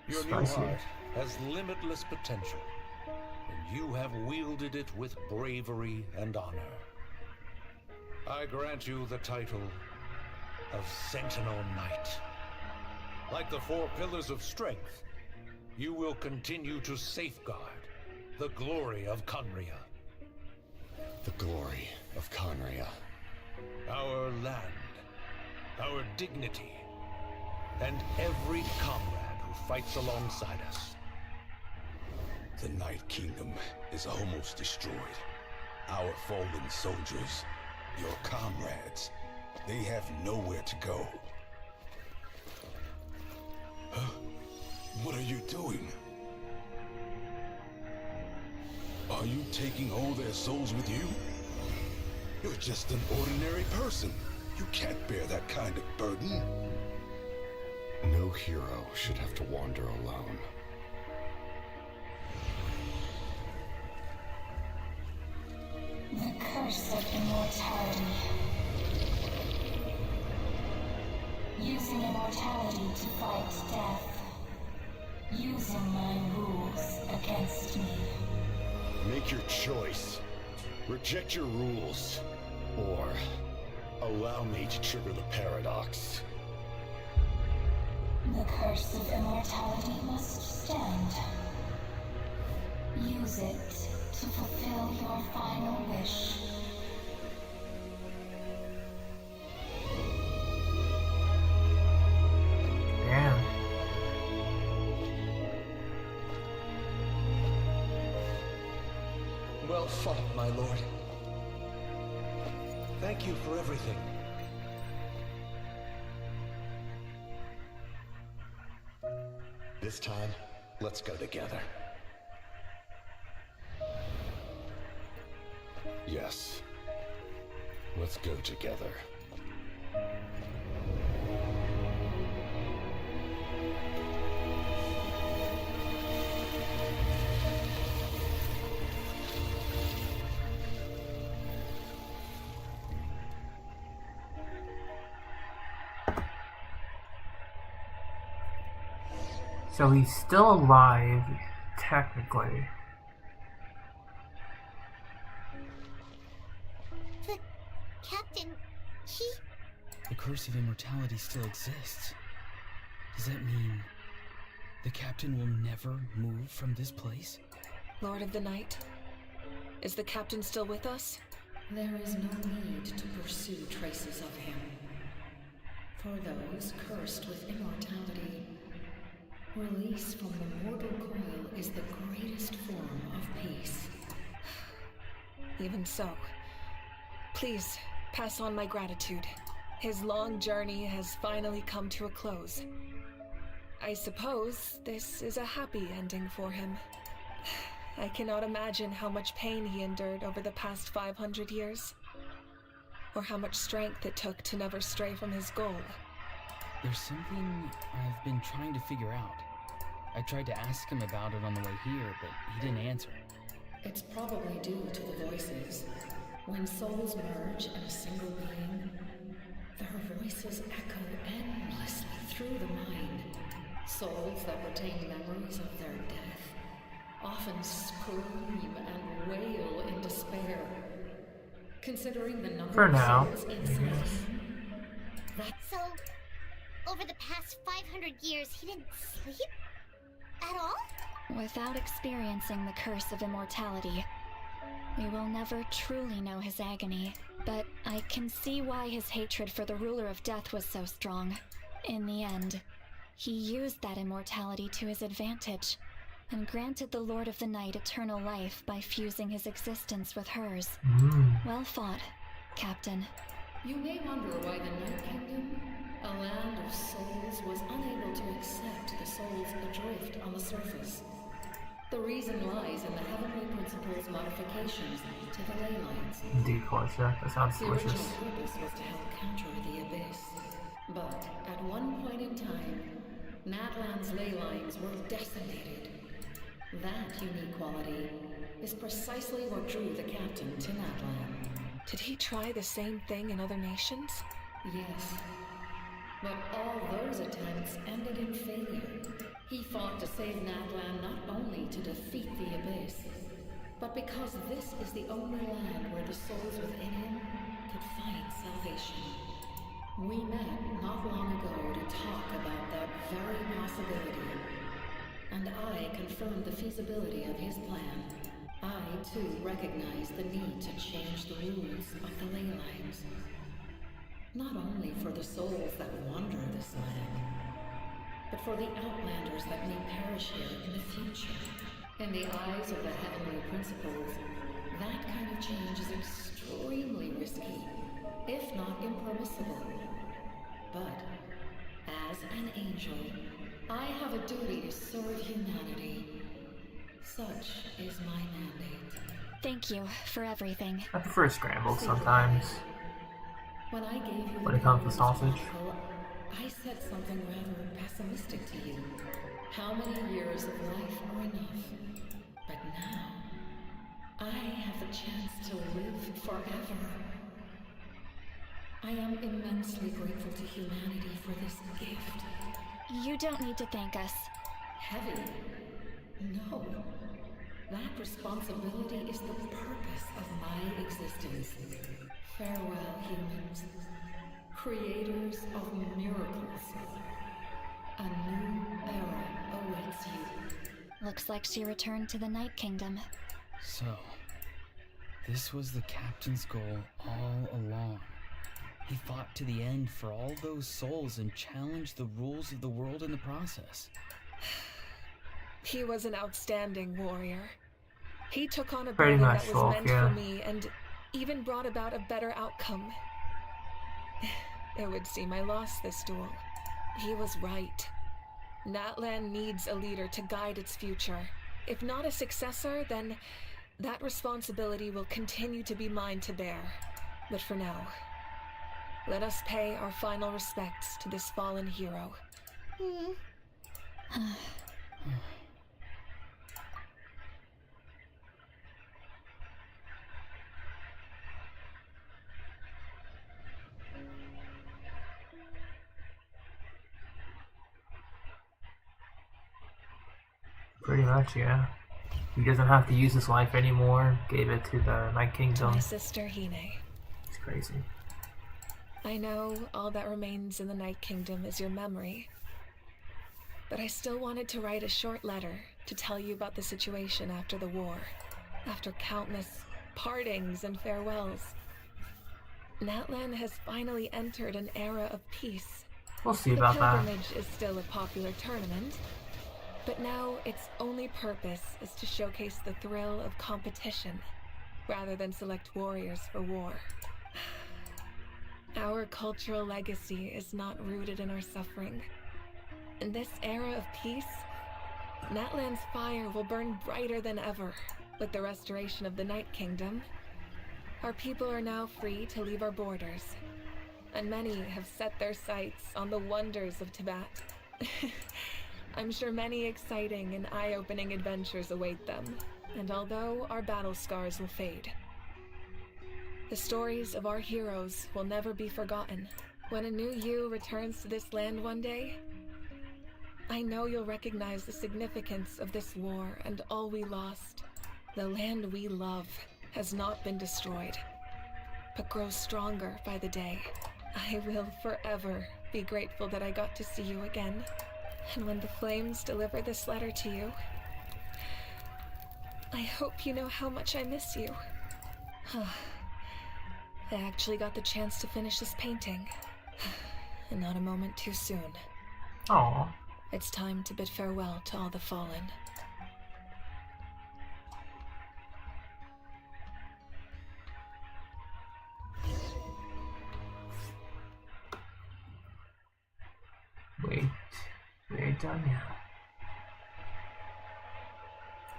Your Spicy. new heart has limitless potential, and you have wielded it with bravery and honor. I grant you the title of Sentinel Knight. Like the 4 pillars of strength, you will continue to safeguard the glory of Conria. The glory of Conria. Our land, our dignity, and every comrade who fights alongside us. The Night Kingdom is almost destroyed. Our fallen soldiers, your comrades, they have nowhere to go. Huh? What are you doing? Are you taking all their souls with you? You're just an ordinary person. You can't bear that kind of burden. No hero should have to wander alone. The curse of immortality. Using immortality to fight death. Using my rules against me. Make your choice. Reject your rules. Or allow me to trigger the paradox. The curse of immortality must stand. Use it to fulfill your final wish. Damn. Well fought, my lord. Thank you for everything. This time, let's go together. Yes. Let's go together. So he's still alive, technically. The captain, he... The curse of immortality still exists. Does that mean the captain will never move from this place? Lord of the Night, is the captain still with us? There is no need to pursue traces of him. For those cursed with immortality, release from the mortal coil is the greatest form of peace. Even so, please pass on my gratitude. His long journey has finally come to a close. I suppose this is a happy ending for him. I cannot imagine how much pain he endured over the past 500 years, or how much strength it took to never stray from his goal. There's something I've been trying to figure out. I tried to ask him about it on the way here, but he didn't answer. It's probably due to the voices. When souls merge in a single being, their voices echo endlessly through the mind. Souls that retain memories of their death often scream and wail in despair. Considering the number For of now. souls inside him, So, over the past 500 years, he didn't sleep? At all? Without experiencing the curse of immortality, we will never truly know his agony. But I can see why his hatred for the ruler of death was so strong. In the end, he used that immortality to his advantage, and granted the Lord of the Night eternal life by fusing his existence with hers. Well fought, Captain. You may wonder why the Night Kingdom, a land of souls, was unable to accept the souls adrift on the surface. The reason lies in the Heavenly Principle's modifications to the ley lines. Decoy check, that sounds The delicious. original purpose was to help counter the Abyss. But at one point in time, Natlan's ley lines were decimated. That unique quality is precisely what drew the captain to Natlan. Did he try the same thing in other nations? Yes. But all those attempts ended in failure. He fought to save Natlan not only to defeat the Abyss, but because this is the only land where the souls within him could find salvation. We met not long ago to talk about that very possibility, and I confirmed the feasibility of his plan. I, too, recognize the need to change the rules of the ley lines. Not only for the souls that wander this land, but for the outlanders that may perish here in the future. In the eyes of the Heavenly Principles, that kind of change is extremely risky, if not impermissible. But, as an angel, I have a duty to serve humanity. Such is my mandate. Thank you for everything. I prefer scrambled sometimes. When I gave you When it comes to sausage. I said something rather pessimistic to you. How many years of life are enough? But now, I have the chance to live forever. I am immensely grateful to humanity for this gift. You don't need to thank us. Heavy? No. That responsibility is the purpose of my existence. Farewell, humans. Creators of miracles. A new era awaits you. Looks like she returned to the Night Kingdom. So, this was the captain's goal all along. He fought to the end for all those souls and challenged the rules of the world in the process. He was an outstanding warrior. He took on a Pretty burden much, that was meant yeah. for me and even brought about a better outcome. It would seem I lost this duel. He was right. Natlan needs a leader to guide its future. If not a successor, then that responsibility will continue to be mine to bear. But for now, let us pay our final respects to this fallen hero. Pretty much, yeah. He doesn't have to use his life anymore. Gave it to the Night To Kingdom. my sister Hine. It's crazy. I know all that remains in the Night Kingdom is your memory. But I still wanted to write a short letter to tell you about the situation after the war. After countless partings and farewells. Natlan has finally entered an era of peace. We'll see about the that. pilgrimage is still a popular tournament, but now its only purpose is to showcase the thrill of competition, rather than select warriors for war. Our cultural legacy is not rooted in our suffering. In this era of peace, Natlan's fire will burn brighter than ever. With the restoration of the Night Kingdom, our people are now free to leave our borders, and many have set their sights on the wonders of Tibet. I'm sure many exciting and eye-opening adventures await them, and although our battle scars will fade, the stories of our heroes will never be forgotten. When a new you returns to this land one day, I know you'll recognize the significance of this war and all we lost. The land we love has not been destroyed, but grows stronger by the day. I will forever be grateful that I got to see you again. And when the flames deliver this letter to you, I hope you know how much I miss you. I actually got the chance to finish this painting, and not a moment too soon. Aww. It's time to bid farewell to all the fallen. Wait, we ain't done yet.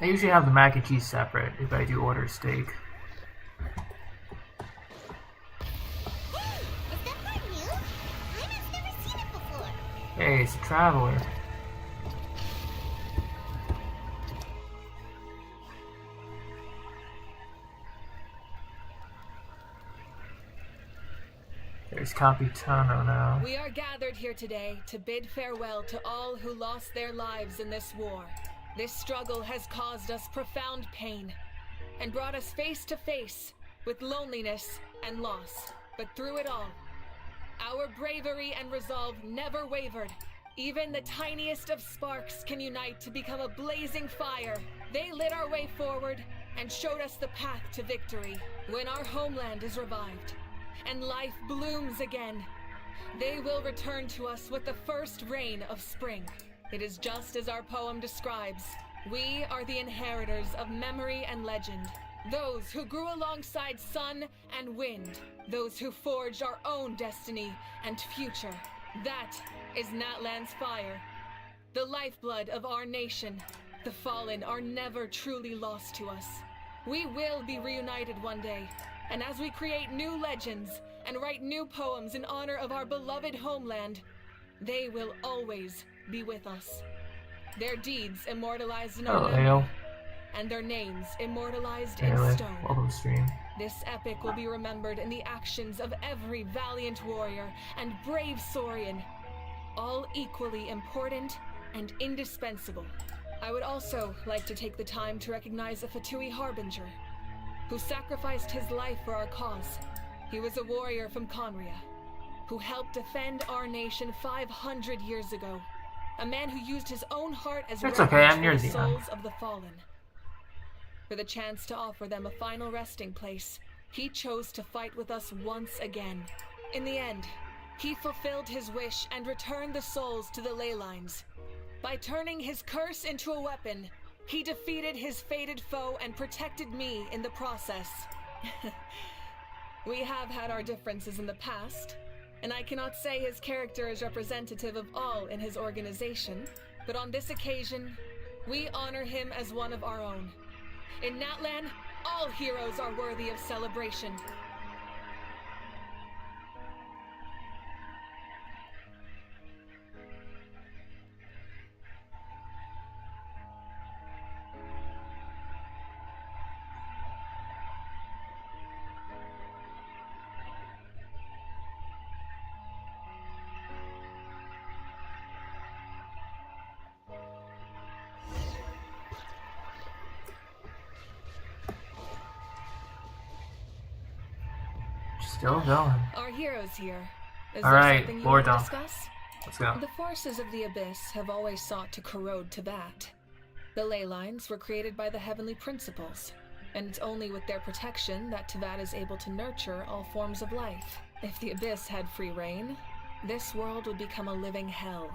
I usually have the mac and cheese separate if I do order steak. Hey, it's a traveler. There's Capitano now. We are gathered here today to bid farewell to all who lost their lives in this war. This struggle has caused us profound pain and brought us face to face with loneliness and loss. But through it all, our bravery and resolve never wavered. Even the tiniest of sparks can unite to become a blazing fire. They lit our way forward and showed us the path to victory. When our homeland is revived and life blooms again, they will return to us with the first rain of spring. It is just as our poem describes. We are the inheritors of memory and legend. Those who grew alongside sun and wind. Those who forged our own destiny and future. That is Natlan's fire. The lifeblood of our nation. The fallen are never truly lost to us. We will be reunited one day. And as we create new legends and write new poems in honor of our beloved homeland, they will always be with us. Their deeds immortalized in our memory, and their names immortalized in stone. Welcome to stream. This epic will be remembered in the actions of every valiant warrior and brave Saurian, all equally important and indispensable. I would also like to take the time to recognize a F2P Harbinger, who sacrificed his life for our cause. He was a warrior from Conria, who helped defend our nation 500 years ago. A man who used his own heart as It's okay, I'm near for the the souls of the fallen. For the chance to offer them a final resting place, he chose to fight with us once again. In the end, he fulfilled his wish and returned the souls to the ley lines. By turning his curse into a weapon, he defeated his fated foe and protected me in the process. We have had our differences in the past, and I cannot say his character is representative of all in his organization, but on this occasion, we honor him as one of our own. In Natlan, all heroes are worthy of celebration. Still going. Our heroes here. Is All there right, something you Lord want to Dom. discuss? Let's go. The forces of the Abyss have always sought to corrode Teyvat. The ley lines were created by the Heavenly Principles, and it's only with their protection that Teyvat is able to nurture all forms of life. If the Abyss had free reign, this world would become a living hell.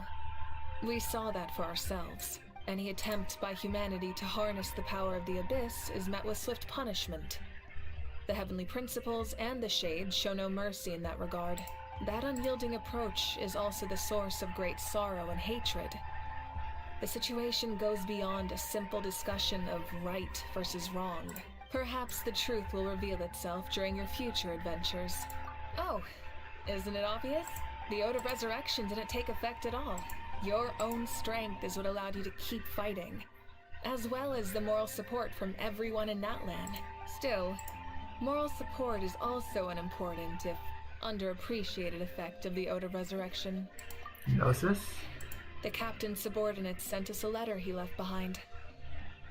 We saw that for ourselves. Any attempt by humanity to harness the power of the Abyss is met with swift punishment. The Heavenly Principles and the Shades show no mercy in that regard. That unyielding approach is also the source of great sorrow and hatred. The situation goes beyond a simple discussion of right versus wrong. Perhaps the truth will reveal itself during your future adventures. Oh, isn't it obvious? The Ode of Resurrection didn't take effect at all. Your own strength is what allowed you to keep fighting, as well as the moral support from everyone in Natlan. Still, moral support is also an important, if underappreciated, effect of the Ode of Resurrection. Gnosis? The captain's subordinates sent us a letter he left behind.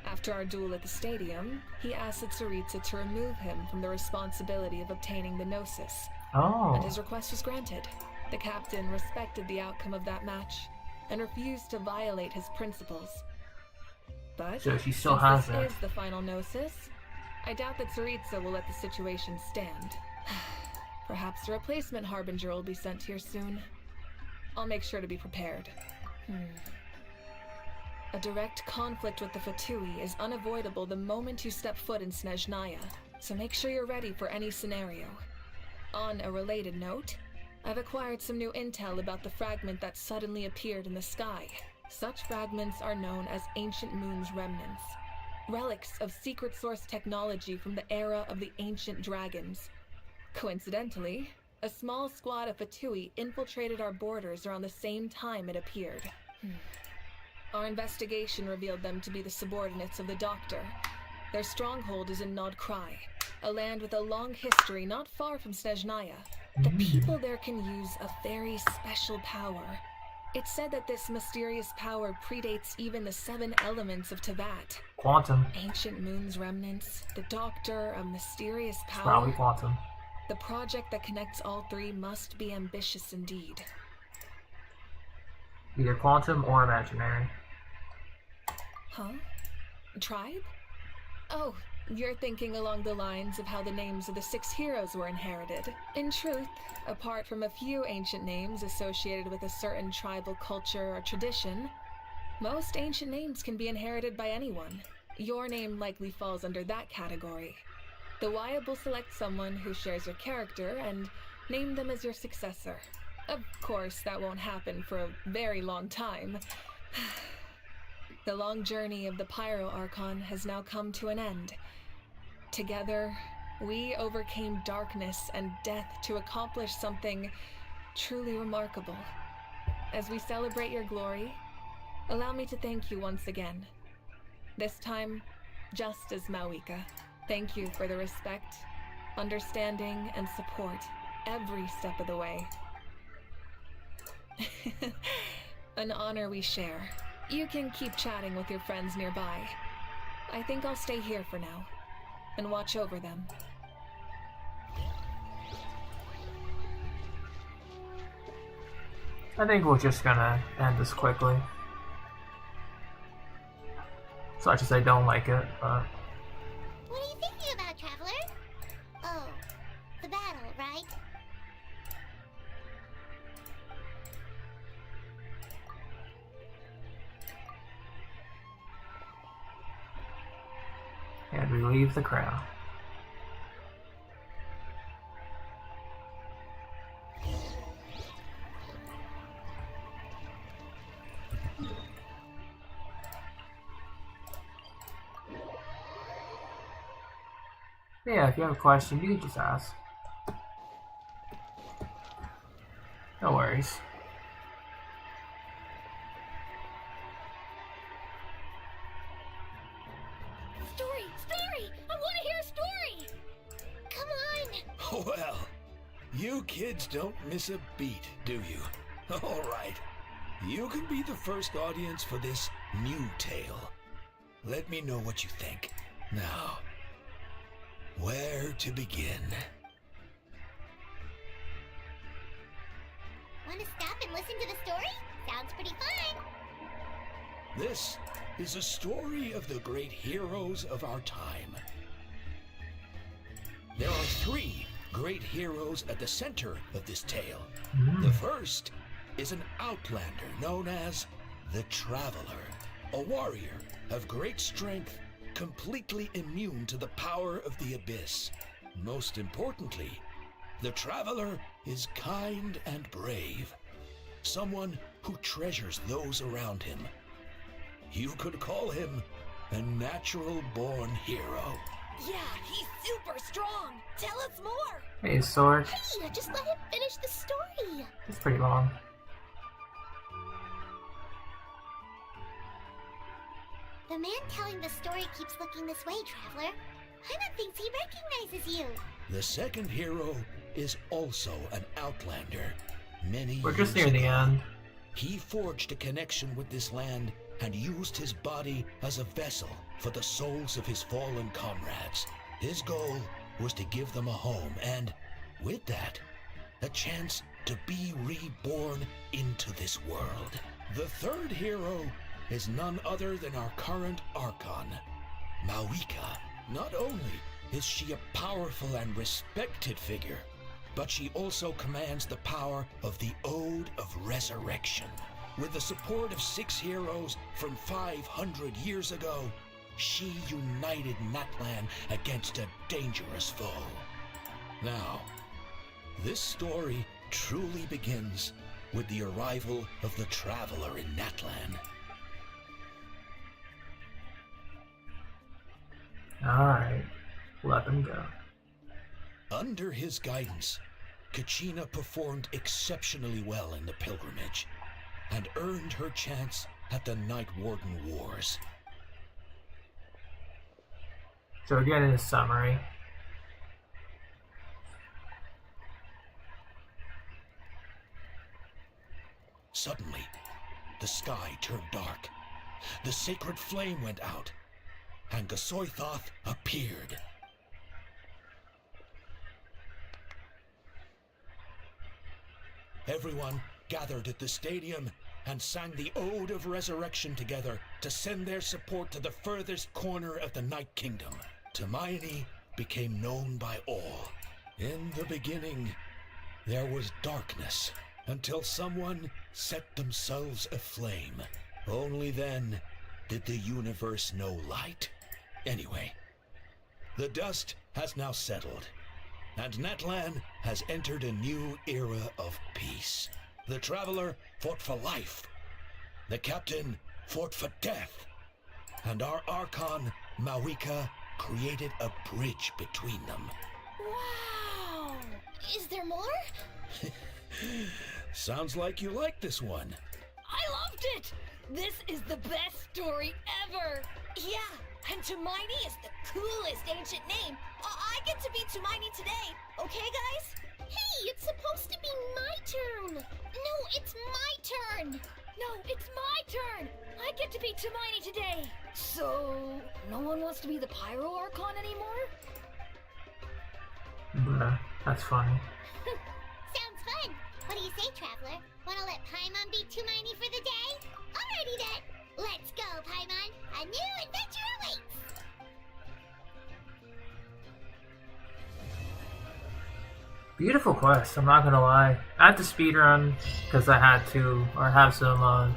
After our duel at the stadium, he asked the Tsaritsa to remove him from the responsibility of obtaining the Gnosis. Oh. And his request was granted. The captain respected the outcome of that match and refused to violate his principles. But So she still since has this it. is the final Gnosis, I doubt that Tsaritsa will let the situation stand. Perhaps a replacement Harbinger will be sent here soon. I'll make sure to be prepared. A direct conflict with the F2P is unavoidable the moment you step foot in Snezhnaya, so make sure you're ready for any scenario. On a related note, I've acquired some new intel about the fragment that suddenly appeared in the sky. Such fragments are known as Ancient Moon's remnants, relics of secret source technology from the era of the ancient dragons. Coincidentally, a small squad of F2P infiltrated our borders around the same time it appeared. Our investigation revealed them to be the subordinates of the Doctor. Their stronghold is in Nod Krai, a land with a long history not far from Snezhnaya. The people there can use a very special power. It's said that this mysterious power predates even the 7 elements of Teyvat. Quantum. Ancient Moon's remnants, the Doctor, a mysterious power. Probably quantum. The project that connects all 3 must be ambitious indeed. Either quantum or imaginary. Huh? Tribe? Oh, you're thinking along the lines of how the names of the 6 heroes were inherited. In truth, apart from a few ancient names associated with a certain tribal culture or tradition, most ancient names can be inherited by anyone. Your name likely falls under that category. The Wyatt will select someone who shares your character and name them as your successor. Of course, that won't happen for a very long time. The long journey of the Pyro Archon has now come to an end. Together, we overcame darkness and death to accomplish something truly remarkable. As we celebrate your glory, allow me to thank you once again. This time, just as Mawika. Thank you for the respect, understanding, and support every step of the way. An honor we share. You can keep chatting with your friends nearby. I think I'll stay here for now and watch over them. I think we're just gonna end this quickly. Such as I don't like it, but... What are you thinking about, Traveler? Oh, the battle, right? And we leave the crowd. Yeah, if you have a question, you can just ask. No worries. Story! I want to hear a story! Come on! Well, you kids don't miss a beat, do you? All right. You can be the first audience for this new tale. Let me know what you think. Now, where to begin? Want to stop and listen to the story? Sounds pretty fun. This is a story of the great heroes of our time. There are 3 great heroes at the center of this tale. The first is an outlander known as the Traveler, a warrior of great strength, completely immune to the power of the Abyss. Most importantly, the Traveler is kind and brave, someone who treasures those around him. You could call him a natural-born hero. Yeah, he's super strong! Tell us more! Hey, Sword. Hey, just let him finish the story! It's pretty long. The man telling the story keeps looking this way, Traveler. Paimon thinks he recognizes you. The second hero is also an outlander. Many We're just years near the ago, end. he forged a connection with this land and used his body as a vessel for the souls of his fallen comrades. His goal was to give them a home and, with that, a chance to be reborn into this world. The third hero is none other than our current Archon, Mawika. Not only is she a powerful and respected figure, but she also commands the power of the Ode of Resurrection. With the support of 6 heroes from 500 years ago, she united Natlan against a dangerous foe. Now, this story truly begins with the arrival of the Traveler in Natlan. Alright, let them go. Under his guidance, Kachina performed exceptionally well in the pilgrimage and earned her chance at the Night Warden Wars. So again, in a summary. Suddenly, the sky turned dark. The sacred flame went out, and Gasoithoth appeared. Everyone gathered at the stadium and sang the Ode of Resurrection together to send their support to the furthest corner of the Night Kingdom. Hermione became known by all. In the beginning, there was darkness until someone set themselves aflame. Only then did the universe know light. Anyway, the dust has now settled, and Natlan has entered a new era of peace. The Traveler fought for life, the Captain fought for death, and our Archon, Mawika, created a bridge between them. Wow! Is there more? Sounds like you like this one. I loved it! This is the best story ever! Yeah, and Hermione is the coolest ancient name. I get to be Hermione today, okay guys? Hey, it's supposed to be my turn! No, it's my turn! No, it's my turn! I get to be Hermione today! So, no one wants to be the Pyro Archon anymore? Bruh, that's funny. Sounds fun. What do you say, Traveler? Wanna let Paimon be Hermione for the day? Alrighty then. Let's go, Paimon. A new adventure awaits. Beautiful quest, I'm not gonna lie. I had to speedrun because I had to, or have some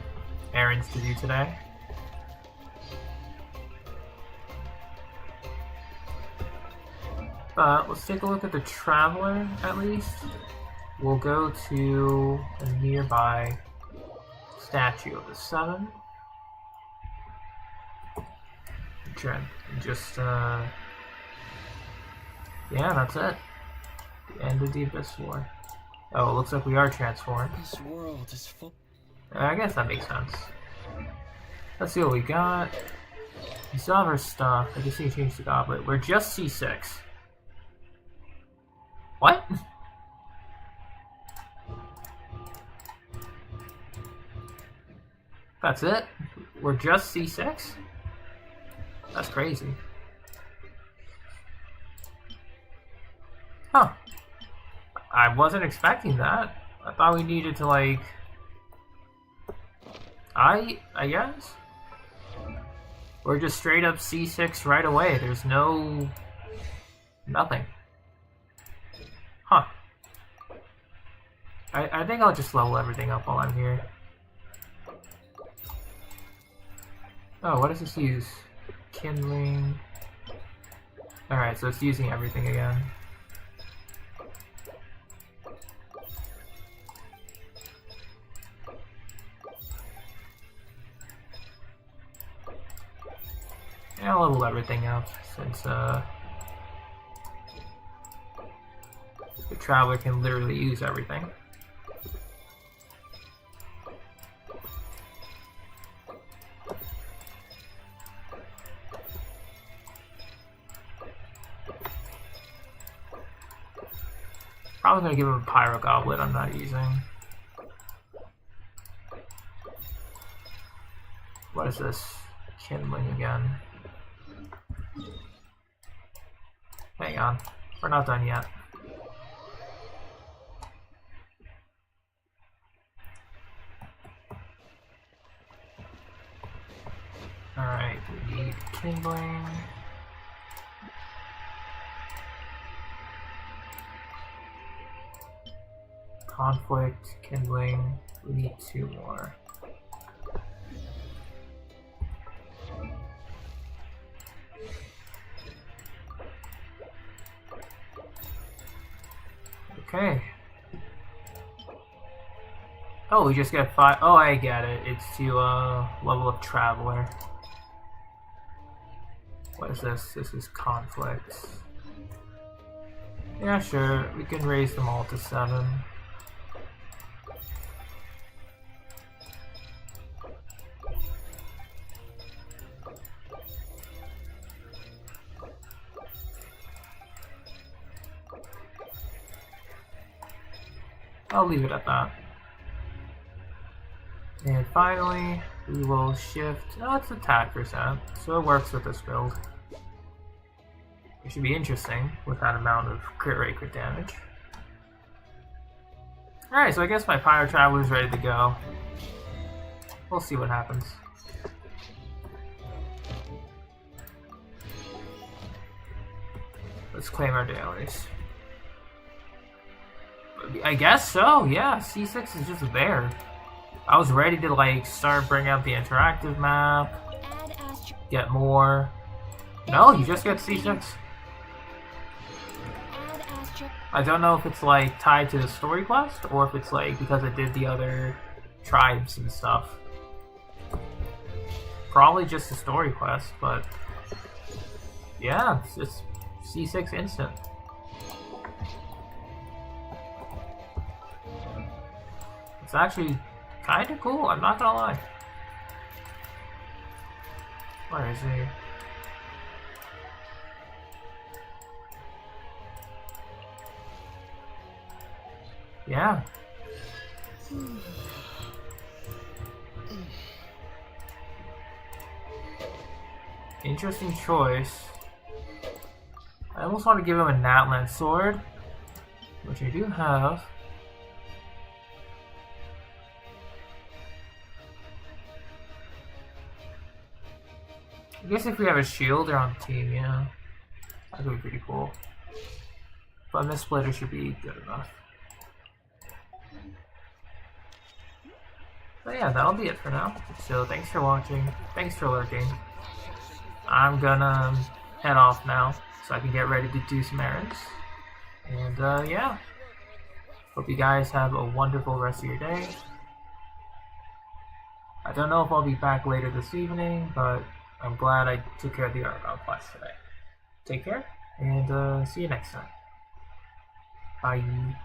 errands to do today. But let's take a look at the Traveler at least. We'll go to a nearby statue of the Seven. Yeah, that's it. The end of the Abyss War. Oh, it looks like we are transformed. This world is full. I guess that makes sense. Let's see what we got. We still have our stuff. I just need to change the goblet. We're just C6. What? That's it? We're just C6? That's crazy. Huh. I wasn't expecting that. I thought we needed to, like... I guess? We're just straight up C6 right away. There's no... nothing. Huh. I think I'll just level everything up while I'm here. Oh, what does this use? Kindling. Alright, so it's using everything again. Yeah, I'll level everything up since the Traveler can literally use everything. Probably gonna give him a Pyro Goblet I'm not using. What is this? Kindling again. Hang on, we're not done yet. Alright, we need kindling. Conflict, kindling, we need 2 more. Okay. Oh, we just get 5. Oh, I get it. It's to level up Traveler. What is this? This is conflicts. Yeah, sure. We can raise them all to 7. I'll leave it at that. And finally, we will shift. Oh, it's attack percent, so it works with this build. It should be interesting with that amount of crit rate, crit damage. Alright, so I guess my Pyro Traveler is ready to go. We'll see what happens. Let's claim our dailies. I guess so, yeah. C6 is just there. I was ready to like start bringing out the interactive map, get more. No, you just get C6. I don't know if it's like tied to the story quest or if it's like because it did the other tribes and stuff. Probably just the story quest, but yeah, it's just C6 instant. It's actually kind of cool, I'm not gonna lie. Where is he? Yeah. Interesting choice. I almost want to give him a Natland sword, which I do have. I guess if we have a shielder on the team, yeah, that would be pretty cool. But Miss Splitter should be good enough. But yeah, that'll be it for now. So thanks for watching, thanks for lurking. I'm gonna head off now so I can get ready to do some errands. And yeah, hope you guys have a wonderful rest of your day. I don't know if I'll be back later this evening, but I'm glad I took care of the Archon quest today. Take care, and see you next time. Bye.